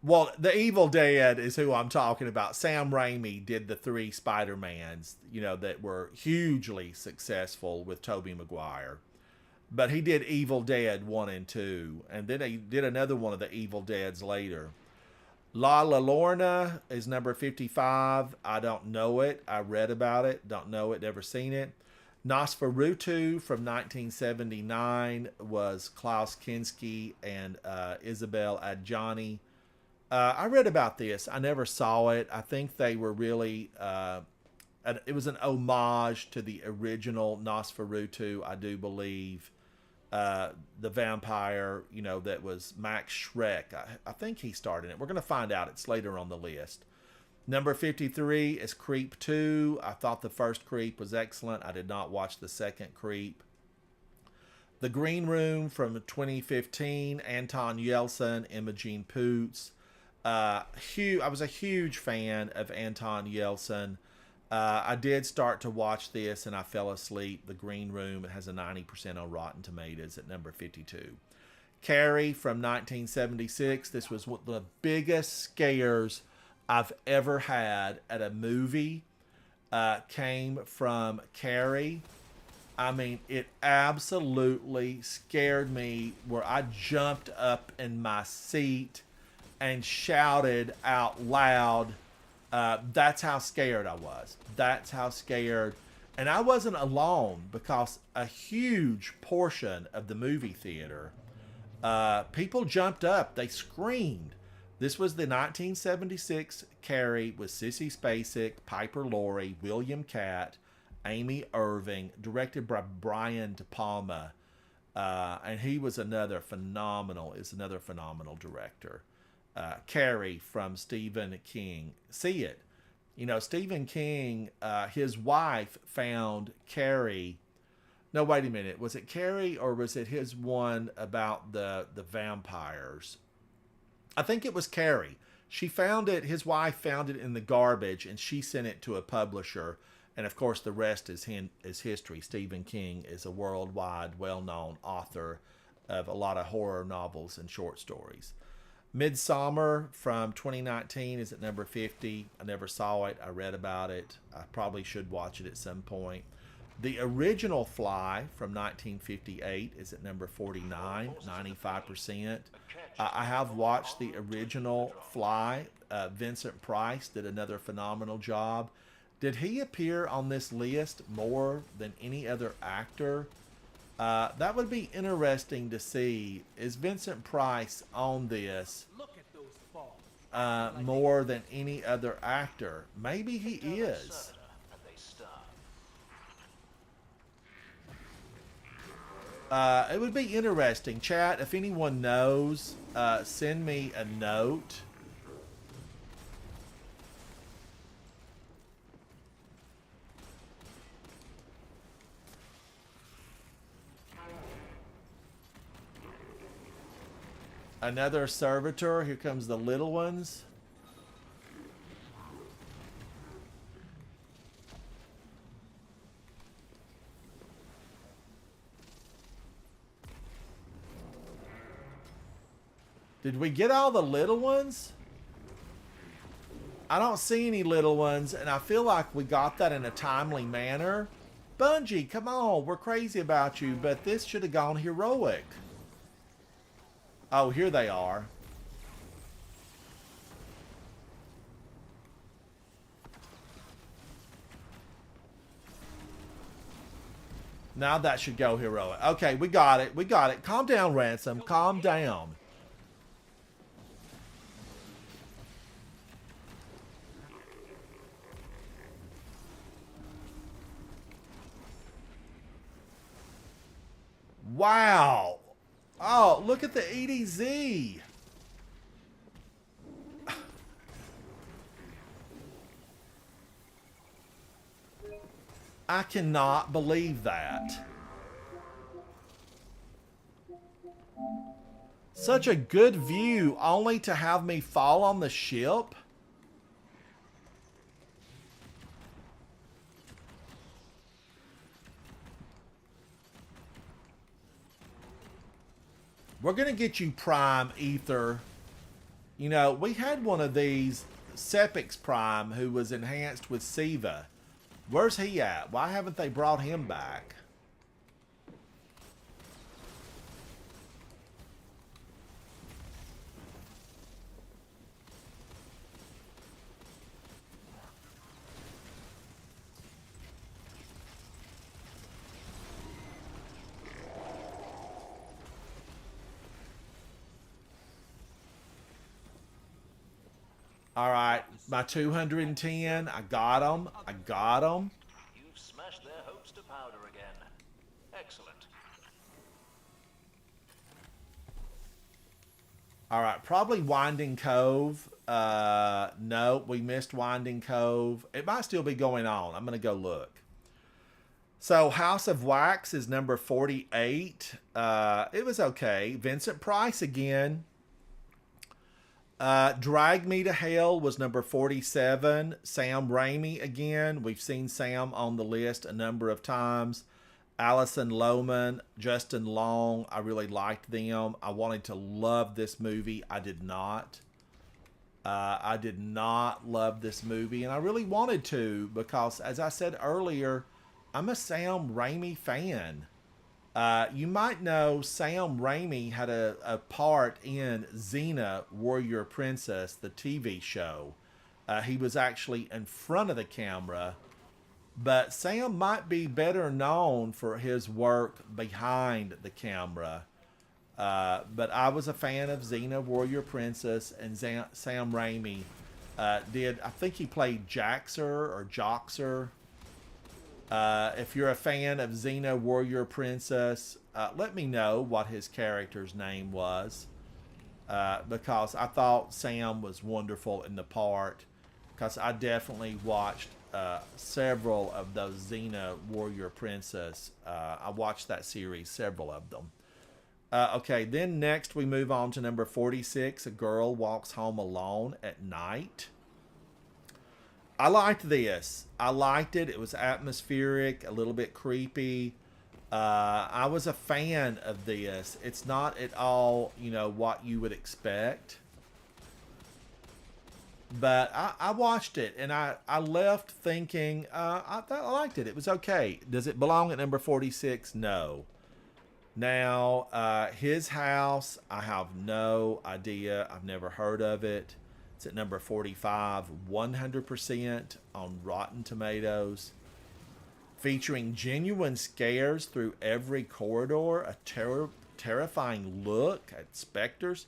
Well, the Evil Dead is who I'm talking about. Sam Raimi did the 3 Spider-Mans, that were hugely successful with Tobey Maguire. But he did Evil Dead 1 and 2. And then he did another one of the Evil Deads later. La Llorona is number 55. I don't know it. I read about it. Don't know it. Never seen it. Nosferatu from 1979 was Klaus Kinski and Isabel Adjani. I read about this. I never saw it. I think they were really... it was an homage to the original Nosferatu, I do believe. The vampire, that was Max Schreck. I think he started it. We're going to find out. It's later on the list. Number 53 is Creep 2. I thought the first Creep was excellent. I did not watch the second Creep. The Green Room from 2015, Anton Yelchin, Imogen Poots. I was a huge fan of Anton Yelchin. I did start to watch this and I fell asleep. The Green Room, it has a 90% on Rotten Tomatoes at number 52. Carrie from 1976. This was one of the biggest scares I've ever had at a movie. Came from Carrie. I mean, it absolutely scared me where I jumped up in my seat. and shouted out loud. That's how scared I was. That's how scared. And I wasn't alone, because a huge portion of the movie theater, people jumped up. They screamed. This was the 1976 Carrie with Sissy Spacek, Piper Laurie, William Catt, Amy Irving, directed by Brian De Palma. And he was another phenomenal director. Carrie from Stephen King. See it. You know, Stephen King, his wife found Carrie. No, wait a minute. Was it Carrie, or was it his one about the vampires? I think it was Carrie. She found it. His wife found it in the garbage, and she sent it to a publisher. And of course, the rest is history. Stephen King is a worldwide, well-known author of a lot of horror novels and short stories. Midsummer from 2019 is at number 50. I never saw it. I read about it. I probably should watch it at some point. The original Fly from 1958 is at number 49, 95%. I have watched the original Fly. Vincent Price did another phenomenal job. Did he appear on this list more than any other actor? That would be interesting to see. Is Vincent Price on this Look at those balls. more than any other actor? Maybe he is. And they stop. It would be interesting. Chat, if anyone knows, send me a note. Another servitor. Here comes the little ones. Did we get all the little ones? I don't see any little ones, and I feel like we got that in a timely manner. Bungie, come on. We're crazy about you, but this should have gone heroic. Oh, here they are. Now that should go heroic. Okay, we got it. We got it. Calm down, Ransom. Calm down. Wow. Oh, look at the EDZ. I cannot believe that. Such a good view, only to have me fall on the ship. We're going to get you Prime Ether. You know, we had one of these, Sepix Prime, who was enhanced with Siva. Where's he at? Why haven't they brought him back? All right, my 210. I got them. I got them. You've smashed their hopes to powder again. Excellent. All right, probably Winding Cove. No, we missed Winding Cove. It might still be going on. I'm going to go look. So House of Wax is number 48. It was okay. Vincent Price again. Drag Me to Hell was number 47. Sam Raimi again. We've seen Sam on the list a number of times. Alison Lohman, Justin Long. I really liked them. I wanted to love this movie. I did not. I did not love this movie, and I really wanted to because, as I said earlier, I'm a Sam Raimi fan. You might know Sam Raimi had a part in Xena, Warrior Princess, the TV show. He was actually in front of the camera, but Sam might be better known for his work behind the camera. But I was a fan of Xena, Warrior Princess, and Sam Raimi did, I think he played Jaxer or Joxer. If you're a fan of Xena, Warrior Princess, let me know what his character's name was. Because I thought Sam was wonderful in the part. Because I definitely watched several of those Xena, Warrior Princess. I watched that series, several of them. Okay, then next we move on to number 46, A Girl Walks Home Alone at Night. I liked this. I liked it. It was atmospheric, a little bit creepy. I was a fan of this. It's not at all, what you would expect. But I watched it, and I left thinking, I liked it. It was okay. Does it belong at number 46? No. Now, his house, I have no idea. I've never heard of it. It's at number 45, 100% on Rotten Tomatoes. Featuring genuine scares through every corridor, a terrifying look at specters.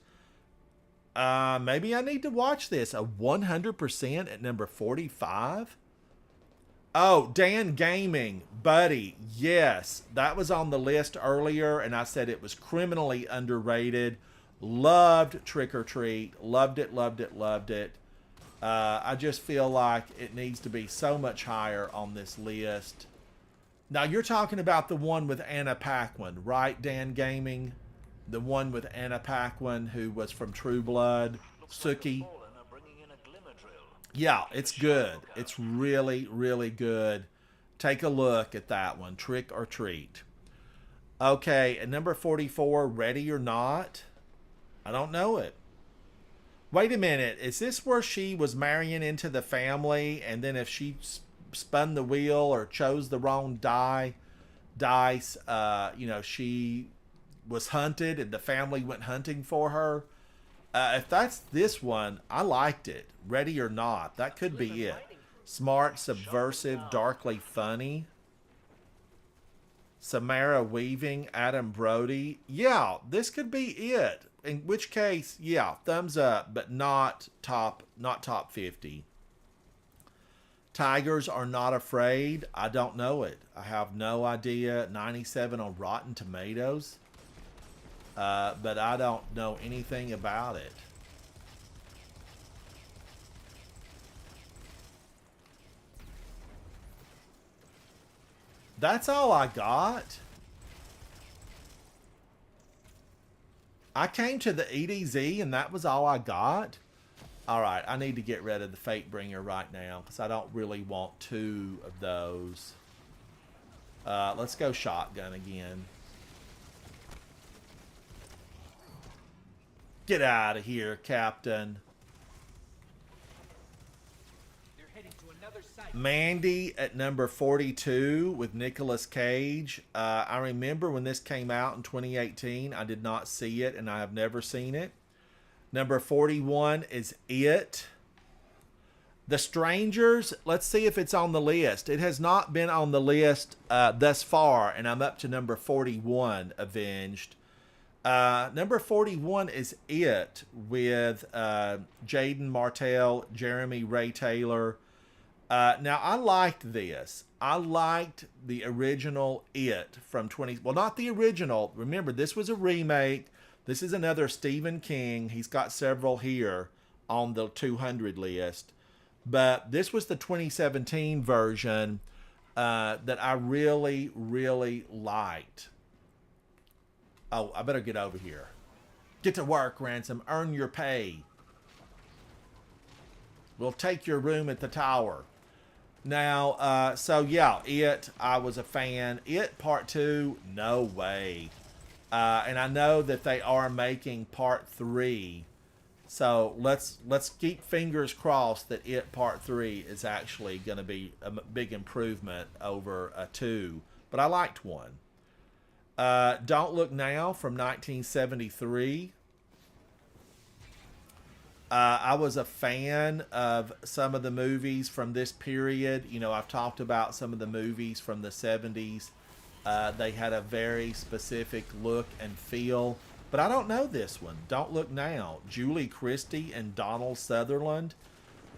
Maybe I need to watch this. A 100% at number 45? Oh, Dan Gaming, buddy, yes. That was on the list earlier, and I said it was criminally underrated. Loved Trick or Treat. Loved it, loved it, loved it. I just feel like it needs to be so much higher on this list. Now, you're talking about the one with Anna Paquin, right, Dan Gaming? The one with Anna Paquin, who was from True Blood, Sookie. Yeah, it's good. It's really, really good. Take a look at that one, Trick or Treat. Okay, at number 44, Ready or Not. I don't know it. Wait a minute. Is this where she was marrying into the family, and then if she spun the wheel or chose the wrong dice, she was hunted and the family went hunting for her? If that's this one, I liked it. Ready or Not. That could be it. Smart, subversive, darkly funny. Samara Weaving, Adam Brody. Yeah, this could be it. In which case, yeah, thumbs up, but not top 50. Tigers Are Not Afraid. I don't know it. I have no idea. 97 on Rotten Tomatoes. But I don't know anything about it. That's all I got. I came to the EDZ and that was all I got. All right, I need to get rid of the Fate Bringer right now because I don't really want two of those. Let's go shotgun again. Get out of here, Captain. They're heading to another site. Mandy at number 42 with Nicolas Cage. I remember when this came out in 2018. I did not see it, and I have never seen it. Number 41 is It. The Strangers, let's see if it's on the list. It has not been on the list thus far, and I'm up to number 41, Avenged. Number 41 is It with Jaden Martell, Jeremy Ray Taylor. Now, I liked this. I liked the original It from 20... Well, not the original. Remember, this was a remake. This is another Stephen King. He's got several here on the 200 list. But this was the 2017 version that I really, really liked. Oh, I better get over here. Get to work, Ransom. Earn your pay. We'll take your room at the tower. Now, so yeah, It, I was a fan. It Part 2, no way. And I know that they are making Part 3. So let's keep fingers crossed that It Part 3 is actually going to be a big improvement over a 2. But I liked 1. Don't Look Now from 1973. I was a fan of some of the movies from this period. You know, I've talked about some of the movies from the 70s. They had a very specific look and feel. But I don't know this one. Don't Look Now. Julie Christie and Donald Sutherland.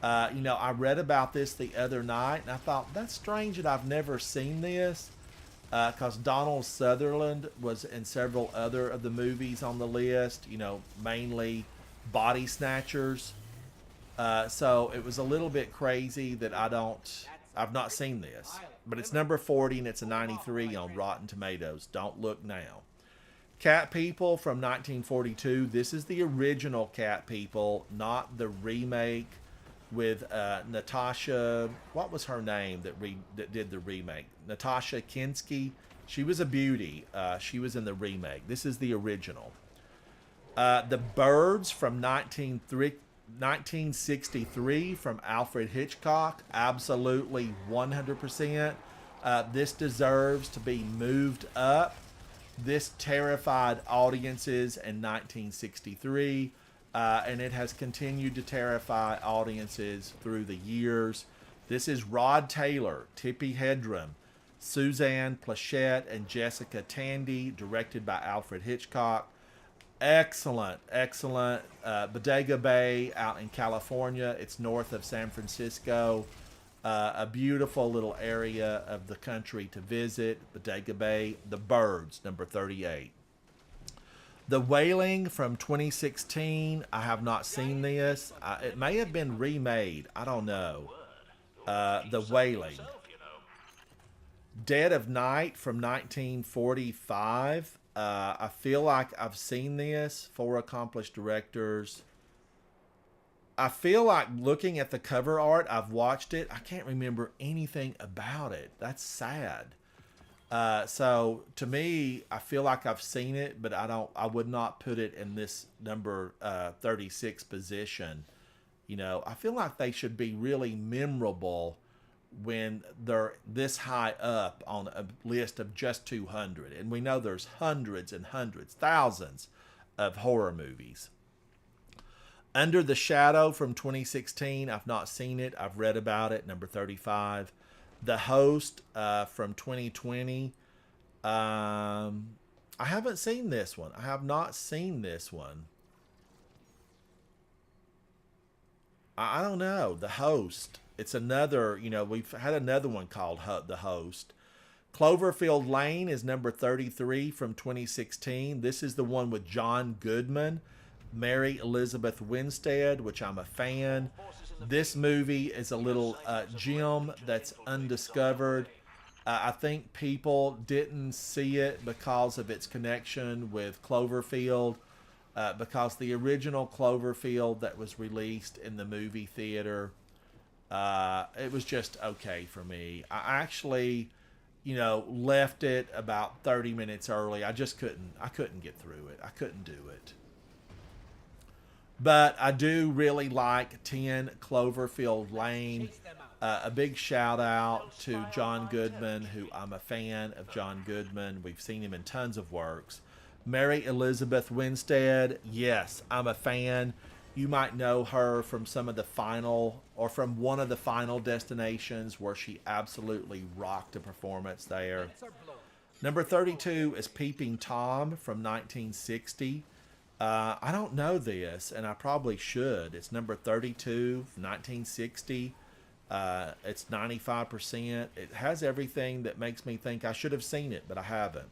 You know, I read about this the other night, and I thought, that's strange that I've never seen this. Because Donald Sutherland was in several other of the movies on the list. You know, mainly Body Snatchers. So it was a little bit crazy that I've not seen this. But it's number 40 and it's a 93 on Rotten Tomatoes. Don't Look Now. Cat People from 1942. This is the original Cat People, not the remake with Natasha. What was her name that did the remake? Natasha Kinski. She was a beauty. She was in the remake. This is the original. The Birds from 1963 from Alfred Hitchcock. Absolutely 100%. This deserves to be moved up. This terrified audiences in 1963, and it has continued to terrify audiences through the years. This is Rod Taylor, Tippi Hedren, Suzanne Plachette, and Jessica Tandy, directed by Alfred Hitchcock. Excellent, excellent. Bodega Bay out in California. It's north of San Francisco. A beautiful little area of the country to visit. Bodega Bay. The Birds, number 38. The Wailing from 2016. I have not seen this. It may have been remade. I don't know. The Wailing. Dead of Night from 1945. I feel like I've seen this. 4 accomplished directors. I feel like looking at the cover art, I've watched it. I can't remember anything about it. That's sad. So to me, I feel like I've seen it, but I would not put it in this number 36 position. You know, I feel like they should be really memorable when they're this high up on a list of just 200. And we know there's hundreds and hundreds, thousands of horror movies. Under the Shadow from 2016. I've not seen it. I've read about it. Number 35. The Host from 2020. I haven't seen this one. I have not seen this one. I don't know. The Host. It's another, you know, we've had another one called The Host. Cloverfield Lane is number 33 from 2016. This is the one with John Goodman, Mary Elizabeth Winstead, which I'm a fan. This movie is a little gem that's undiscovered. I think people didn't see it because of its connection with Cloverfield, because the original Cloverfield that was released in the movie theater, it was just okay for me. I actually, you know, left it about 30 minutes early. I couldn't get through it. I couldn't do it. But I do really like 10 Cloverfield Lane. A big shout out to John Goodman, who I'm a fan of John Goodman. We've seen him in tons of works. Mary Elizabeth Winstead, yes, I'm a fan. You might know her from some of the final, or from one of the Final Destinations, where she absolutely rocked a performance there. Number 32 is Peeping Tom from 1960. I don't know this, and I probably should. It's number 32, 1960. It's 95%. It has everything that makes me think I should have seen it, but I haven't.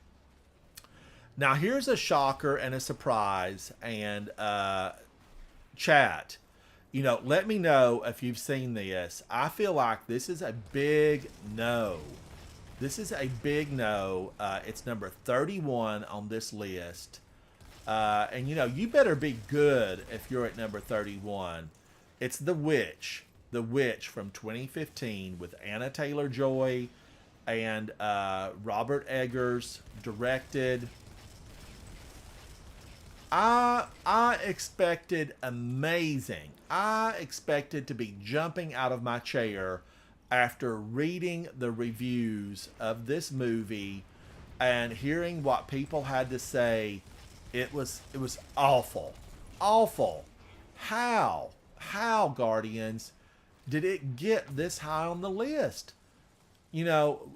Now, here's a shocker and a surprise, and chat, you know, let me know if you've seen this. I feel like this is a big no. This is a big no. It's number 31 on this list. And, you know, you better be good if you're at number 31. It's The Witch. The Witch from 2015 with Anna Taylor-Joy and Robert Eggers, directed. I expected amazing. I expected to be jumping out of my chair after reading the reviews of this movie and hearing what people had to say, it was awful, awful. How Guardians did it get this high on the list? You know,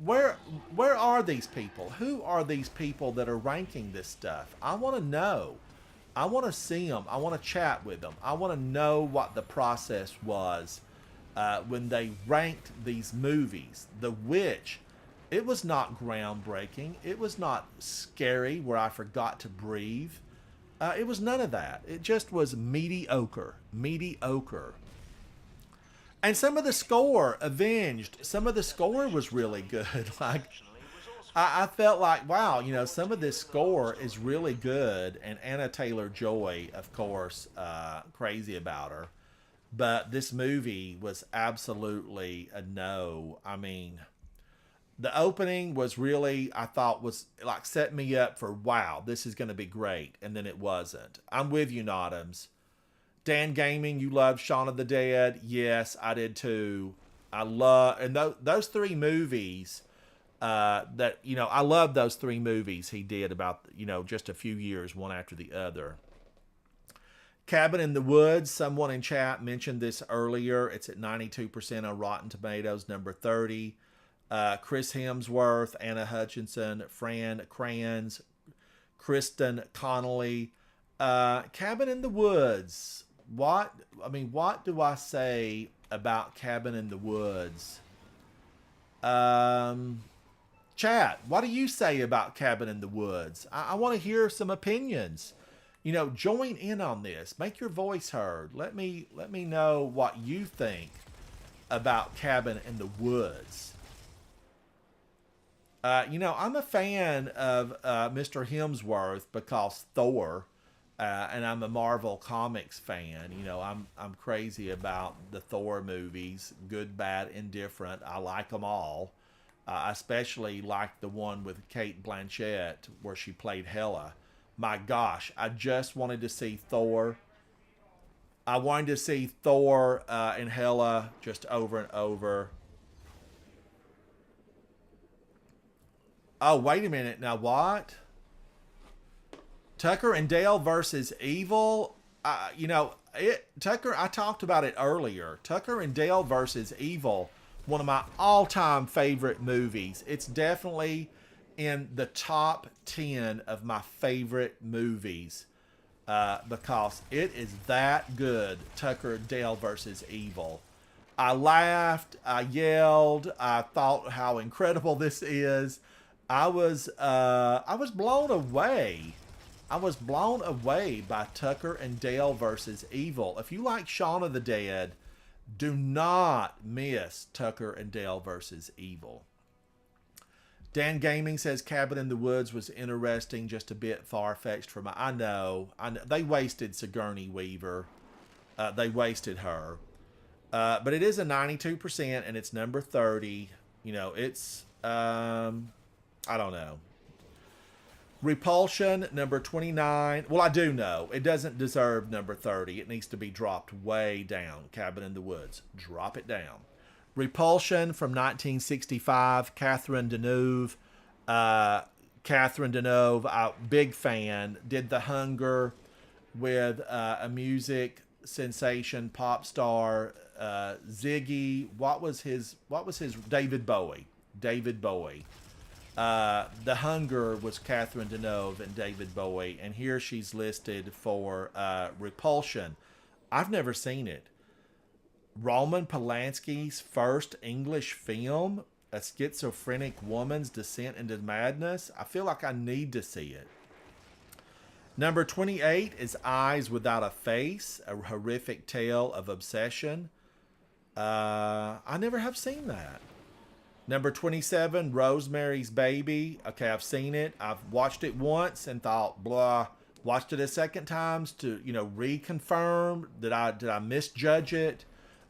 where where are these people? Who are these people that are ranking this stuff? I want to know. I want to see them. I want to chat with them. I want to know what the process was when they ranked these movies. The Witch, it was not groundbreaking. It was not scary where I forgot to breathe. It was none of that. It just was mediocre. Mediocre. And some of the score, Avenged, some of the score was really good. Like, I felt like, wow, you know, some of this score is really good. And Anna Taylor-Joy, of course, crazy about her. But this movie was absolutely a no. I mean, the opening was really, I thought, was like set me up for, wow, this is going to be great. And then it wasn't. I'm with you, Notams. Dan Gaming, you loved Shaun of the Dead. Yes, I did too. I love, and those three movies, that, you know, I love those three movies he did about, you know, just a few years, one after the other. Cabin in the Woods, someone in chat mentioned this earlier. It's at 92% on Rotten Tomatoes, number 30. Chris Hemsworth, Anna Hutchinson, Fran Kranz, Kristen Connolly. Cabin in the Woods. What do I say about Cabin in the Woods? Chat, what do you say about Cabin in the Woods? I want to hear some opinions. You know, join in on this. Make your voice heard. Let me know what you think about Cabin in the Woods. You know, I'm a fan of Mr. Hemsworth because Thor. And I'm a Marvel Comics fan. You know, I'm crazy about the Thor movies, good, bad, indifferent. I like them all. I especially like the one with Kate Blanchett where she played Hela. My gosh, I just wanted to see Thor. I wanted to see Thor and Hela just over and over. Oh, wait a minute. Now what? Tucker and Dale versus Evil. You know, Tucker, I talked about it earlier. Tucker and Dale versus Evil, one of my all-time favorite movies. It's definitely in the top 10 of my favorite movies because it is that good, Tucker and Dale versus Evil. I laughed, I yelled, I thought how incredible this is. I was blown away. I was blown away by Tucker and Dale versus Evil. If you like Shaun of the Dead, do not miss Tucker and Dale versus Evil. Dan Gaming says Cabin in the Woods was interesting, just a bit far-fetched for my... I know. They wasted Sigourney Weaver. They wasted her. But it is a 92% and it's number 30. You know, it's... I don't know. Repulsion, number 29. Well, I do know. It doesn't deserve number 30. It needs to be dropped way down. Cabin in the Woods. Drop it down. Repulsion from 1965. Catherine Deneuve. Catherine Deneuve, big fan. Did The Hunger with a music sensation, pop star, Ziggy. What was his? David Bowie. David Bowie. The Hunger was Catherine Deneuve and David Bowie, and here she's listed for Repulsion. I've never seen it. Roman Polanski's first English film, a schizophrenic woman's descent into madness. I feel like I need to see it. Number 28 is Eyes Without a Face, a horrific tale of obsession. I never have seen that. Number 27, Rosemary's Baby. Okay, I've seen it. I've watched it once and thought, blah. Watched it a second times to, you know, reconfirm. Did I misjudge it?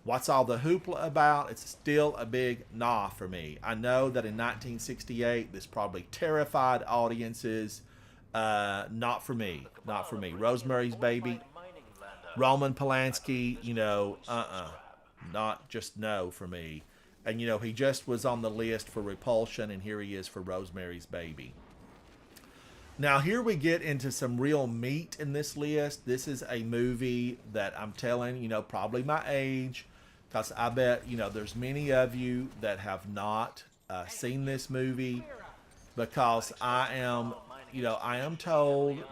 What's all the hoopla about? It's still a big nah for me. I know that in 1968, this probably terrified audiences. Not for me. Not for me. Rosemary's Baby. Roman Polanski, you know, not just no for me. And, he just was on the list for Repulsion, and here he is for Rosemary's Baby. Now, here we get into some real meat in this list. This is a movie that I'm telling, probably my age, because I bet, there's many of you that have not seen this movie, because I am told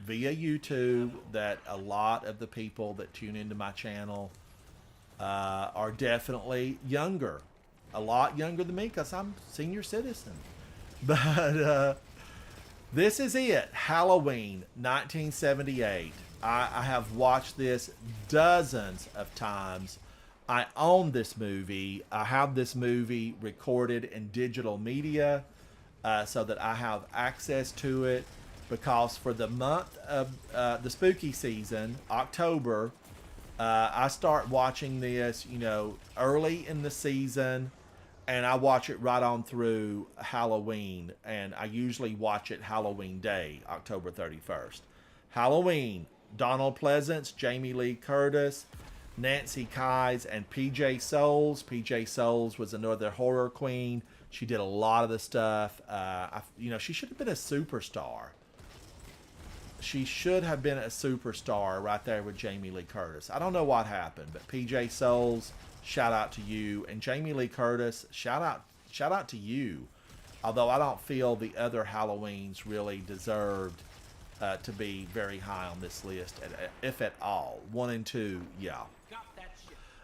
via YouTube that a lot of the people that tune into my channel are definitely younger. A lot younger than me, because I'm a senior citizen. But this is it. Halloween, 1978. I have watched this dozens of times. I own this movie. I have this movie recorded in digital media so that I have access to it, because for the month of the spooky season, October, I start watching this, early in the season, and I watch it right on through Halloween, and I usually watch it Halloween Day, October 31st. Halloween, Donald Pleasance, Jamie Lee Curtis, Nancy Kyes, and PJ Soles. PJ Soles was another horror queen. She did a lot of the stuff. She should have been a superstar. She should have been a superstar right there with Jamie Lee Curtis. I don't know what happened, but PJ Soles, shout out to you. And Jamie Lee Curtis, shout out to you. Although I don't feel the other Halloweens really deserved to be very high on this list, if at all. 1 and 2, yeah.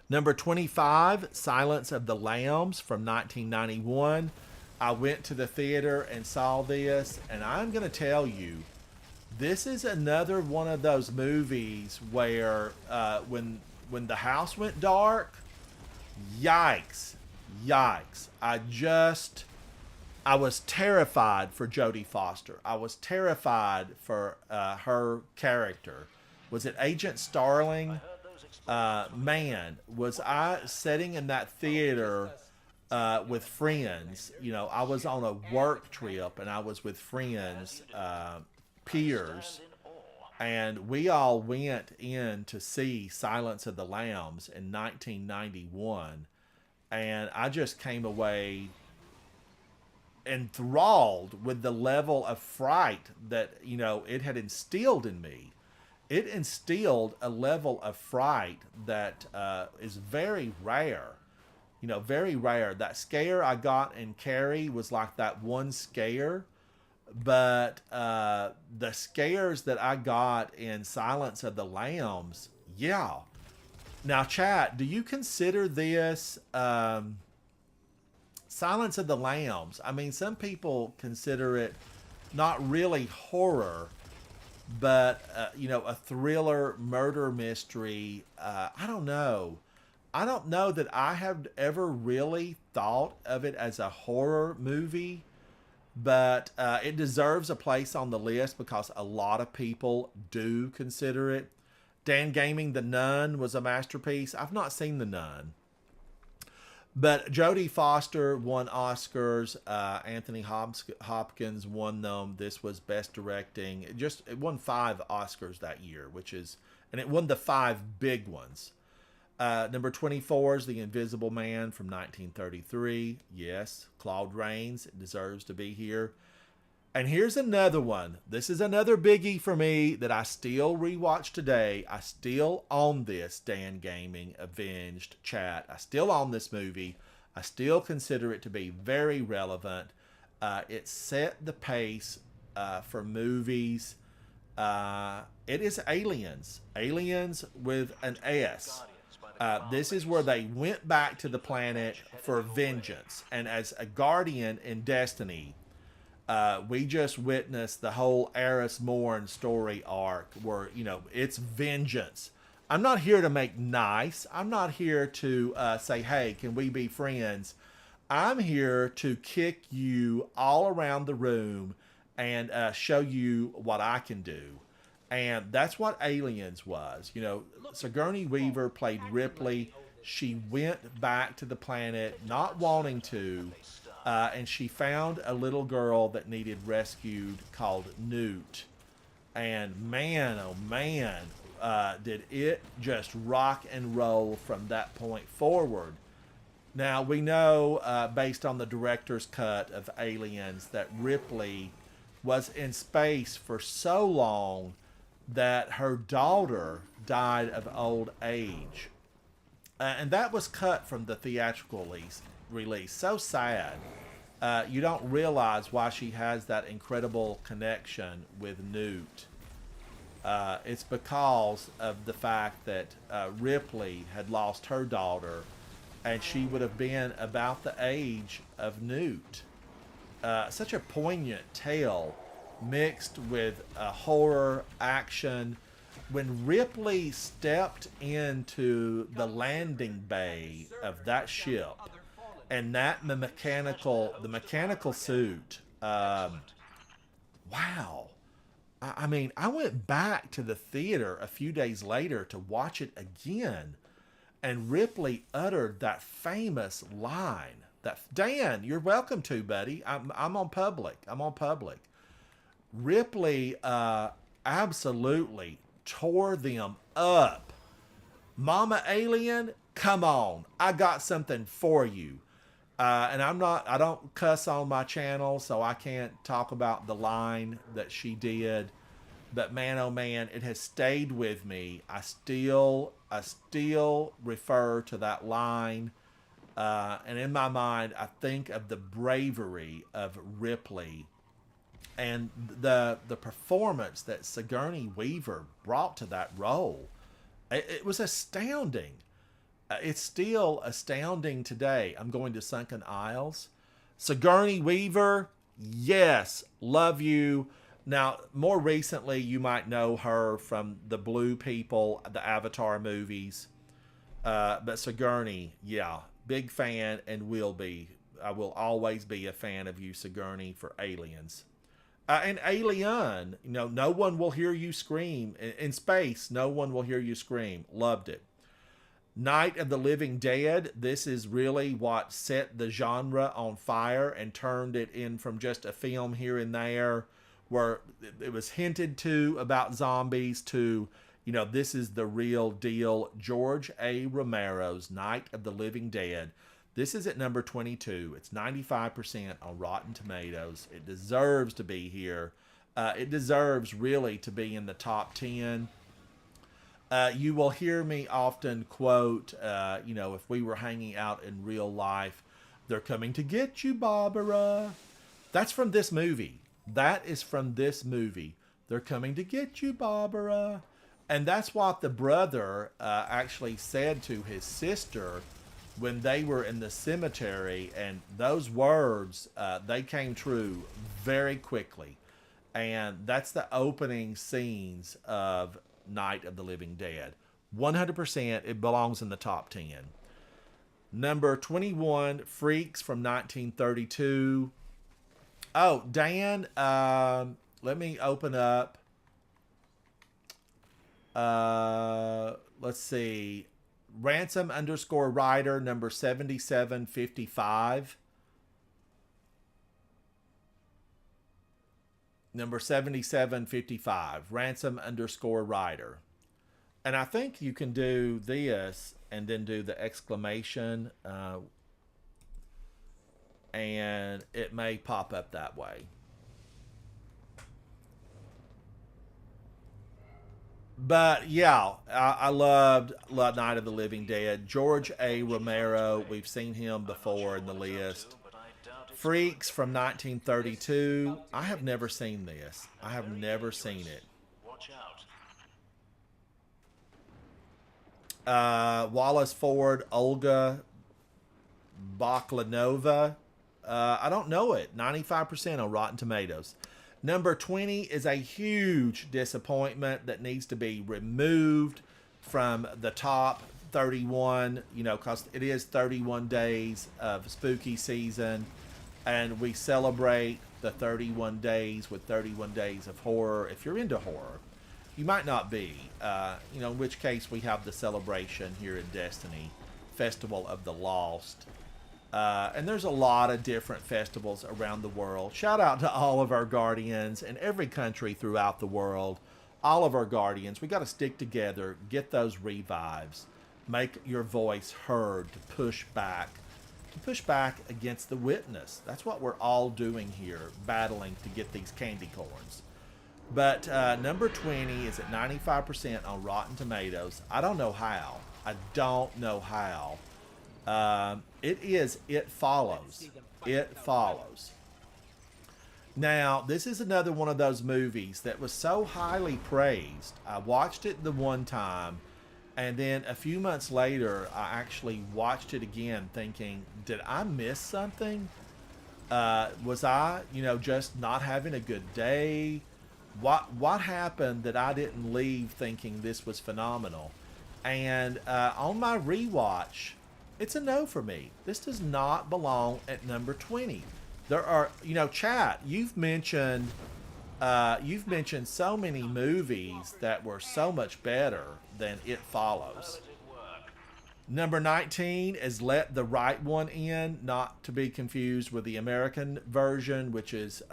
Number 25, Silence of the Lambs from 1991. I went to the theater and saw this, and I'm going to tell you, this is another one of those movies where when the house went dark, yikes. I was terrified for Jodie Foster. I was terrified for her character. Was it Agent Starling? Man, was I sitting in that theater with friends. I was on a work trip, and I was with friends, peers, and we all went in to see Silence of the Lambs in 1991, and I just came away enthralled with the level of fright that it had instilled in me. It instilled a level of fright that is very rare. Very rare. That scare I got in Carrie was like that one scare, but the scares that I got in Silence of the Lambs, yeah. Now, chat, do you consider this Silence of the Lambs? I mean, some people consider it not really horror, but a thriller murder mystery. I don't know. I don't know that I have ever really thought of it as a horror movie, but it deserves a place on the list because a lot of people do consider it. Dan Gaming, The Nun was a masterpiece. I've not seen The Nun. But Jodie Foster won Oscars. Anthony Hopkins won them. This was Best Directing. It won 5 Oscars that year, and it won the 5 big ones. Number 24 is The Invisible Man from 1933. Yes, Claude Rains deserves to be here. And here's another one. This is another biggie for me that I still rewatch today. I still own this, Dan Gaming, Avenged, chat. I still own this movie. I still consider it to be very relevant. It set the pace for movies. It is Aliens. Aliens with an S. This is where they went back to the planet for vengeance. And as a guardian in Destiny, we just witnessed the whole Eris Morn story arc where, it's vengeance. I'm not here to make nice. I'm not here to say, hey, can we be friends? I'm here to kick you all around the room and show you what I can do. And that's what Aliens was. Sigourney Weaver played Ripley. She went back to the planet not wanting to. And she found a little girl that needed rescued called Newt. And man, oh man, did it just rock and roll from that point forward. Now, we know, based on the director's cut of Aliens, that Ripley was in space for so long that her daughter died of old age. And that was cut from the theatrical release. So sad. You don't realize why she has that incredible connection with Newt. It's because of the fact that Ripley had lost her daughter, and she would have been about the age of Newt. Such a poignant tale mixed with horror, action. When Ripley stepped into the landing bay of that ship, and the mechanical suit, wow. I mean, I went back to the theater a few days later to watch it again, and Ripley uttered that famous line. That Dan, you're welcome to, buddy. I'm on public. I'm on public. Ripley absolutely tore them up. Mama Alien, come on. I got something for you. And I don't cuss on my channel, so I can't talk about the line that she did. But man, oh man, it has stayed with me. I still refer to that line. And in my mind, I think of the bravery of Ripley and the performance that Sigourney Weaver brought to that role. It was astounding. It's still astounding today. I'm going to Sunken Isles. Sigourney Weaver, yes, love you. Now, more recently, you might know her from the Blue People, the Avatar movies. But Sigourney, yeah, big fan and will be. I will always be a fan of you, Sigourney, for Aliens. And Alien, no one will hear you scream. In space, no one will hear you scream. Loved it. Night of the Living Dead, this is really what set the genre on fire and turned it in from just a film here and there where it was hinted to about zombies to, this is the real deal. George A. Romero's Night of the Living Dead. This is at number 22. It's 95% on Rotten Tomatoes. It deserves to be here. It deserves really to be in the top 10. You will hear me often quote, if we were hanging out in real life, they're coming to get you, Barbara. That's from this movie. That is from this movie. They're coming to get you, Barbara. And that's what the brother actually said to his sister when they were in the cemetery. And those words, they came true very quickly. And that's the opening scenes of Night of the Living Dead. 100%, it belongs in the top 10. Number 21, Freaks from 1932. Oh, Dan, let me open up. Let's see. Ransom_Rider, number 7755. Number 7755, Ransom_Rider. And I think you can do this and then do the exclamation, and it may pop up that way. But yeah, I loved Night of the Living Dead. George A. Romero, we've seen him before in the list. Freaks from 1932. I have never seen this. I have never seen it. Watch out. Wallace Ford, Olga Baklanova. I don't know it. 95% on Rotten Tomatoes. Number 20 is a huge disappointment that needs to be removed from the top 31, because it is 31 days of spooky season. And we celebrate the 31 days with 31 days of horror. If you're into horror, you might not be. In which case we have the celebration here in Destiny, Festival of the Lost. And there's a lot of different festivals around the world. Shout out to all of our Guardians in every country throughout the world. All of our Guardians. We got to stick together, get those revives, make your voice heard to push back to push back against the witness. That's what we're all doing here, battling to get these candy corns. But number 20 is at 95% on Rotten Tomatoes. I don't know how. I don't know how. It Follows. It Follows. Now, this is another one of those movies that was so highly praised. I watched it the one time, and then a few months later, I actually watched it again thinking, did I miss something? Was I, just not having a good day? What happened that I didn't leave thinking this was phenomenal? And on my rewatch, it's a no for me. This does not belong at number 20. There are, chat, you've mentioned so many movies that were so much better than It Follows. Number 19 is Let the Right One In, not to be confused with the American version, which is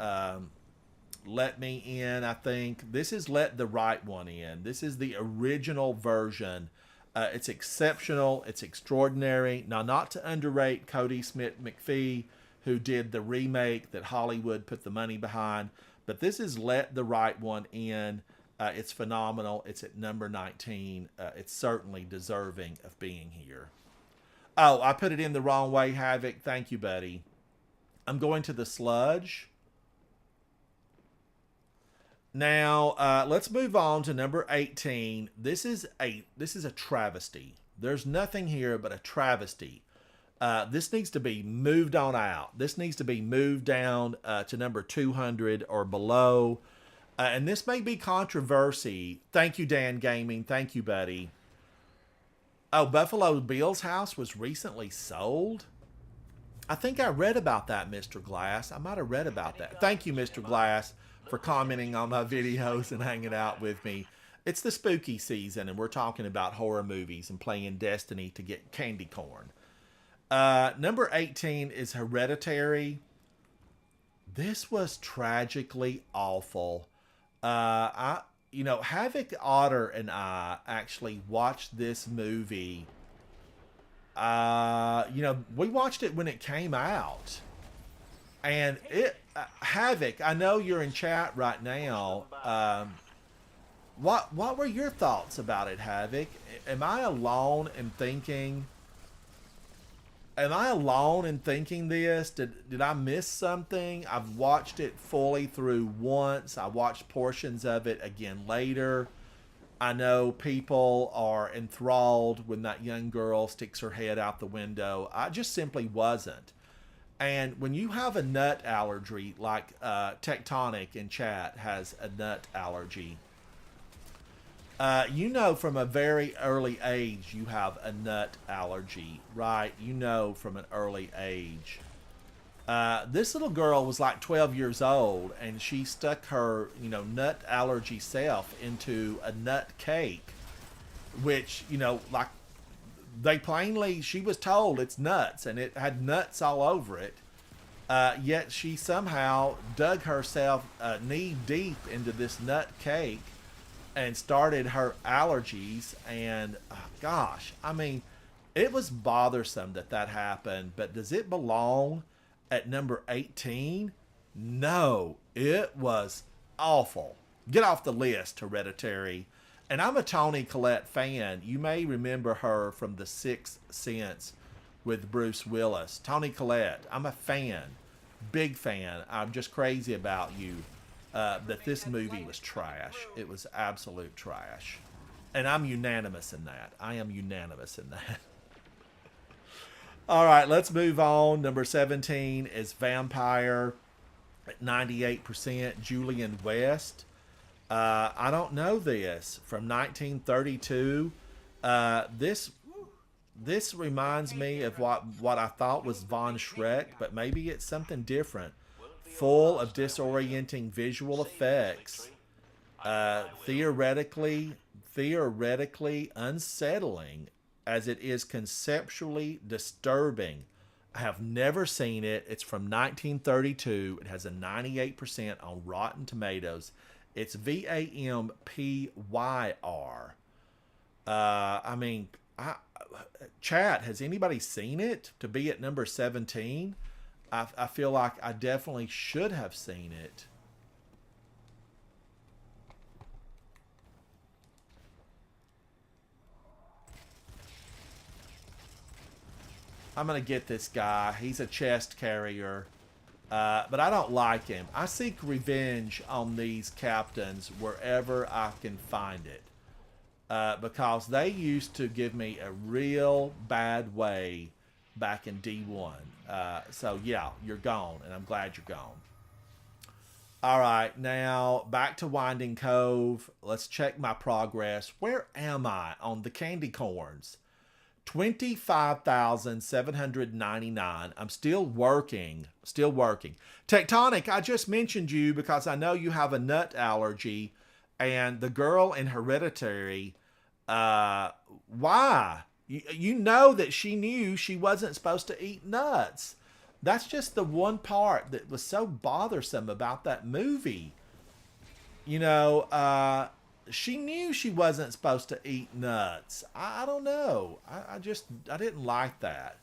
Let Me In, I think. This is Let the Right One In. This is the original version. It's exceptional. It's extraordinary. Now, not to underrate Cody Smith McPhee, who did the remake that Hollywood put the money behind. But this is Let the Right One In. It's phenomenal. It's at number 19. It's certainly deserving of being here. Oh, I put it in the wrong way, Havoc. Thank you, buddy. I'm going to the sludge. Now, let's move on to number 18. This is a travesty. There's nothing here but a travesty. This needs to be moved on out. This needs to be moved down to number 200 or below. And this may be controversy. Thank you, Dan Gaming. Thank you, buddy. Oh, Buffalo Bill's house was recently sold? I think I read about that, Mr. Glass. I might have read about that. Thank you, Mr. Glass, for commenting on my videos and hanging out with me. It's the spooky season, and we're talking about horror movies and playing Destiny to get candy corn. Number 18 is Hereditary. This was tragically awful. Havoc Otter and I actually watched this movie. We watched it when it came out. And Havoc, I know you're in chat right now. What were your thoughts about it, Havoc? Am I alone in thinking this? Did I miss something? I've watched it fully through once. I watched portions of it again later. I know people are enthralled when that young girl sticks her head out the window. I just simply wasn't. And when you have a nut allergy, like Tectonic in chat has a nut allergy, from a very early age you have a nut allergy, right? From an early age. This little girl was like 12 years old, and she stuck her, nut allergy self into a nut cake, which, she was told it's nuts, and it had nuts all over it. Yet she somehow dug herself knee deep into this nut cake and started her allergies. And it was bothersome that happened. But does it belong at number 18? No, it was awful. Get off the list, Hereditary. And I'm a Toni Collette fan. You may remember her from The Sixth Sense with Bruce Willis. Toni Collette, I'm a fan. Big fan. I'm just crazy about you. That this movie was trash. It was absolute trash. And I'm unanimous in that. I am unanimous in that. All right, let's move on. Number 17 is Vampire at 98%. Julian West. I don't know this. From 1932. This reminds me of what I thought was Von Schreck, but maybe it's something different. Full of disorienting visual effects. Theoretically unsettling, as it is conceptually disturbing. I have never seen it. It's from 1932. It has a 98% on Rotten Tomatoes. It's Vampyr. Chat, has anybody seen it to be at number 17? I feel like I definitely should have seen it. I'm going to get this guy. He's a chest carrier. But I don't like him. I seek revenge on these captains wherever I can find it. Because they used to give me a real bad way back in D1. So yeah, you're gone, and I'm glad you're gone. All right, now back to Winding Cove. Let's check my progress. Where am I on the candy corns? 25,799. I'm still working. Tectonic, I just mentioned you because I know you have a nut allergy, and the girl in Hereditary, why? You know that she knew she wasn't supposed to eat nuts. That's just the one part that was so bothersome about that movie. You know, she knew she wasn't supposed to eat nuts. I don't know. I didn't like that.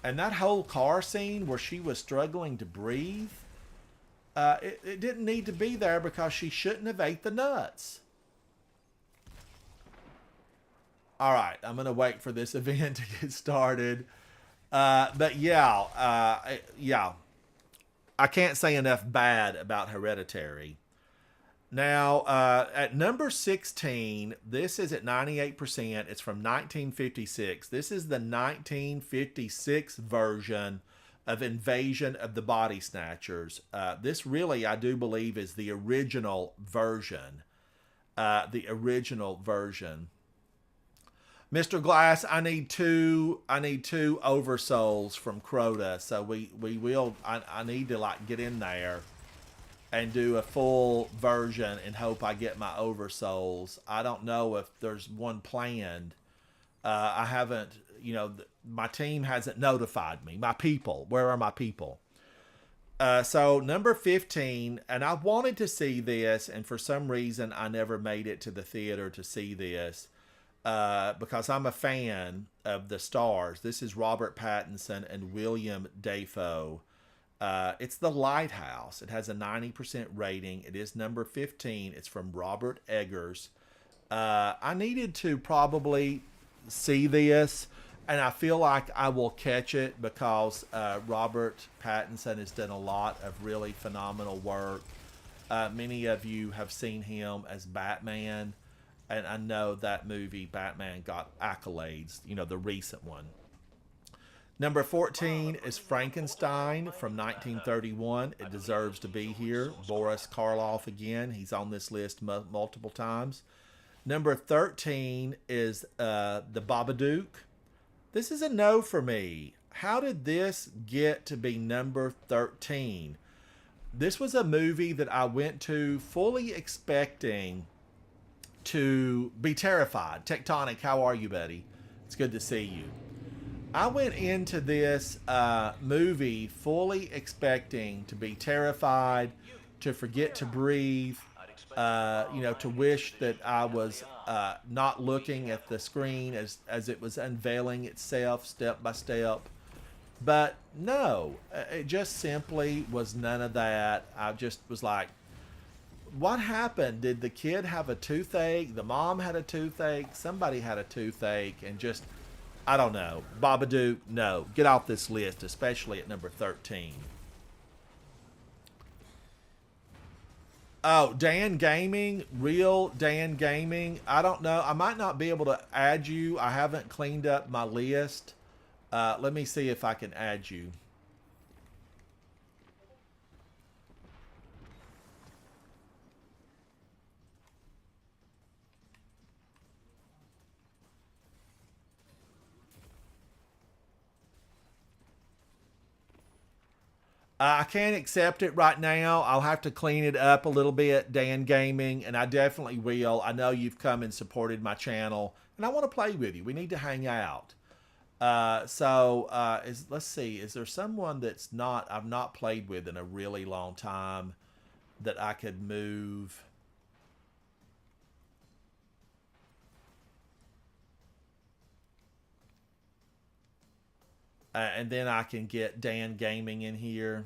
And that whole car scene where she was struggling to breathe, it didn't need to be there because she shouldn't have ate the nuts. All right, I'm going to wait for this event to get started. But yeah, I can't say enough bad about Hereditary. Now, at number 16, this is at 98%. It's from 1956. This is the 1956 version of Invasion of the Body Snatchers. This really, I do believe, is the original version. Mr. Glass, I need two oversouls from Crota. So I need to like get in there and do a full version and hope I get my oversouls. I don't know if there's one planned. I haven't, my team hasn't notified me. My people, where are my people? So number 15, and I wanted to see this, and for some reason I never made it to the theater to see this because I'm a fan of the stars. This is Robert Pattinson and William Dafoe. It's The Lighthouse. It has a 90% rating. It is number 15. It's from Robert Eggers. I needed to probably see this, and I feel like I will catch it because Robert Pattinson has done a lot of really phenomenal work. Many of you have seen him as Batman, and I know that movie, Batman, got accolades, the recent one. Number 14 is Frankenstein from 1931. It deserves to be here. Boris Karloff again. He's on this list multiple times. Number 13 is The Babadook. This is a no for me. How did this get to be number 13? This was a movie that I went to fully expecting to be terrified. Tectonic, how are you, buddy? It's good to see you. I went into this movie fully expecting to be terrified, to forget to breathe, to wish that I was not looking at the screen as it was unveiling itself step by step. But no, it just simply was none of that. I just was like, what happened? Did the kid have a toothache? The mom had a toothache? Somebody had a toothache, and just... I don't know. Babadook, no. Get off this list, especially at number 13. Oh, Dan Gaming, real Dan Gaming. I don't know. I might not be able to add you. I haven't cleaned up my list. Let me see if I can add you. I can't accept it right now. I'll have to clean it up a little bit, Dan Gaming, and I definitely will. I know you've come and supported my channel, and I want to play with you. We need to hang out. Let's see. Is there someone that's I've not played with in a really long time that I could move? And then I can get Dan Gaming in here.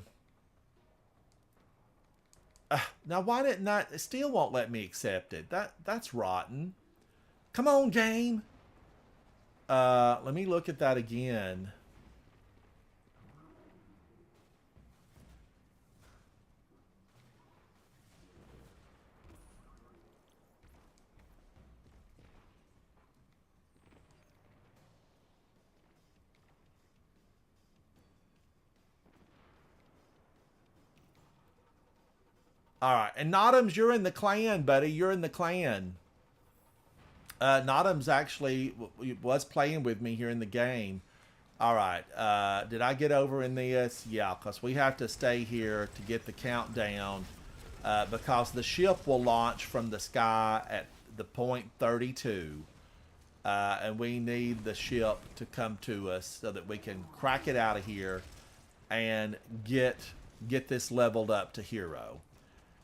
Now, why didn't I? It still won't let me accept it. That's rotten. Come on, game. Let me look at that again. All right, and Notams, you're in the clan, buddy. You're in the clan. Notams actually was playing with me here in the game. All right, did I get over in this? Yeah, because we have to stay here to get the countdown because the ship will launch from the sky at the point 32. And we need the ship to come to us so that we can crack it out of here and get this leveled up to hero.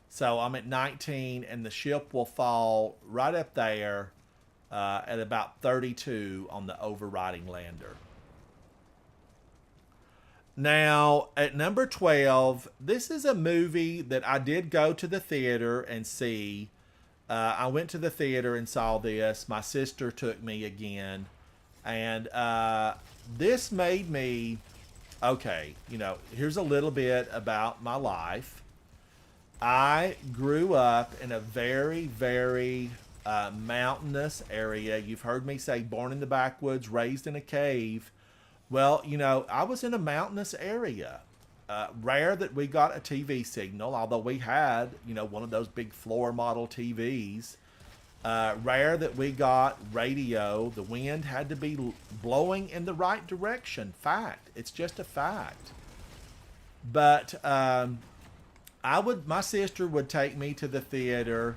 So I'm at 19, and the ship will fall right up there at about 32 on the overriding lander. Now, at number 12, this is a movie that I did go to the theater and see. I went to the theater and saw this. My sister took me again. And this made me... Okay, you know, here's a little bit about my life. I grew up in a very, very mountainous area. You've heard me say born in the backwoods, raised in a cave. Well, you know, I was in a mountainous area. Rare that we got a TV signal, although we had, you know, one of those big floor model TVs. Rare that we got radio. The wind had to be blowing in the right direction. Fact. It's just a fact. But my sister would take me to the theater,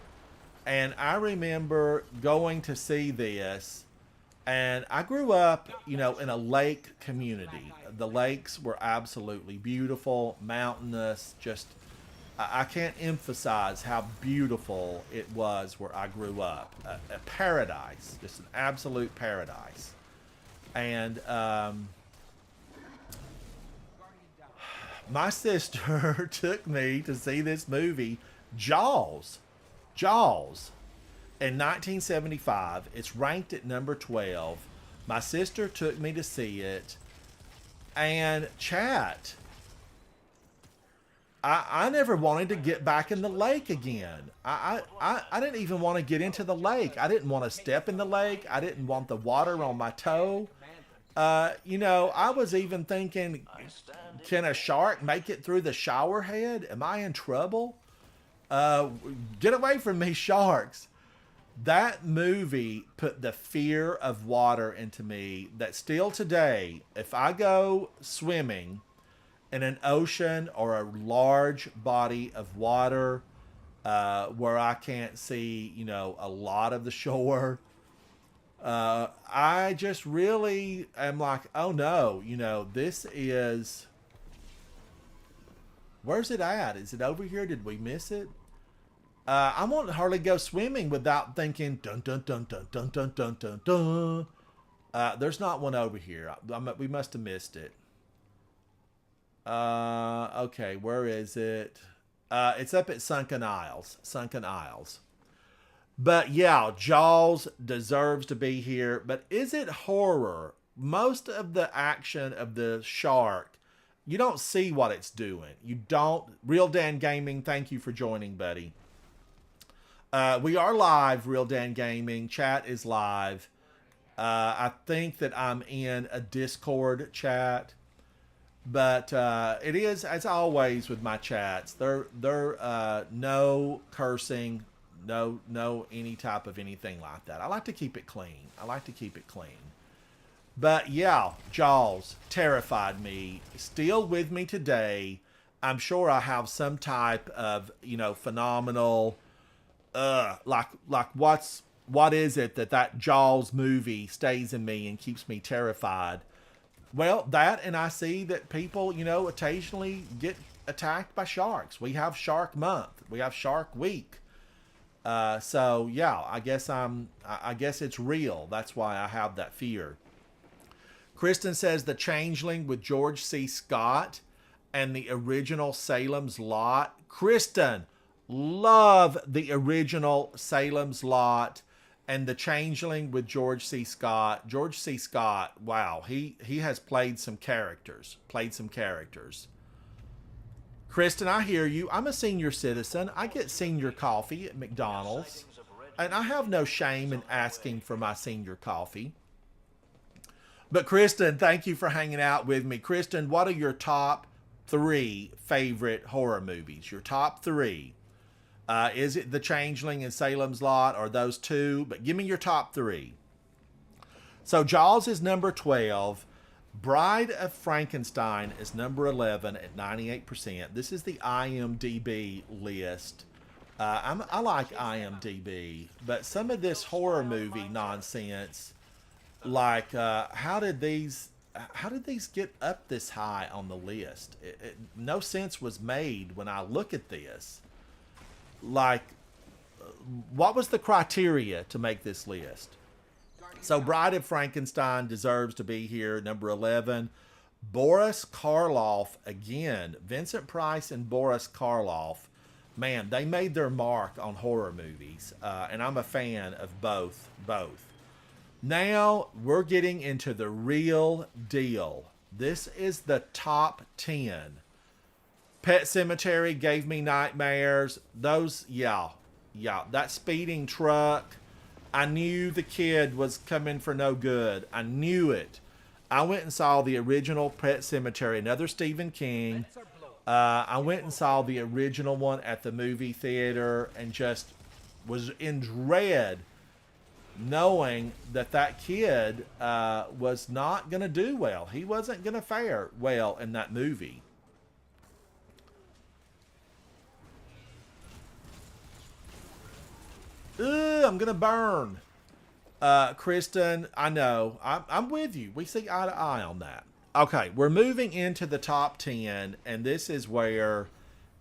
and I remember going to see this. And I grew up, you know, in a lake community. The lakes were absolutely beautiful, mountainous, just, I can't emphasize how beautiful it was where I grew up. A paradise, just an absolute paradise. And my sister took me to see this movie, Jaws. Jaws. In 1975, it's ranked at number 12. My sister took me to see it. And chat, I never wanted to get back in the lake again. I didn't even want to get into the lake. I didn't want to step in the lake. I didn't want the water on my toe. You know, I was even thinking, can a shark make it through the shower head? Am I in trouble? Get away from me, sharks. That movie put the fear of water into me that still today, if I go swimming in an ocean or a large body of water where I can't see, you know, a lot of the shore, I just really am like, oh no, you know, this is... Where's it at? Is it over here? Did we miss it? I won't hardly go swimming without thinking, dun dun dun dun dun dun dun dun dun. There's not one over here. We must have missed it. Okay, where is it? It's up at Sunken Isles. Sunken Isles. But yeah, Jaws deserves to be here. But is it horror? Most of the action of the shark, you don't see what it's doing. You don't. Real Dan Gaming, thank you for joining, buddy. We are live, Real Dan Gaming. Chat is live. I think that I'm in a Discord chat. But it is, as always with my chats, they're no cursing, no any type of anything like that. I like to keep it clean. But yeah, Jaws terrified me. Still with me today. I'm sure I have some type of, you know, phenomenal... what is it that Jaws movie stays in me and keeps me terrified? Well, that, and I see that people, you know, occasionally get attacked by sharks. We have Shark Month. We have Shark Week. So yeah, I guess it's real. That's why I have that fear. Kristen says The Changeling with George C. Scott and the original Salem's Lot. Kristen, love the original Salem's Lot and The Changeling with George C. Scott. George C. Scott, wow, he has played some characters. Kristen, I hear you. I'm a senior citizen. I get senior coffee at McDonald's. And I have no shame in asking for my senior coffee. But Kristen, thank you for hanging out with me. Kristen, what are your top 3 favorite horror movies? Your top 3. Is it The Changeling and Salem's Lot or those 2? But give me your top 3. So Jaws is number 12. Bride of Frankenstein is number 11 at 98%. This is the IMDB list. I like IMDB, but some of this horror movie nonsense, like how did these get up this high on the list? No sense was made when I look at this. Like, what was the criteria to make this list? So Bride of Frankenstein deserves to be here, number 11. Boris Karloff, again, Vincent Price and Boris Karloff. Man, they made their mark on horror movies, and I'm a fan of both. Now we're getting into the real deal. This is the top 10. Pet Cemetery gave me nightmares. Those, yeah, that speeding truck. I knew the kid was coming for no good. I knew it. I went and saw the original Pet Cemetery, another Stephen King. I went and saw the original one at the movie theater and just was in dread knowing that kid was not going to do well. He wasn't going to fare well in that movie. Ugh, I'm going to burn. Kristen, I know. I'm with you. We see eye to eye on that. Okay, we're moving into the top 10, and this is where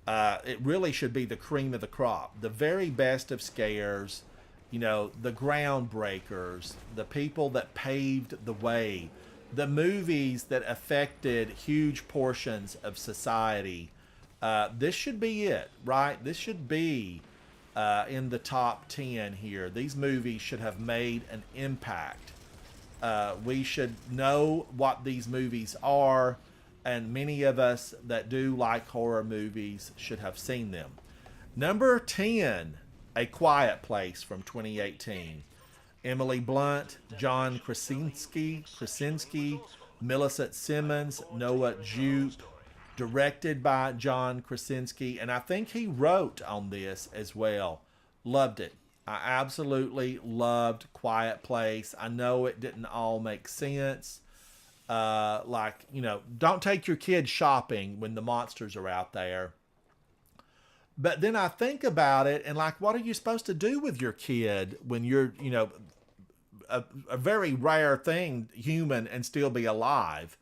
it really should be the cream of the crop. The very best of scares, you know, the groundbreakers, the people that paved the way, the movies that affected huge portions of society. This should be it, right? This should be in the top 10 here. These movies should have made an impact. We should know what these movies are, and many of us that do like horror movies should have seen them. Number 10, A Quiet Place from 2018. Emily Blunt, John Krasinski, Millicent Simmons, Noah Jupe, directed by John Krasinski, and I think he wrote on this as well. Loved it. I absolutely loved Quiet Place. I know it didn't all make sense. Like, you know, don't take your kids shopping when the monsters are out there. But then I think about it, and like, what are you supposed to do with your kid when you're, you know, a very rare thing, human, and still be alive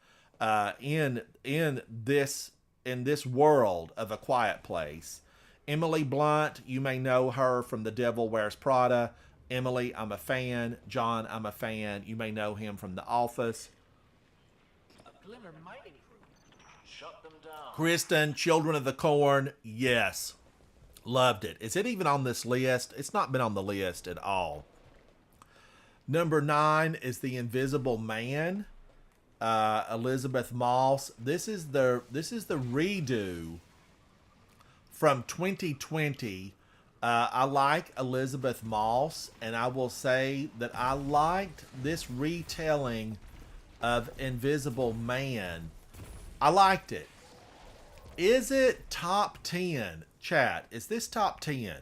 in this world of A Quiet Place? Emily Blunt, you may know her from The Devil Wears Prada. Emily, I'm a fan. John, I'm a fan. You may know him from The Office. A Glimmer mining crew. Shut them down. Kristen, Children of the Corn, yes. Loved it. Is it even on this list? It's not been on the list at all. Number 9 is The Invisible Man. Elizabeth Moss. This is the redo from 2020. I like Elizabeth Moss, and I will say that I liked this retelling of Invisible Man. I liked it. Is it top 10? Chat, is this top 10?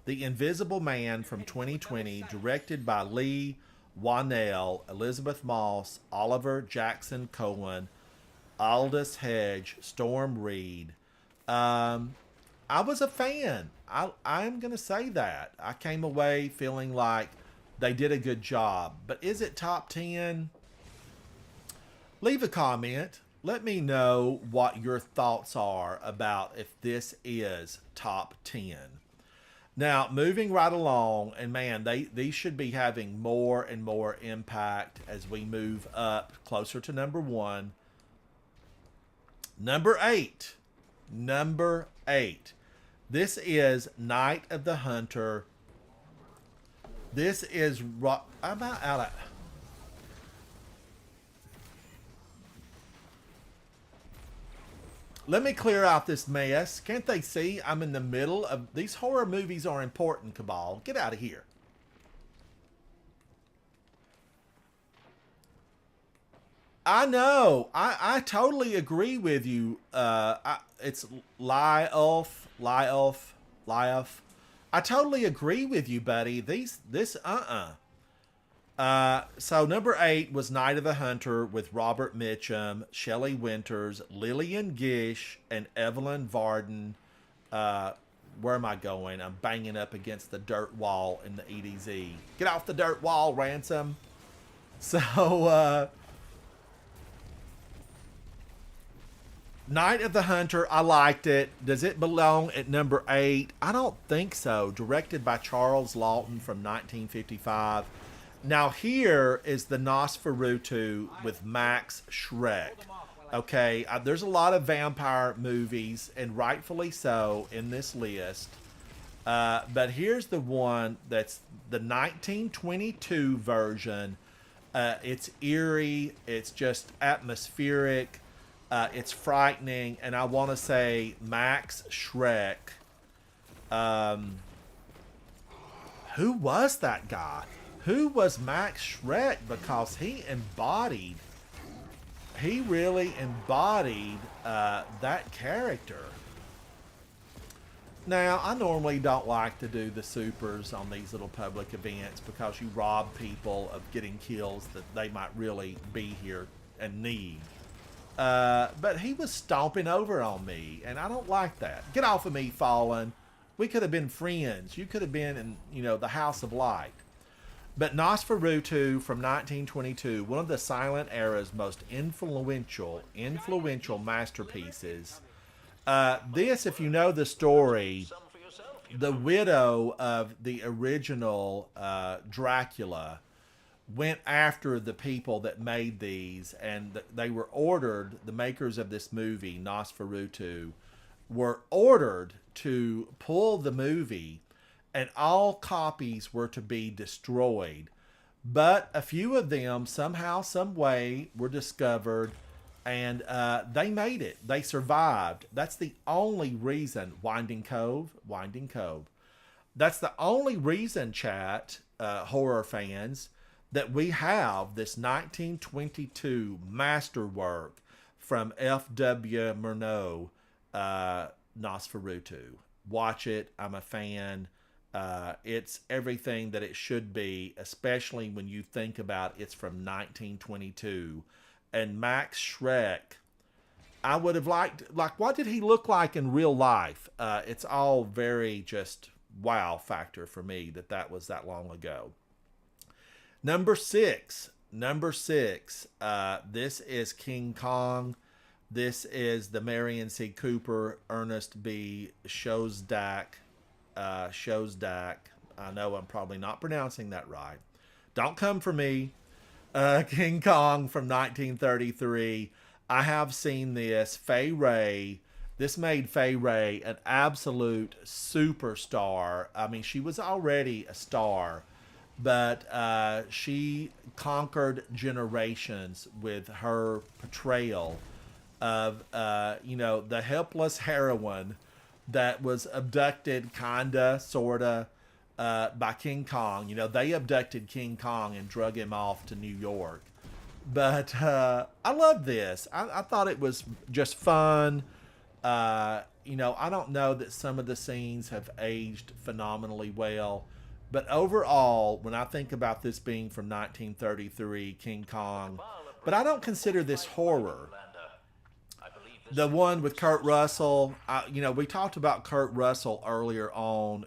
The Invisible Man from 2020, directed by Lee Wanell, Elizabeth Moss, Oliver Jackson Cohen, Aldous Hedge, Storm Reed. I was a fan. I'm going to say that. I came away feeling like they did a good job. But is it top 10? Leave a comment. Let me know what your thoughts are about if this is top 10. Now, moving right along, and man, these should be having more and more impact as we move up closer to number 1. Number 8. Number 8. This is Night of the Hunter. This is... I'm out of... Let me clear out this mess. Can't they see I'm in the middle of... These horror movies are important, Cabal. Get out of here. I know. I totally agree with you. It's Lyelf. I totally agree with you, buddy. So number 8 was Night of the Hunter with Robert Mitchum, Shelley Winters, Lillian Gish, and Evelyn Varden. Where am I going? I'm banging up against the dirt wall in the EDZ. Get off the dirt wall, Ransom. So, Night of the Hunter, I liked it. Does it belong at number 8? I don't think so. Directed by Charles Lawton from 1955. Now here is the Nosferatu with Max Schreck. Okay, there's a lot of vampire movies, and rightfully so, in this list. But here's the one that's the 1922 version. It's eerie. It's just atmospheric. It's frightening, and I want to say Max Schreck. Who was that guy? Who was Max Schreck? Because he really embodied that character. Now, I normally don't like to do the supers on these little public events because you rob people of getting kills that they might really be here and need. But he was stomping over on me, and I don't like that. Get off of me, Fallen. We could have been friends. You could have been in, the House of Light. But Nosferatu from 1922, one of the silent era's most influential masterpieces. This, if you know the story, the widow of the original Dracula went after the people that made these, and they were ordered, the makers of this movie, Nosferatu, were ordered to pull the movie, and all copies were to be destroyed. But a few of them, somehow, some way, were discovered, and they made it. They survived. That's the only reason, Winding Cove. That's the only reason, chat, horror fans, that we have this 1922 masterwork from F.W. Murnau, Nosferatu. Watch it. I'm a fan. It's everything that it should be, especially when you think about it's from 1922. And Max Schreck, I would have liked, what did he look like in real life? It's all very just wow factor for me that was that long ago. Number 6. This is King Kong. This is the Marion C. Cooper, Ernest B. Shosdak. I know I'm probably not pronouncing that right. Don't come for me. King Kong from 1933. I have seen this. Fay Wray. This made Fay Wray an absolute superstar. I mean, she was already a star, but she conquered generations with her portrayal of, the helpless heroine that was abducted, kinda, sorta, by King Kong. They abducted King Kong and drug him off to New York. But I love this. I thought it was just fun. I don't know that some of the scenes have aged phenomenally well. But overall, when I think about this being from 1933, King Kong, but I don't consider this horror. The one with Kurt Russell, we talked about Kurt Russell earlier on.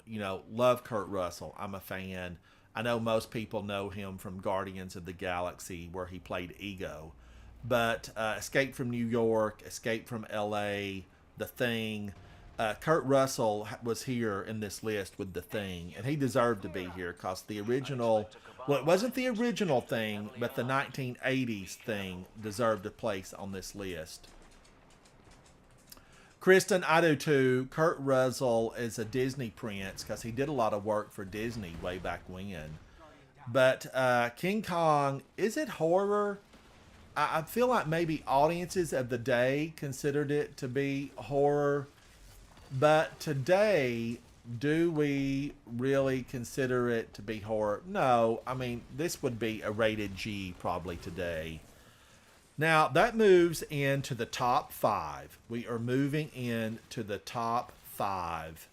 Love Kurt Russell. I'm a fan. I know most people know him from Guardians of the Galaxy, where he played Ego. But Escape from New York, Escape from L.A., The Thing, Kurt Russell was here in this list with The Thing, and he deserved to be here because the original, well, it wasn't the original Thing, but the 1980s Thing deserved a place on this list. Kristen, I do too. Kurt Russell is a Disney prince because he did a lot of work for Disney way back when. But King Kong, is it horror? I feel like maybe audiences of the day considered it to be horror. But today, do we really consider it to be horror? No. I mean, this would be a rated G probably today. Now, that moves into the top 5. We are moving into the top 5.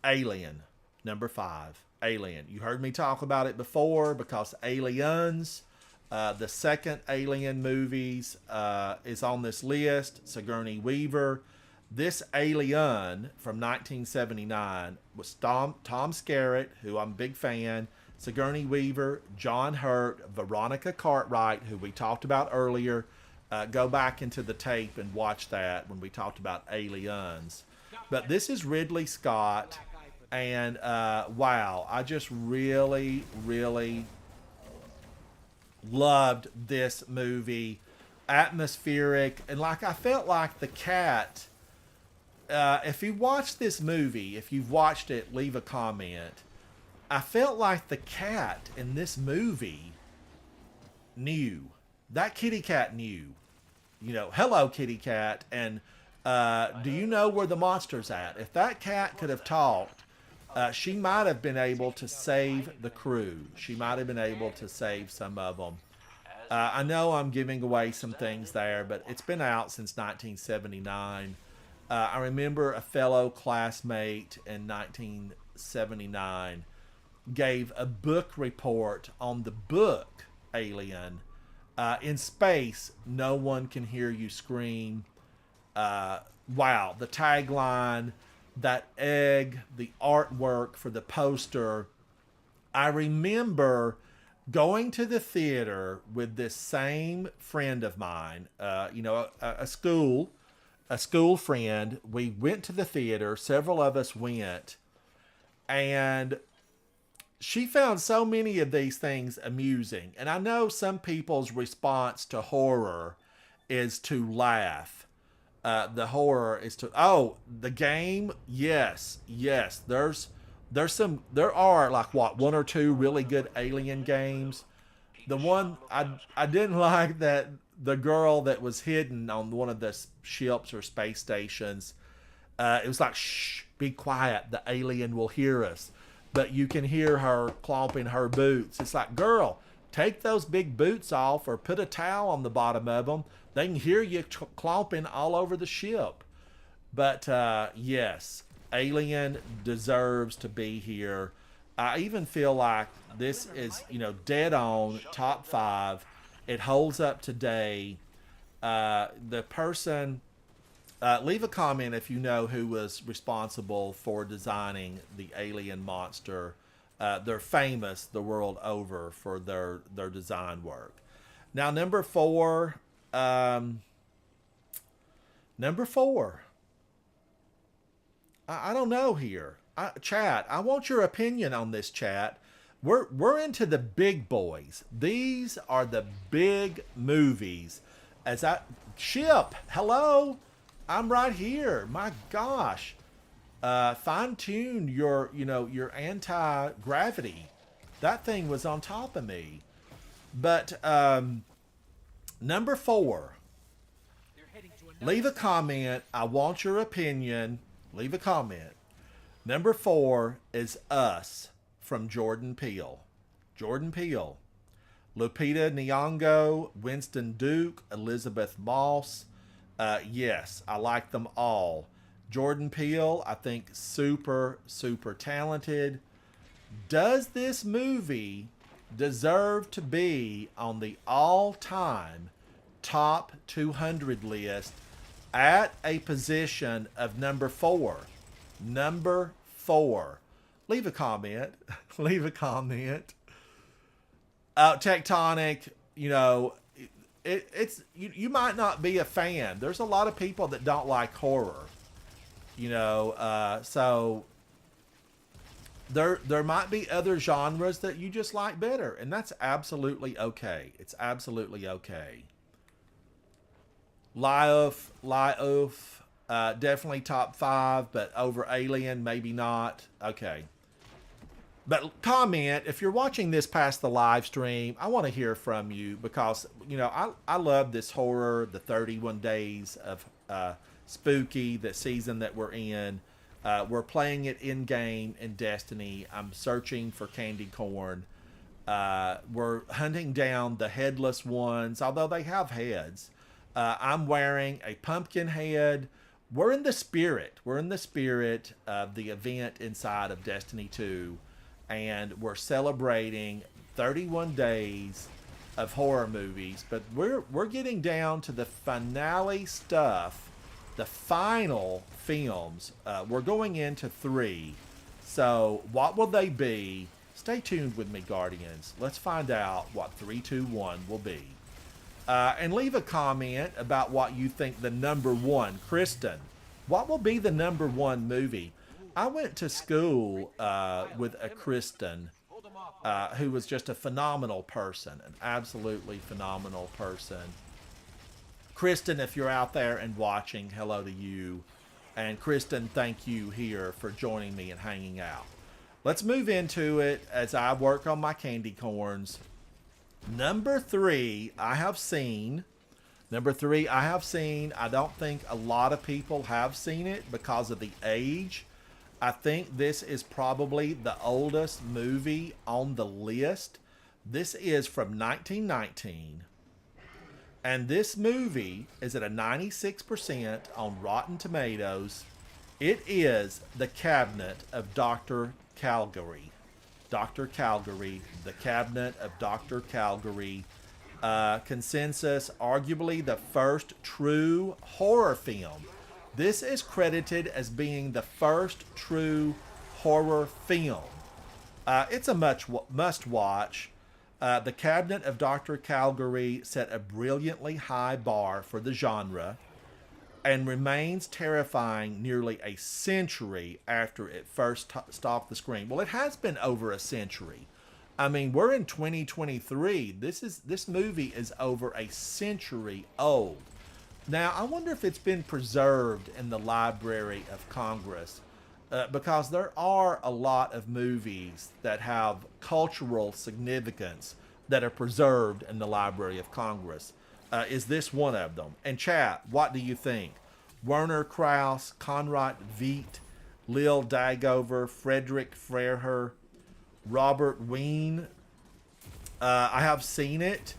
Alien, number 5. Alien. You heard me talk about it before because Aliens, the second Alien movies, is on this list. Sigourney Weaver. This Alien from 1979 was Tom Skerritt, who I'm a big fan, Sigourney Weaver, John Hurt, Veronica Cartwright, who we talked about earlier. Go back into the tape and watch that when we talked about Aliens. But this is Ridley Scott, and wow, I just really, really loved this movie. Atmospheric, and like I felt like the cat. If you watch this movie, if you've watched it, leave a comment. I felt like the cat in this movie knew. That kitty cat knew. You know, hello, kitty cat. And do you know where the monster's at? If that cat could have talked, she might have been able to save the crew. She might have been able to save some of them. I know I'm giving away some things there, but it's been out since 1979. I remember a fellow classmate in 1979 gave a book report on the book Alien. In space, no one can hear you scream. Wow, the tagline, that egg, the artwork for the poster. I remember going to the theater with this same friend of mine, a school friend. We went to the theater, several of us went, and she found so many of these things amusing. And I know some people's response to horror is to laugh. The horror is to, the game. Yes. There are like one or two really good Alien games. The one I didn't like, that the girl that was hidden on one of the ships or space stations, it was like, shh, be quiet. The alien will hear us. But you can hear her clomping her boots. It's like, girl, take those big boots off or put a towel on the bottom of them. They can hear you clomping all over the ship. But yes, Alien deserves to be here. I even feel like this is, dead on top 5. It holds up today. The person, leave a comment if you know who was responsible for designing the alien monster. They're famous the world over for their design work. Now, number 4. I don't know here. Chat, I want your opinion on this, chat. We're into the big boys. These are the big movies. Ship, hello, I'm right here. My gosh, fine tune your anti-gravity. That thing was on top of me. But number 4. Leave a comment. I want your opinion. Leave a comment. Number 4 is Us from Jordan Peele. Jordan Peele. Lupita Nyong'o, Winston Duke, Elizabeth Moss. Yes, I like them all. Jordan Peele, I think super, super talented. Does this movie deserve to be on the all-time top 200 list at a position of number 4? Number 4. Leave a comment. Leave a comment. Tectonic, it's you might not be a fan. There's a lot of people that don't like horror, so there might be other genres that you just like better, and that's absolutely okay. It's absolutely okay. Liof, definitely top 5, but over Alien, maybe not. Okay. But comment, if you're watching this past the live stream, I want to hear from you because, I love this horror, the 31 days of spooky, the season that we're in. We're playing it in-game in Destiny. I'm searching for candy corn. We're hunting down the headless ones, although they have heads. I'm wearing a pumpkin head. We're in the spirit. We're in the spirit of the event inside of Destiny 2. And we're celebrating 31 days of horror movies. But we're getting down to the finale stuff, the final films. We're going into 3. So what will they be? Stay tuned with me, Guardians. Let's find out what 3, 2, 1 will be. And leave a comment about what you think the number 1, Kristen, what will be the number 1 movie? I went to school with a Kristen who was just a phenomenal person, an absolutely phenomenal person. Kristen, if you're out there and watching, hello to you. And Kristen, thank you here for joining me and hanging out. Let's move into it as I work on my candy corns. Number 3, I have seen. I don't think a lot of people have seen it because of the age. I think this is probably the oldest movie on the list. This is from 1919. And this movie is at a 96% on Rotten Tomatoes. It is The Cabinet of Dr. Calgary. Dr. Calgary, The Cabinet of Dr. Calgary. Consensus, arguably the first true horror film. This is credited as being the first true horror film. It's a must watch. The Cabinet of Dr. Calgary set a brilliantly high bar for the genre and remains terrifying nearly a century after it first stalked the screen. Well, it has been over a century. I mean, we're in 2023. This movie is over a century old. Now, I wonder if it's been preserved in the Library of Congress, because there are a lot of movies that have cultural significance that are preserved in the Library of Congress. Is this one of them? And chat, what do you think? Werner Krauss, Conrad Veidt, Lil Dagover, Frederick Freher, Robert Wien. I have seen it,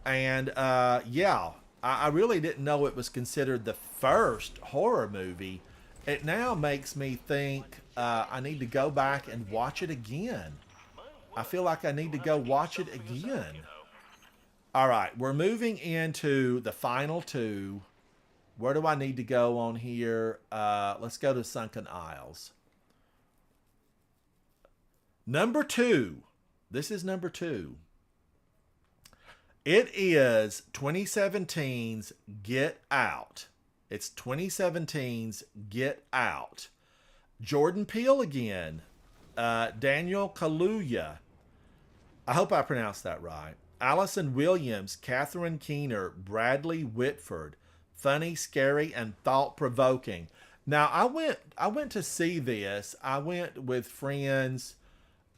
and yeah, I really didn't know it was considered the first horror movie. It now makes me think I need to go back and watch it again. I feel like I need to go watch it again. All right, we're moving into the final 2. Where do I need to go on here? Let's go to Sunken Isles. Number 2. This is number 2. It is 2017's Get Out. It's 2017's Get Out. Jordan Peele again. Daniel Kaluuya. I hope I pronounced that right. Allison Williams, Catherine Keener, Bradley Whitford. Funny, scary, and thought-provoking. Now, I went to see this. I went with friends.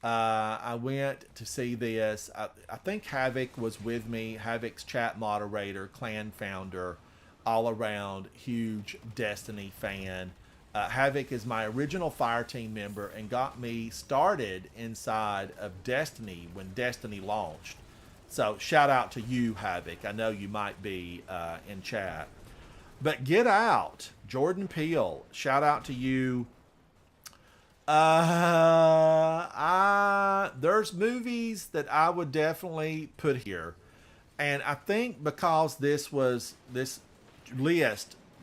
I went to see this. I think Havoc was with me. Havoc's chat moderator, clan founder, all around huge Destiny fan. Havoc is my original fire team member and got me started inside of Destiny when Destiny launched. So shout out to you, Havoc. I know you might be in chat. But Get Out, Jordan Peele, shout out to you. There's movies that I would definitely put here. And I think because this list,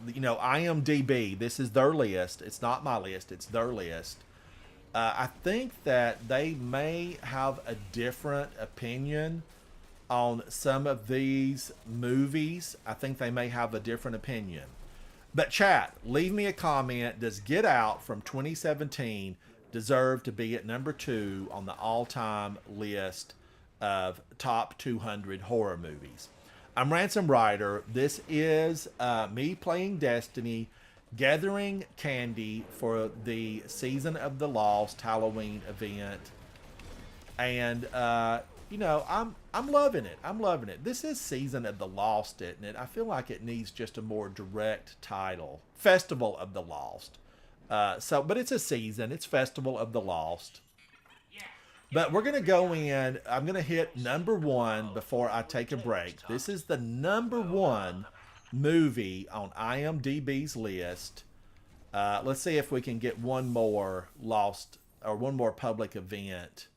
IMDB, this is their list. It's not my list, it's their list. I think that they may have a different opinion on some of these movies, I think they may have a different opinion. But chat, leave me a comment. Does Get Out from 2017 deserve to be at number 2 on the all-time list of top 200 horror movies? I'm Ransom Ryder. This is me playing Destiny, gathering candy for the Season of the Lost Halloween event. And I'm loving it. I'm loving it. This is Season of the Lost, isn't it? I feel like it needs just a more direct title. Festival of the Lost. But it's a season. It's Festival of the Lost. But we're going to go in. I'm going to hit number 1 before I take a break. This is the number 1 movie on IMDB's list. Let's see if we can get one more Lost or one more public event.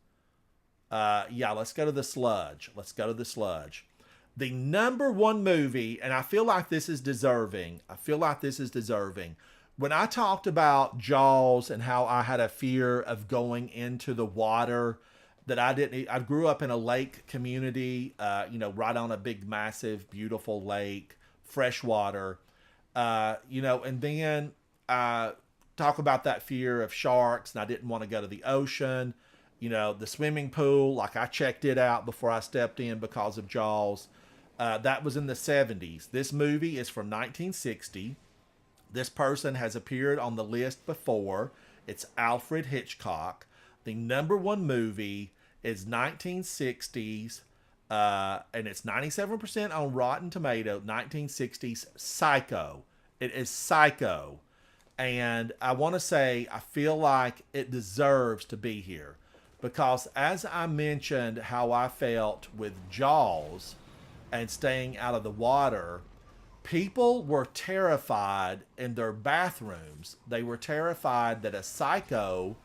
Let's go to the sludge. Let's go to the sludge. The number 1 movie, and I feel like this is deserving. When I talked about Jaws and how I had a fear of going into the water, that I grew up in a lake community, right on a big, massive, beautiful lake, freshwater, and then talk about that fear of sharks, and I didn't want to go to the ocean. The swimming pool, like I checked it out before I stepped in because of Jaws. That was in the 70s. This movie is from 1960. This person has appeared on the list before. It's Alfred Hitchcock. The number 1 movie is 1960s, and it's 97% on Rotten Tomato, 1960s Psycho. It is Psycho. And I want to say, I feel like it deserves to be here. Because as I mentioned how I felt with Jaws and staying out of the water, people were terrified in their bathrooms. They were terrified that a psycho,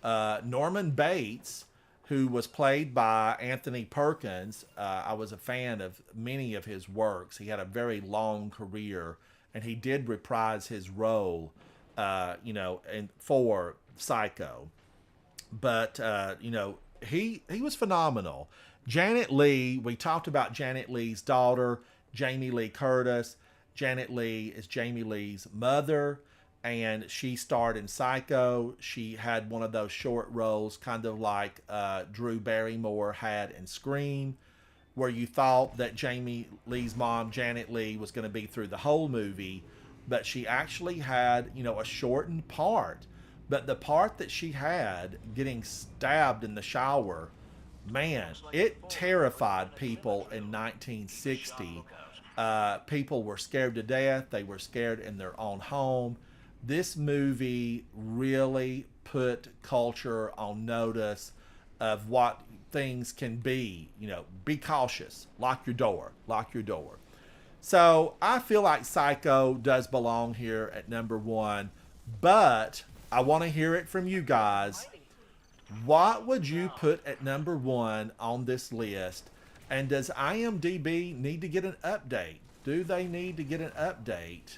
Norman Bates, who was played by Anthony Perkins, I was a fan of many of his works. He had a very long career, and he did reprise his role, for Psycho. But, he was phenomenal. Janet Leigh, we talked about Janet Leigh's daughter, Jamie Lee Curtis. Janet Leigh is Jamie Lee's mother, and she starred in Psycho. She had one of those short roles, kind of like Drew Barrymore had in Scream, where you thought that Jamie Lee's mom, Janet Leigh, was going to be through the whole movie, but she actually had, a shortened part. But the part that she had getting stabbed in the shower, man, it terrified people in 1960. People were scared to death. They were scared in their own home. This movie really put culture on notice of what things can be. Be cautious. Lock your door. Lock your door. So I feel like Psycho does belong here at number 1, but I want to hear it from you guys. What would you put at number 1 on this list? And does IMDb need to get an update? Do they need to get an update?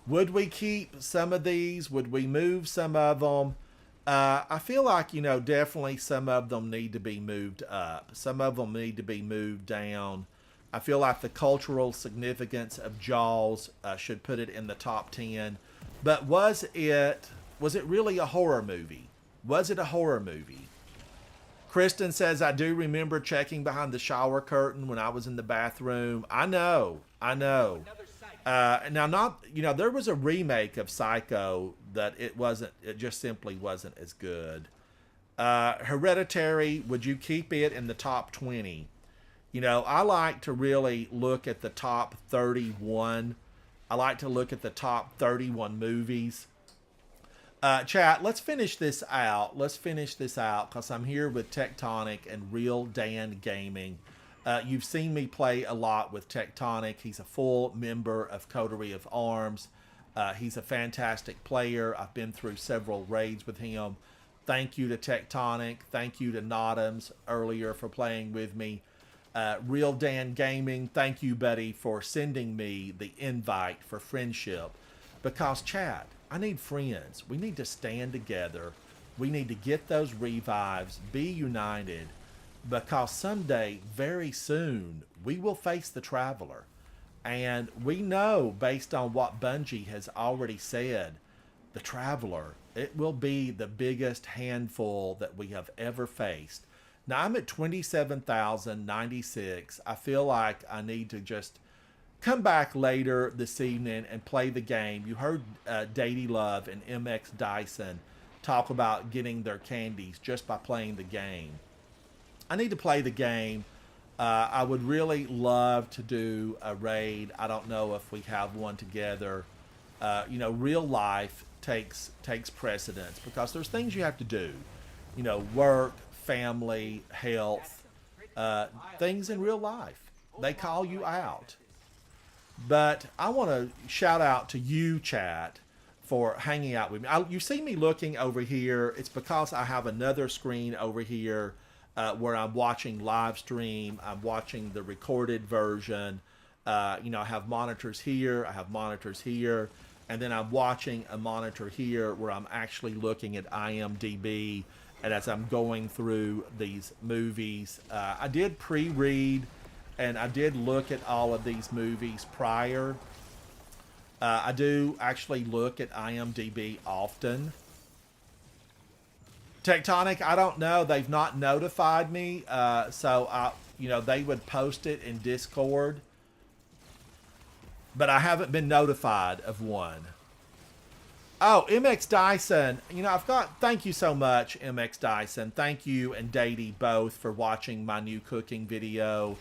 Would we keep some of these? Would we move some of them? I feel like, definitely some of them need to be moved up. Some of them need to be moved down. I feel like the cultural significance of Jaws should put it in the top 10. But was it really a horror movie? Was it a horror movie? Kristen says, I do remember checking behind the shower curtain when I was in the bathroom. I know. Now, there was a remake of Psycho that it just simply wasn't as good. Hereditary, would you keep it in the top 20? I like to really look at the top 31. I like to look at the top 31 movies. Chat, let's finish this out. Because I'm here with Tectonic and Real Dan Gaming. You've seen me play a lot with Tectonic. He's a full member of Coterie of Arms. He's a fantastic player. I've been through several raids with him. Thank you to Tectonic. Thank you to Notams earlier for playing with me. Real Dan Gaming, thank you, buddy, for sending me the invite for friendship. Because, chat, I need friends. We need to stand together. We need to get those revives, be united. because someday, very soon, we will face the Traveler. And we know, based on what Bungie has already said, the Traveler, it will be the biggest handful that we have ever faced. Now, I'm at 27,096. I feel like I need to just come back later this evening and play the game. You heard Daddy Love and MX Dyson talk about getting their candies just by playing the game. I need to play the game. I would really love to do a raid. I don't know if we have one together. Real life takes precedence because there's things you have to do. Work, family, health, things in real life. They call you out. But I want to shout out to you, chat, for hanging out with me. You see me looking over here. It's because I have another screen over here where I'm watching live stream. I'm watching the recorded version. I have monitors here. I have monitors here. And then I'm watching a monitor here where I'm actually looking at IMDB. And as I'm going through these movies, I did pre-read and I did look at all of these movies prior. I do actually look at IMDb often. Tectonic, I don't know. They've not notified me. So they would post it in Discord. But I haven't been notified of one. Oh, MX Dyson. Thank you so much, MX Dyson. Thank you and Datey both for watching my new cooking video.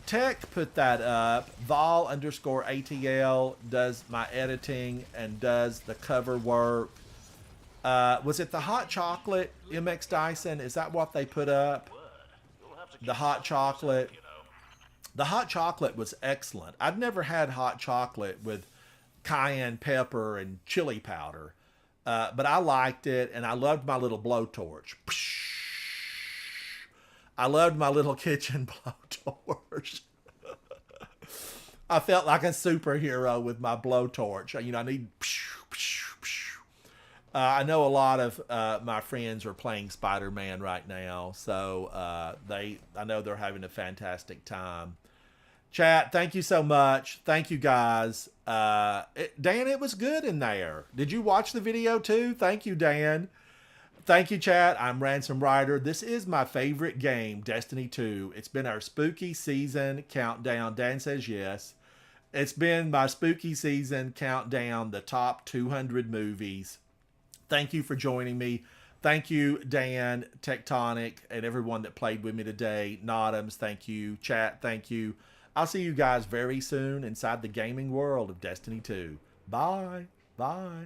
Tech put that up. Vol_ATL does my editing and does the cover work. Was it the hot chocolate, MX Dyson? Is that what they put up? The hot chocolate. The hot chocolate was excellent. I'd never had hot chocolate with cayenne pepper and chili powder. But I liked it, and I loved my little blowtorch. I loved my little kitchen blowtorch. I felt like a superhero with my blowtorch. I need... I know a lot of my friends are playing Spider-Man right now, so I know they're having a fantastic time. Chat, thank you so much. Thank you, guys. Dan, it was good in there. Did you watch the video too? Thank you, Dan. Thank you, chat. I'm Ransom Rider. This is my favorite game, Destiny 2. It's been our spooky season countdown. Dan says yes. It's been my spooky season countdown, the top 200 movies. Thank you for joining me. Thank you, Dan, Tectonic, and everyone that played with me today. Nodums, thank you. Chat, thank you. I'll see you guys very soon inside the gaming world of Destiny 2. Bye. Bye.